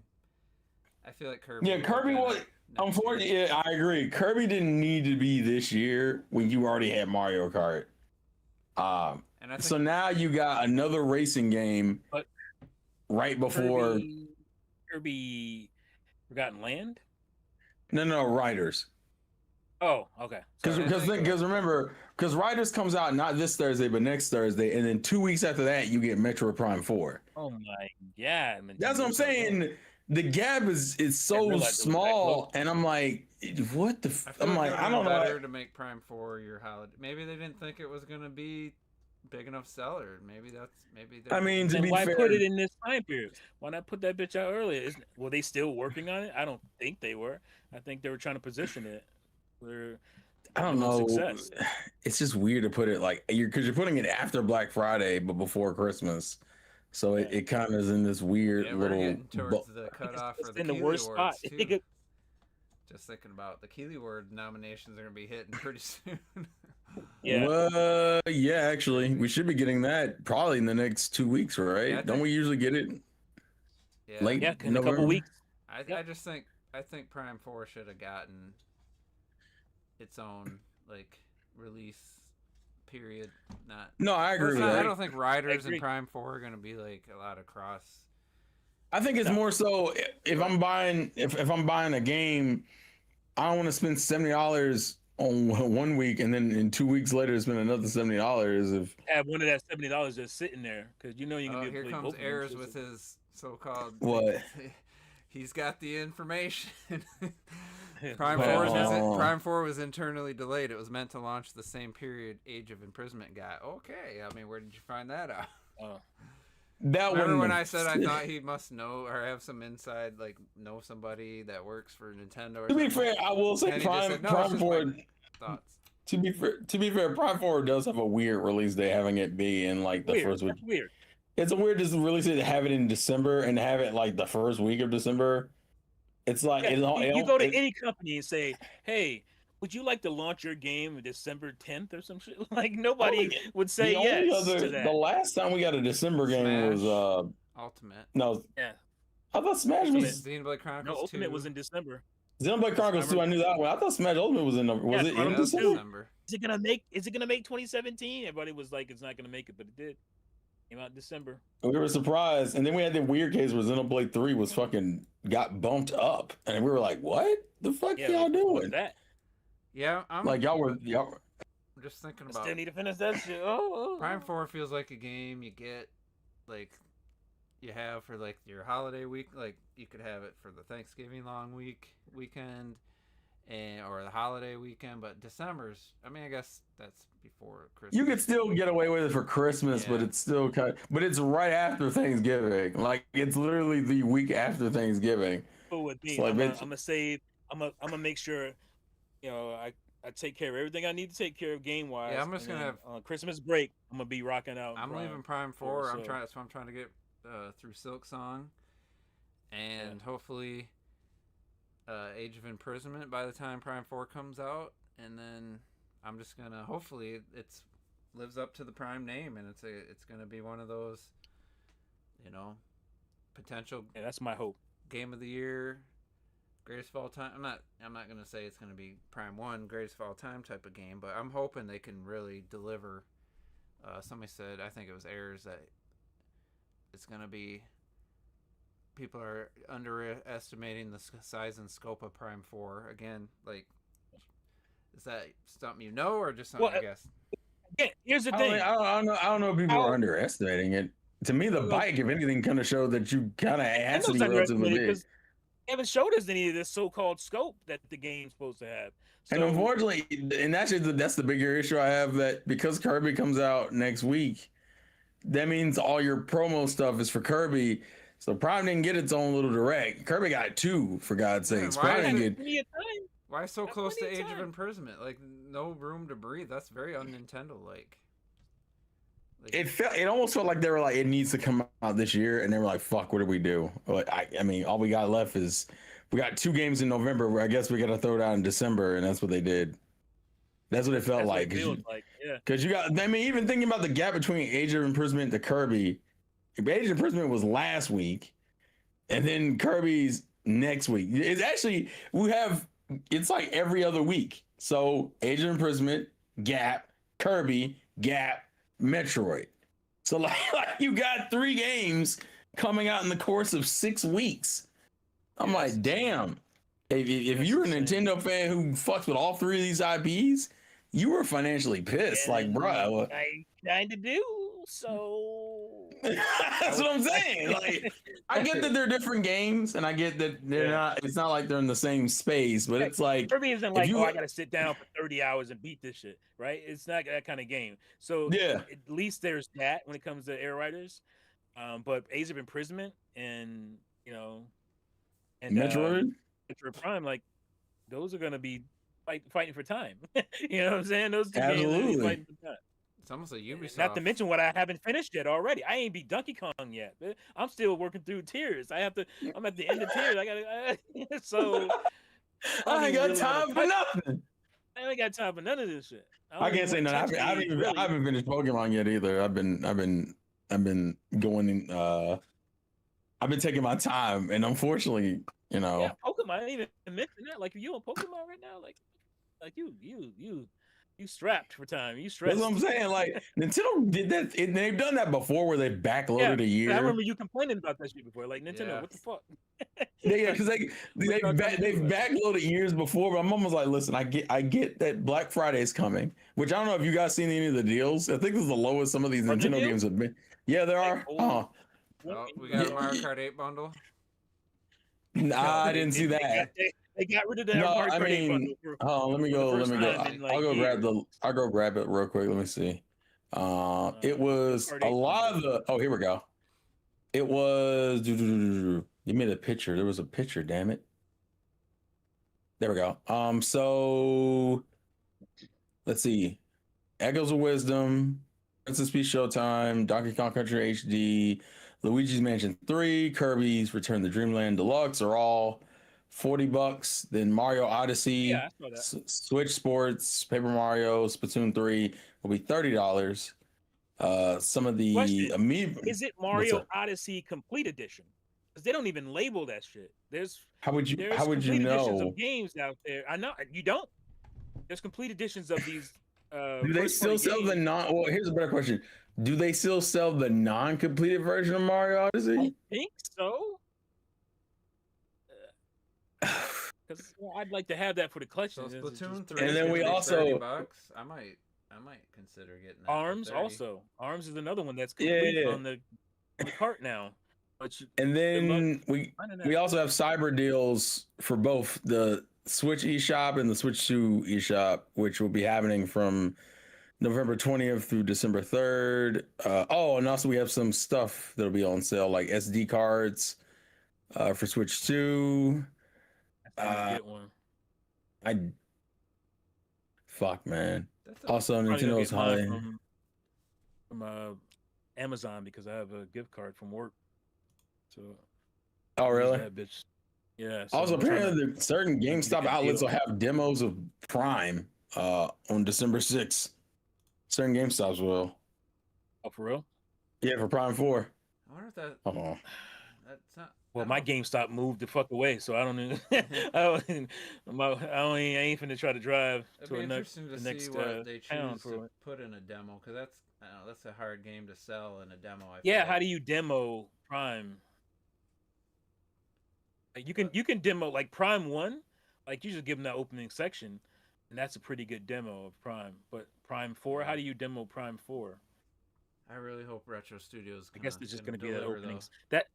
I feel like Kirby. Yeah, would have Kirby been was. next year. Unfortunately, yeah, I agree. Kirby didn't need to be this year when you already had Mario Kart. And I think So now you got another racing game But right before. Kirby Forgotten Land. No, Riders. Oh, okay. Because Sorry. remember, because Riders comes out not this Thursday but next Thursday, and then 2 weeks after that you get Metroid Prime 4. Oh my God. That's what I'm saying. The gap is so realized it was that small, close. and I'm like, what the? I feel I'm like like, it I would've don't been know. better to make Prime 4 your holiday. Maybe they didn't think it was gonna be big enough seller. Maybe I mean, to Then be why fair, put it in this time period? Why not put that bitch out earlier? Were they still working on it? I don't think they were. I think they were trying to position it. I don't know. Success. It's just weird to put it like because you're putting it after Black Friday but before Christmas, so Yeah. it kind of is in this weird yeah, we're little. getting towards the cutoff for It's the in the Keeley worst spot. Awards too. Just thinking about the Keeley Award nominations are gonna be hitting pretty soon. Yeah. Well, yeah, actually, we should be getting that probably in the next 2 weeks, right? Yeah, I Don't think- we usually get it Yeah, late Yeah, in a November? couple weeks. I Yep. just think Prime 4 should have gotten its own like release period. Not. No, I agree It's with not- I that. don't think Riders agree. and Prime 4 are gonna be like a lot of cross. I think it's No. more so if I'm buying if I'm buying a game, I don't want to spend $70 on 1 week and then in 2 weeks later spend another $70. If Have one of that $70 just sitting there because you know you can Oh, be here play comes both of them, Ayers so with his so-called What? He's got the information. Prime Well, 4 was Oh. Prime 4 was internally delayed. It was meant to launch the same period Age of Imprisonment got. Okay, I mean, where did you find that out? Oh. That Remember one. when I said I thought he must know or have some inside, like know somebody that works for Nintendo? Or To be something? fair, I will say And he just Prime said, "No, it's Prime just Four. my thoughts." To be fair, Prime 4 does have a weird release day, having it be in like the Weird. first week. That's weird. It's a weird just release day to have it in December and have it like the first week of December. It's like Yeah, you go to any company and say, "Hey, would you like to launch your game December 10th or some shit?" Like nobody would say the only yes other to that. the last time we got a December game was Smash. Ultimate. no, Yeah. I thought Smash Ultimate. was Xenoblade Chronicles No, Ultimate 2. was in December. Xenoblade Chronicles 2. I knew that one. I thought Smash Ultimate was in was Yeah, it in Chronicles Yeah, 2. December? Is it gonna make 2017? Everybody was like, it's not gonna make it, but it did. Came out in December. We were surprised, and then we had the weird case where Xenoblade 3 was fucking got bumped up, and we were like, "What the fuck Yeah, y'all like, what's doing?" that? Yeah, I'm Like y'all. just thinking I about still need to finish that shit. Oh. Prime 4 feels like a game you get, like, you have for, like, your holiday week. Like, you could have it for the Thanksgiving long weekend, or the holiday weekend. But December's, I mean, I guess that's before Christmas. You could still get away with it for Christmas, but Yeah. it's still but it's right after Thanksgiving. Like it's literally the week after Thanksgiving. Cool with me. It's like, I'm bitch- gonna save. I'm gonna make sure, you know, I take care of everything I need to take care of game wise. Yeah, I'm just gonna have- on Christmas break. I'm gonna be rocking out. I'm Prime. leaving Prime 4. so- That's why I'm trying to get through Silk Song, and hopefully Age of Imprisonment by the time Prime 4 comes out, and then I'm just gonna hopefully it's lives up to the Prime name, and it's gonna be one of those, you know, potential Yeah, that's my hope. game of the year, greatest of all time. I'm not gonna say it's gonna be Prime 1 greatest of all time type of game, but I'm hoping they can really deliver. Somebody said, I think it was Ayers, that it's gonna be. People are underestimating the size and scope of Prime 4. Again, like, is that something you know, or just something Well, I guess? Yeah, here's the I thing. don't know if people are underestimating it. To me, the bike, if anything, kind of showed that you kind of has to be Nintendo's relatively underestimated big. 'cause they haven't showed us any of this so-called scope that the game's supposed to have. And So- unfortunately, and actually, that's the bigger issue I have, that because Kirby comes out next week, that means all your promo stuff is for Kirby. So Prime didn't get its own little direct. Kirby got two, for God's Yeah, sakes. why Prime is didn't it- get. Plenty of time. Why so That's close to plenty of Age of time. Imprisonment? Like, no room to breathe. That's very un-Nintendo like. It almost felt like they were like, it needs to come out this year, and they were like, fuck, what do we do? Like, I mean, all we got left is we got 2 games in November. Where I guess we got to throw it out in December, and that's what they did. That's what it felt That's what like. it feels like. Yeah. Because you got, I mean, even thinking about the gap between Age of Imprisonment to Kirby, Age of Imprisonment was last week, and then Kirby's next week. It's actually, it's like every other week. So Age of Imprisonment, Gap, Kirby, Gap, Metroid. So like you got 3 games coming out in the course of 6 weeks. I'm Yeah, like, damn. If That's you're a insane. Nintendo fan who fucks with all 3 of these IPs, you were financially pissed. Like, bro. I kind of do. So That's what I'm saying. Like, I get that they're different games, and I get that they're not. It's not like they're in the same space, but it's like Kirby isn't like, you- oh, I gotta sit down for 30 hours and beat this shit, right? It's not that kind of game. So Yeah. at least there's that when it comes to Air Riders. But Age of Imprisonment and and Metroid. Metroid Prime, like those are gonna be fighting for time. You know what I'm saying? Those two games are gonna be Absolutely. fighting for time. It's almost like Ubisoft. Not to mention what I haven't finished yet already. I ain't beat Donkey Kong yet. I'm still working through Tears. I'm at the end of Tears. So I ain't got really time for wanna nothing. I ain't got time for none of this shit. I can't say none. I haven't finished Pokemon yet either. I've been going in. I've been taking my time, and unfortunately, Yeah, Pokemon. I didn't even mention that. Like you on Pokemon right now, like you strapped for time. You stressed. that's what I'm saying. Like Nintendo did that. They've done that before, where they backloaded a year. I remember you complaining about that shit before. Like Nintendo, Yeah. what the fuck? Yeah, because they've y'all trying to do? backloaded years before. But my mom was like, "Listen, I get that Black Friday is coming." Which I don't know if you guys seen any of the deals. I think this is the lowest some of these Are there Nintendo deals? games have been. Yeah, there are. oh. Oh, we got a Yeah. Mario Kart 8 bundle. Nah, I didn't see that. They got rid of the No, Mario I Kart 8 mean, bundle for, let me for the go. first Let me go. time in I'll like go grab years. I'll go grab it real quick. Let me see. It Mario was Kart a 8 lot of bundle. the. Oh, here we go. It was. You made a picture. There was a picture. Damn it. There we go. So let's see. Echoes of Wisdom, Princess Peach Showtime, Donkey Kong Country HD, Luigi's Mansion 3, Kirby's Return to Dreamland Deluxe are all $40. Then Mario Yeah, Odyssey, I saw that. Switch Sports, Paper Mario, Splatoon 3 will be $30. Some of the Question: amiibo. Is it What's Mario that? Odyssey Complete Edition? Because they don't even label that shit. How would you Complete editions know? of games out there. I know you don't. There's complete editions of these. Do they first still party sell the games. non? Well, here's a better question. Do they still sell the non-completed version of Mario I Odyssey? think so. Because I'd like to have that for the collection. So Since it's Splatoon just 3 And is then gonna we be also- $30. I might consider getting that. Arms for 30. also. Arms is another one that's Yeah, complete yeah. on the cart now. But And then we finding that. we also have cyber deals for both the Switch eShop and the Switch 2 eShop, which will be happening from November 20th through December 3rd. And also we have some stuff that'll be on sale, like SD cards for Switch 2. I'm gonna get one. Fuck, man. That's Also, Probably gonna Nintendo's get mine high. from Amazon because I have a gift card from work. So Oh, I'll use really? that bitch. Yeah. So Also, I'm trying to- apparently, certain GameStop good outlets deal. will have demos of Prime on December 6th. Certain GameStops will. Oh, for real? Yeah, for Prime 4. I wonder if that. Oh. That's not. Well, I my don't know. GameStop moved the fuck away, so I don't even. I ain't finna try to drive It'd to be the interesting to next see what they town choose for to it. put in a demo, because that's a hard game to sell in a demo. I feel Yeah, like. how do you demo Prime? Like, you can demo like Prime 1, like you just give them that opening section, and that's a pretty good demo of Prime. But Prime 4, how do you demo Prime 4? I really hope Retro Studios. I guess there's just gonna be that deliver, openings. That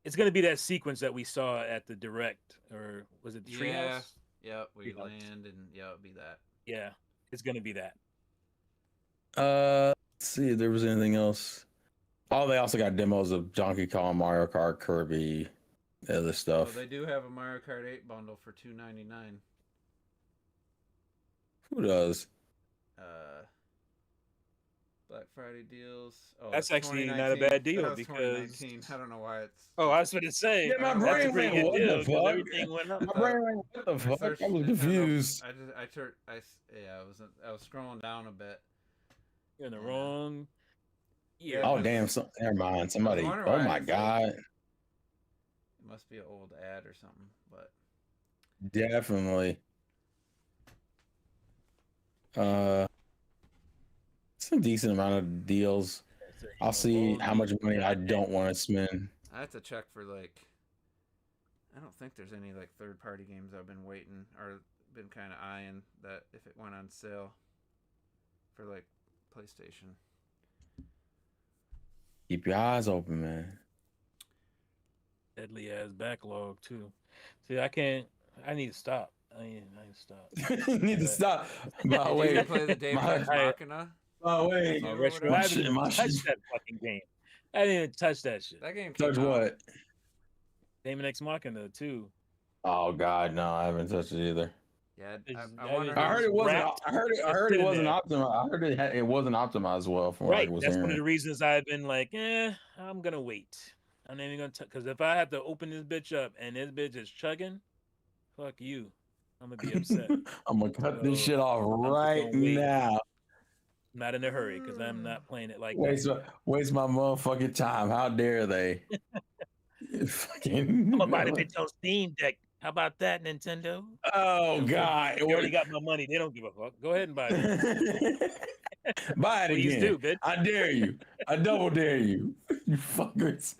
it's gonna be that sequence that we saw at the Direct, or was it the Yeah. Treehouse? Yep, we Treehouse. land and yeah, it'll be that. Yeah, it's gonna be that. Let's see if there was anything else. Oh, they also got demos of Donkey Kong, Mario Kart, Kirby, other Oh, stuff. they do have a Mario Kart 8 bundle for $2.99. Who does? Black Friday deals. Oh, That's it's actually not a 2019. bad deal That was because 2019. I don't know why it's. Oh, I was going to say, Yeah, my that's brain a pretty went, good what deal the 'cause fuck? everything went up. My brain went, what the fuck? I was confused. I was scrolling down a bit. You're in the wrong. Yeah. Oh, damn. Never mind. Somebody. wondering Oh, why my it's God. It must be an old ad or something, but Definitely. Some decent amount of deals. I'll see how much money I don't want to spend. I have to check for like. I don't think there's any like third-party games I've been waiting or been kind of eyeing that if it went on sale for like PlayStation. Keep your eyes open, man. Deadly ass backlog too. See, I can't. I need to stop. I need to stop. You need to stop. By the Did way, you play the David Ex Machina? Oh, wait. Oh, or Retro, whatever? I haven't even My touched shit. that fucking game. I didn't even touch that shit. That game came Touch out. what? Damon Ex Machina too. Oh, God, no, I haven't touched it either. Yeah, It's- I wonder. I heard it wasn't. wrapped. I heard It's it sitting wasn't there. optimized. I heard it wasn't optimized well from what I Right. was That's one of hearing. the reasons I've been like, I'm gonna wait. I'm not even gonna because if I have to open this bitch up and this bitch is chugging, fuck you. I'm gonna be upset. I'm gonna cut this So, shit off just right gonna wait. now. Not in a hurry because I'm not playing it like Waste that. my motherfucking time. How dare they? Fucking. I'm gonna buy the bitch on Steam Deck. How about that, Nintendo? Oh, God. You already got my money. They don't give a fuck. Go ahead and buy it. Buy it Please again. do, bitch. I dare you. I double dare you. You fuckers.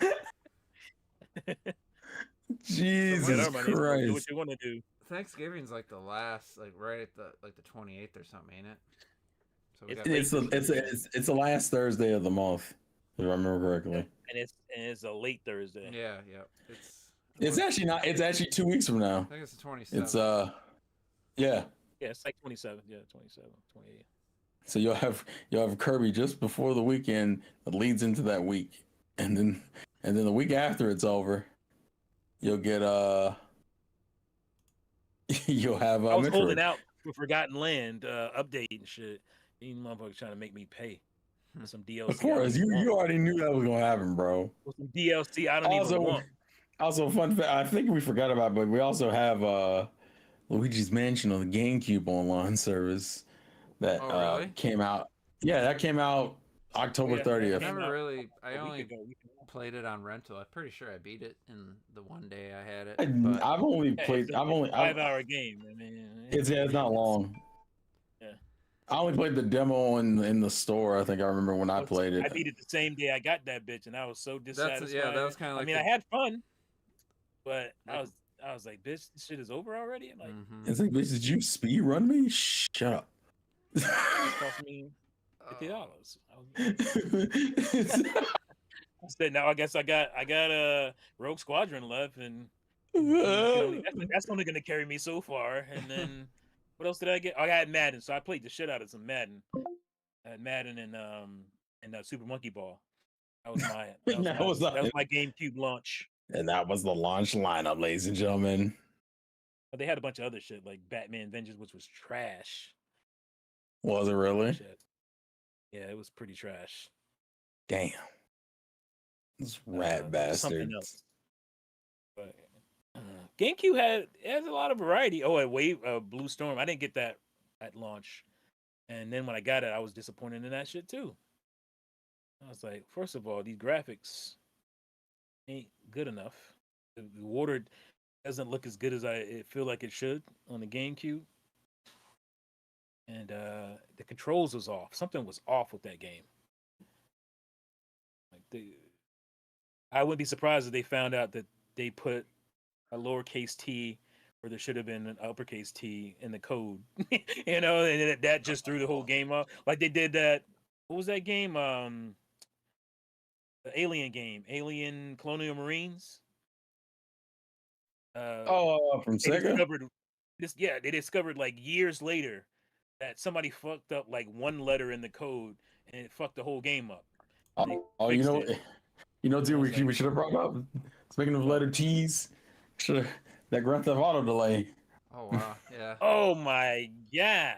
Jesus Get our money, so do Christ. what you want to do. Thanksgiving's like the last, like right at the 28th or something, ain't it? So we It's got It's the last Thursday of the month, if I remember correctly. And it's a late Thursday. yeah. It's actually not. It's actually 2 weeks from now. I think it's the 27th. It's yeah. Yeah, it's like 27. Yeah, 27, 28. So you'll have Kirby just before the weekend that leads into that week, and then the week after it's over, you'll get you'll have I was Metroid. holding out for Forgotten Land update and shit. These motherfuckers trying to make me pay for some DLC. Of course, you already knew that was gonna happen, bro. For some DLC I don't even want. Also, fun fact, I think we forgot about, but we also have Luigi's Mansion on the GameCube online service that really? came out. Yeah, that came out October 30th. I never really. I a only week ago. played it on rental. I'm pretty sure I beat it in the one day I had it. I've only played. It's I've only a 5-hour game. I mean, It's not long. Yeah. I only played the demo in the store. I think I remember when I played it. I beat it the same day I got that bitch, and I was so dissatisfied. That was kind of like. I mean, I had fun, but I was like, bitch, this shit is over already. I'm like, It's like, bitch, did you speed run me? Shut up. it cost me $50. I said, now I guess I got a Rogue Squadron left, and that's only gonna carry me so far. And then what else did I get? Oh, I had Madden, so I played the shit out of some Madden. I had Madden and Super Monkey Ball. That was my GameCube launch. And that was the launch lineup, ladies and gentlemen. But they had a bunch of other shit like Batman Vengeance, which was trash. Was it really? Shit. Yeah, it was pretty trash. Damn. This rat bastard. But GameCube has a lot of variety. Oh, Blue Storm. I didn't get that at launch, and then when I got it, I was disappointed in that shit too. I was like, first of all, these graphics ain't good enough. The water doesn't look as good as I feel like it should on the GameCube, and the controls was off. Something was off with that game. Like I wouldn't be surprised if they found out that they put a lowercase t where there should have been an uppercase T in the code, and that just threw the whole game off. Like they did that. What was that game? The Alien game, Alien Colonial Marines. From Sega. They discovered like years later that somebody fucked up like one letter in the code, and it fucked the whole game up. Dude, we should have brought up. Speaking of letter T's, that Grand Theft Auto delay. Oh wow, yeah. Oh my god.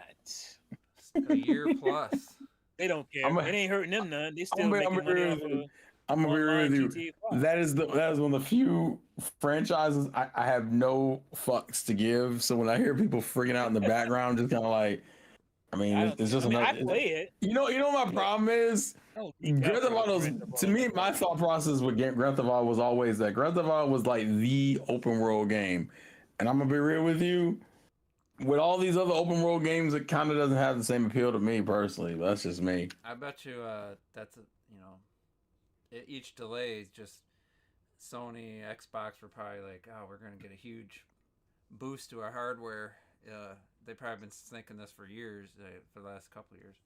A year plus. They don't care. It ain't hurting them none. They still making money off of. I'm gonna be real with you. That is one of the few franchises I have no fucks to give. So when I hear people freaking out in the background, just kind of like, it's just another. I play it. You know what my problem is? Grand Theft Auto. To me, my thought process with Grand Theft Auto was always that Grand Theft Auto was like the open world game, and I'm gonna be real with you. With all these other open world games, it kind of doesn't have the same appeal to me personally. But that's just me. I bet you each delay is just Sony, Xbox were probably like, oh, we're going to get a huge boost to our hardware. They've probably been thinking this for years, for the last couple of years.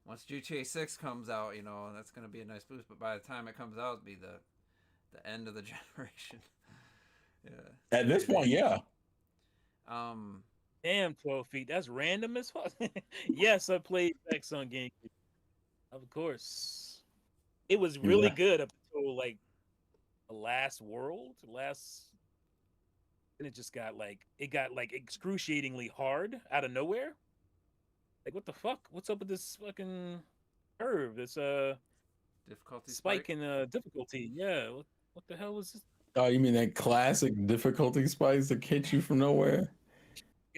Once GTA 6 comes out, that's going to be a nice boost. But by the time it comes out, it'll be the end of the generation. Yeah. At this point, yeah. Damn, 12 feet. That's random as fuck. Yes, I played X on GameCube. Of course. It was really good up until like the last world. And it just got excruciatingly hard out of nowhere. Like, what the fuck? What's up with this fucking curve? This difficulty spike in difficulty. Yeah. What the hell was this? Oh, you mean that classic difficulty spikes that hit you from nowhere?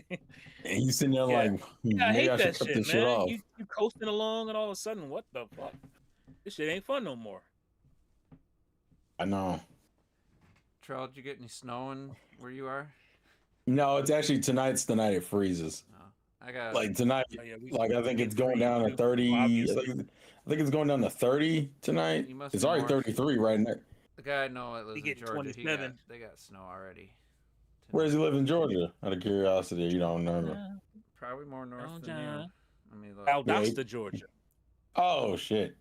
And you sitting there like, maybe I should cut this shit off. You coasting along, and all of a sudden, what the fuck? This shit ain't fun no more. I know. Trell, did you get any snow where you are? No, it's actually tonight's the night it freezes. Oh, I got like tonight. I think it's going down to 30. I think it's going down to 30 tonight. It's already 33 right now. The guy I know that lives in Georgia, they got snow already. Where does he live in Georgia? Out of curiosity, you don't know. Probably more north than you. Valdosta, Georgia. Oh shit.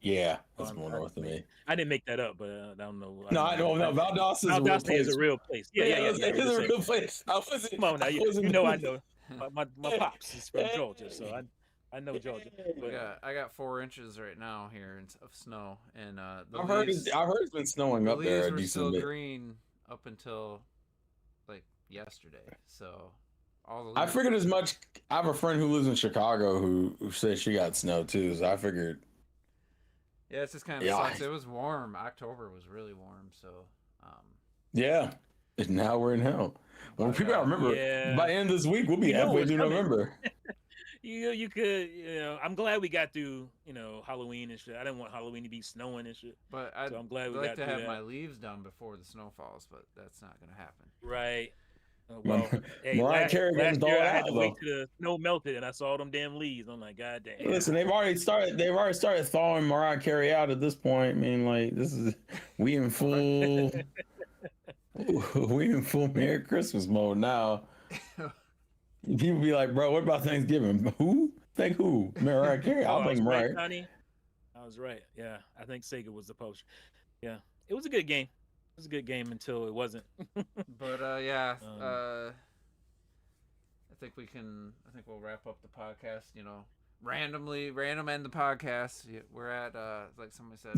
Yeah, Oh, that's more north of me. I didn't make that up, but I don't know. No, I know. No, Valdosta is a real Valdosta is place. a real place. Yeah. It's a real place. I wasn't. Come on now, I wasn't. you know I know. My pops is from Georgia, so I know Georgia. But, I got 4 inches right now here of snow, and the I heard leaves, it's been snowing the up there leaves a were decent still bit. green up until like yesterday. So all the I leaves, figured as much. I have a friend who lives in Chicago who says she got snow too. So I figured. yeah, it's just kind of Yeah. sucks. It was warm. October was really warm, so Yeah. And now we're in hell. Well, But, people gotta remember yeah. by the end of this week we'll be You know halfway what's through coming. November. You could, I'm glad we got through, Halloween and shit. I didn't want Halloween to be snowing and shit. but So I'm glad we like got to through have that. my leaves done before the snow falls, but that's not gonna happen. Right. Well, hey, Mariah last Carey getting year thawed I had out, to wait though. till the snow melted, and I saw them damn leaves. I'm like, God damn. Listen, they've already started thawing Mariah Carey out at this point. I mean, like we in full Merry Christmas mode now. People be like, bro, what about Thanksgiving? Who? Think who? Mariah Carey. I'll think Mariah. Right, Tony. I was right. Yeah, I think Sega was the publisher. Yeah, it was a good game. It was a good game until it wasn't. But yeah, I think we'll wrap up the podcast. Random end the podcast. We're at like somebody said,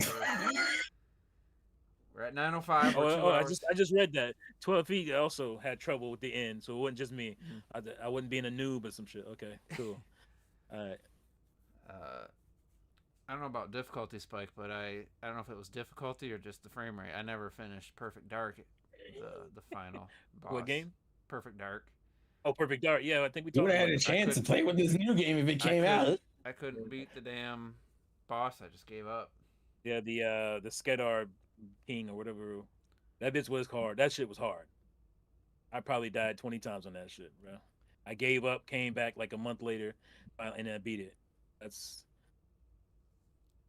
we're at 9:05. I just read that 12 feet also had trouble with the end, so it wasn't just me. I wasn't being a noob or some shit. Okay, cool. All right. I don't know about difficulty spike, but I don't know if it was difficulty or just the frame rate. I never finished Perfect Dark, the final boss. What game? Perfect Dark. Oh, Perfect Dark. Yeah, I think we You talked would have about had a it. chance to play with this new game if it came out. I couldn't beat the damn boss. I just gave up. Yeah, the Skedar King or whatever. That bitch was hard. That shit was hard. I probably died 20 times on that shit, bro. I gave up, came back like a month later, and I beat it. That's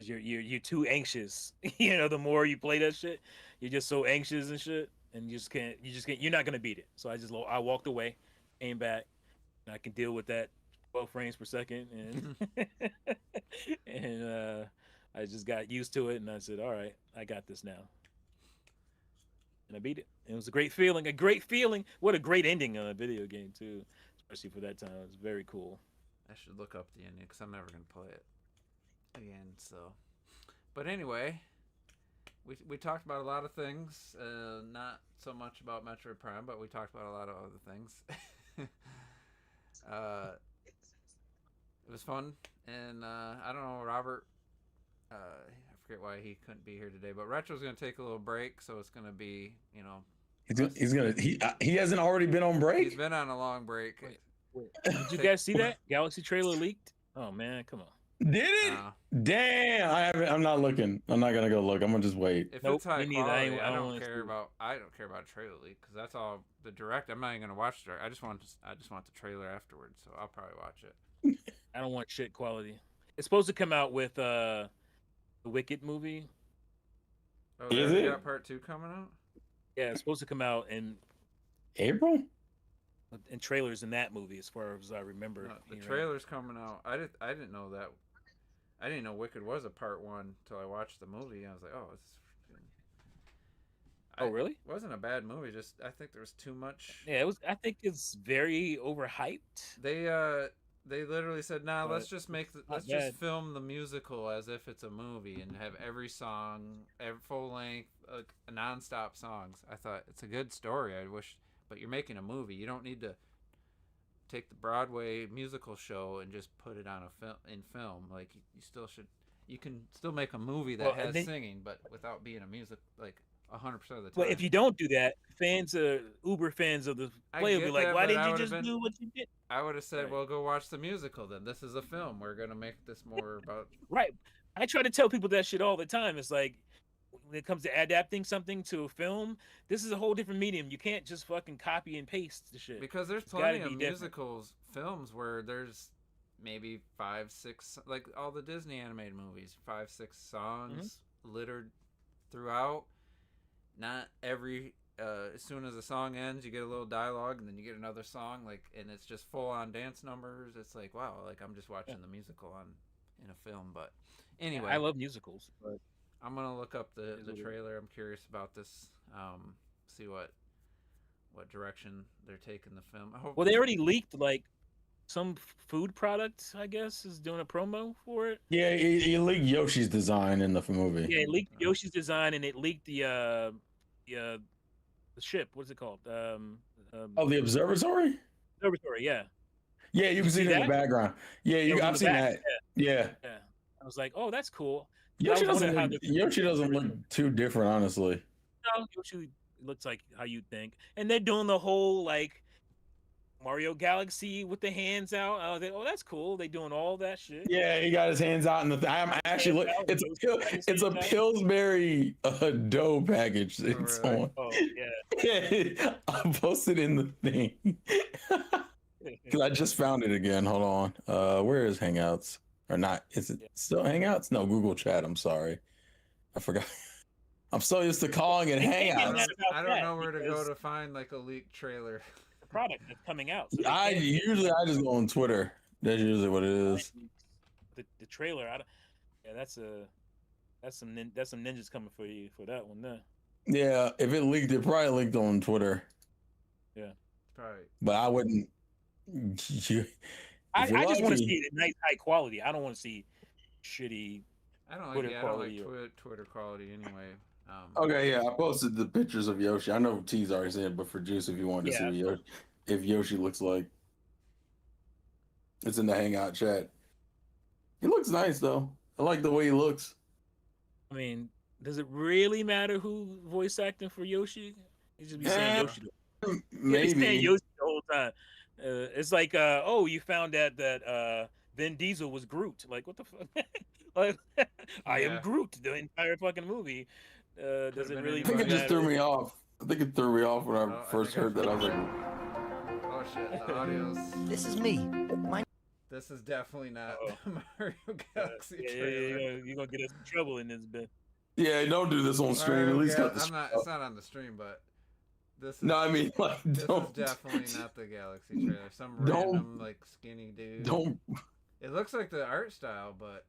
you're too anxious. The more you play that shit, you're just so anxious and shit, and you just can't. You're not gonna beat it. So I walked away, came back, and I can deal with that 12 frames per second, and and I just got used to it, and I said, all right, I got this now. And I beat it. It was a great feeling. What a great ending on a video game, too. Especially for that time. It was very cool. I should look up the ending, because I'm never going to play it again, so. But anyway, we talked about a lot of things. Not so much about Metroid Prime, but we talked about a lot of other things. It was fun. And I don't know, Robert... I forget why he couldn't be here today, but Retro's gonna take a little break, so it's gonna be, He hasn't already been on break. He's been on a long break. Wait. Did you guys see that Galaxy trailer leaked? Oh man, come on. Did it? Damn! I haven't. I'm not looking. I'm not gonna go look. I'm gonna just wait. If Nope, it's high me neither. quality, I I don't don't care about. I don't care about trailer leak, because that's all the direct. I'm not even gonna watch direct. I just want the trailer afterwards, so I'll probably watch it. I don't want shit quality. It's supposed to come out with the Wicked movie. Oh, Is they it? got part 2 coming out? Yeah, it's supposed to come out in April? trailers in that movie, as far as I remember. No, the trailer's coming out. I didn't know that. I didn't know Wicked was a part 1 until I watched the movie. I was like, oh, it's. Oh, really? It wasn't a bad movie. Just I think there was too much. Yeah, it was. I think it's very overhyped. They literally said, "Nah, let's just bad. just film the musical as if it's a movie and have every song, full length, nonstop songs." I thought it's a good story. I wish, but you're making a movie. You don't need to take the Broadway musical show and just put it on in film. Like you still should. You can still make a movie that has singing, but without being a music 100% of the time. Well, if you don't do that, uber fans of the play will be like, "Why didn't you just do what you did?" I would have said, Right. "Well, go watch the musical then. This is a film. We're gonna make this more about." Right. I try to tell people that shit all the time. It's like, when it comes to adapting something to a film, this is a whole different medium. You can't just fucking copy and paste the shit. Because there's plenty of musicals films where there's maybe 5, 6, like all the Disney animated movies, 5, 6 songs littered throughout. Not every as soon as the song ends, you get a little dialogue, and then you get another song, and it's just full on dance numbers. It's like, wow, I'm just watching the musical on in a film. But Yeah, anyway, I love musicals, but I'm gonna look up it is the what it is. trailer. I'm curious about this. See what direction they're taking the film. I hope. Well, they already leaked like some food product, I guess, is doing a promo for it. Yeah, he leaked Yoshi's design in the movie. Yeah, it leaked Yoshi's design and it leaked the ship. What's it called? Oh, the observatory. Observatory. Yeah. Yeah, you Did can you see see it in the that? background. Yeah, Yeah, it was in I've the seen back. that. Yeah. Yeah. I was like, oh, that's cool. I Yoshi was doesn't wondering how look, different. Yoshi doesn't look too different, honestly. No, Yoshi looks like how you think, and they're doing the whole like Mario Galaxy with the hands out. I was like, oh, that's cool. They doing all that shit. Yeah, he got his hands out in the. I'm actually look. It's a Pillsbury dough package. It's really? on. Oh Yeah, I posted in the thing because I just found it again. Hold on. Where is Hangouts or not? Is it still Hangouts? No, Google Chat. I'm sorry, I forgot. I'm so used to calling it They can't get Hangouts. mad about I don't that know where to go because to find like a leaked trailer. the product that's coming out. So they I can't get usually I just go on Twitter. That's usually what it is. the trailer. Yeah, that's some ninjas coming for you for that one. There. Yeah, if it leaked, it probably leaked on Twitter. Yeah. Probably. But I wouldn't. I you're just want to lucky- see it in nice high quality. I don't want to see shitty. I don't like. Twitter Yeah, I don't like quality or- Twitter quality anyway. Okay, yeah, I posted the pictures of Yoshi. I know T's already seen it, but for Juice, if you wanted to Yeah, see what if Yoshi looks like, it's in the Hangout chat. He looks nice though. I like the way he looks. I mean, does it really matter who voice acting for Yoshi? You just be saying Eh, Yoshi. You be saying Maybe. Yoshi the whole time. It's like, oh, you found out that Vin Diesel was Groot. Like, what the fuck? Like, I am Yeah. Groot the entire fucking movie. Does it been really I think it just matter? threw me off. I think it threw me off when I Oh, I first think I heard that. I was like, Oh shit! The audio's. This is me. This is definitely not Uh-oh. the Mario Galaxy Yeah, trailer. you're gonna get us in trouble in this bit. yeah, don't do this on stream. At Mario least Gal- cut the. I'm not. stream It's not on the stream, but this is. No, I mean like This don't. is definitely not the Galaxy trailer. Some Don't- random like skinny dude. Don't. It looks like the art style, but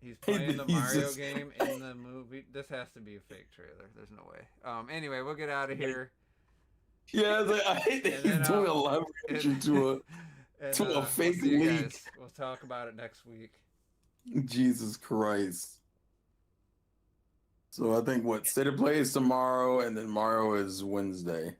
he's playing the He's Mario just- game in the movie. This has to be a fake trailer. There's no way. Anyway, we'll get out of here. Yeah, it's like, I hate that And he's then, doing a live reaction to a. And, To a we'll fake see you leak. guys. We'll talk about it next week. Jesus Christ. So I think what State of Play is tomorrow, and then Mario is Wednesday.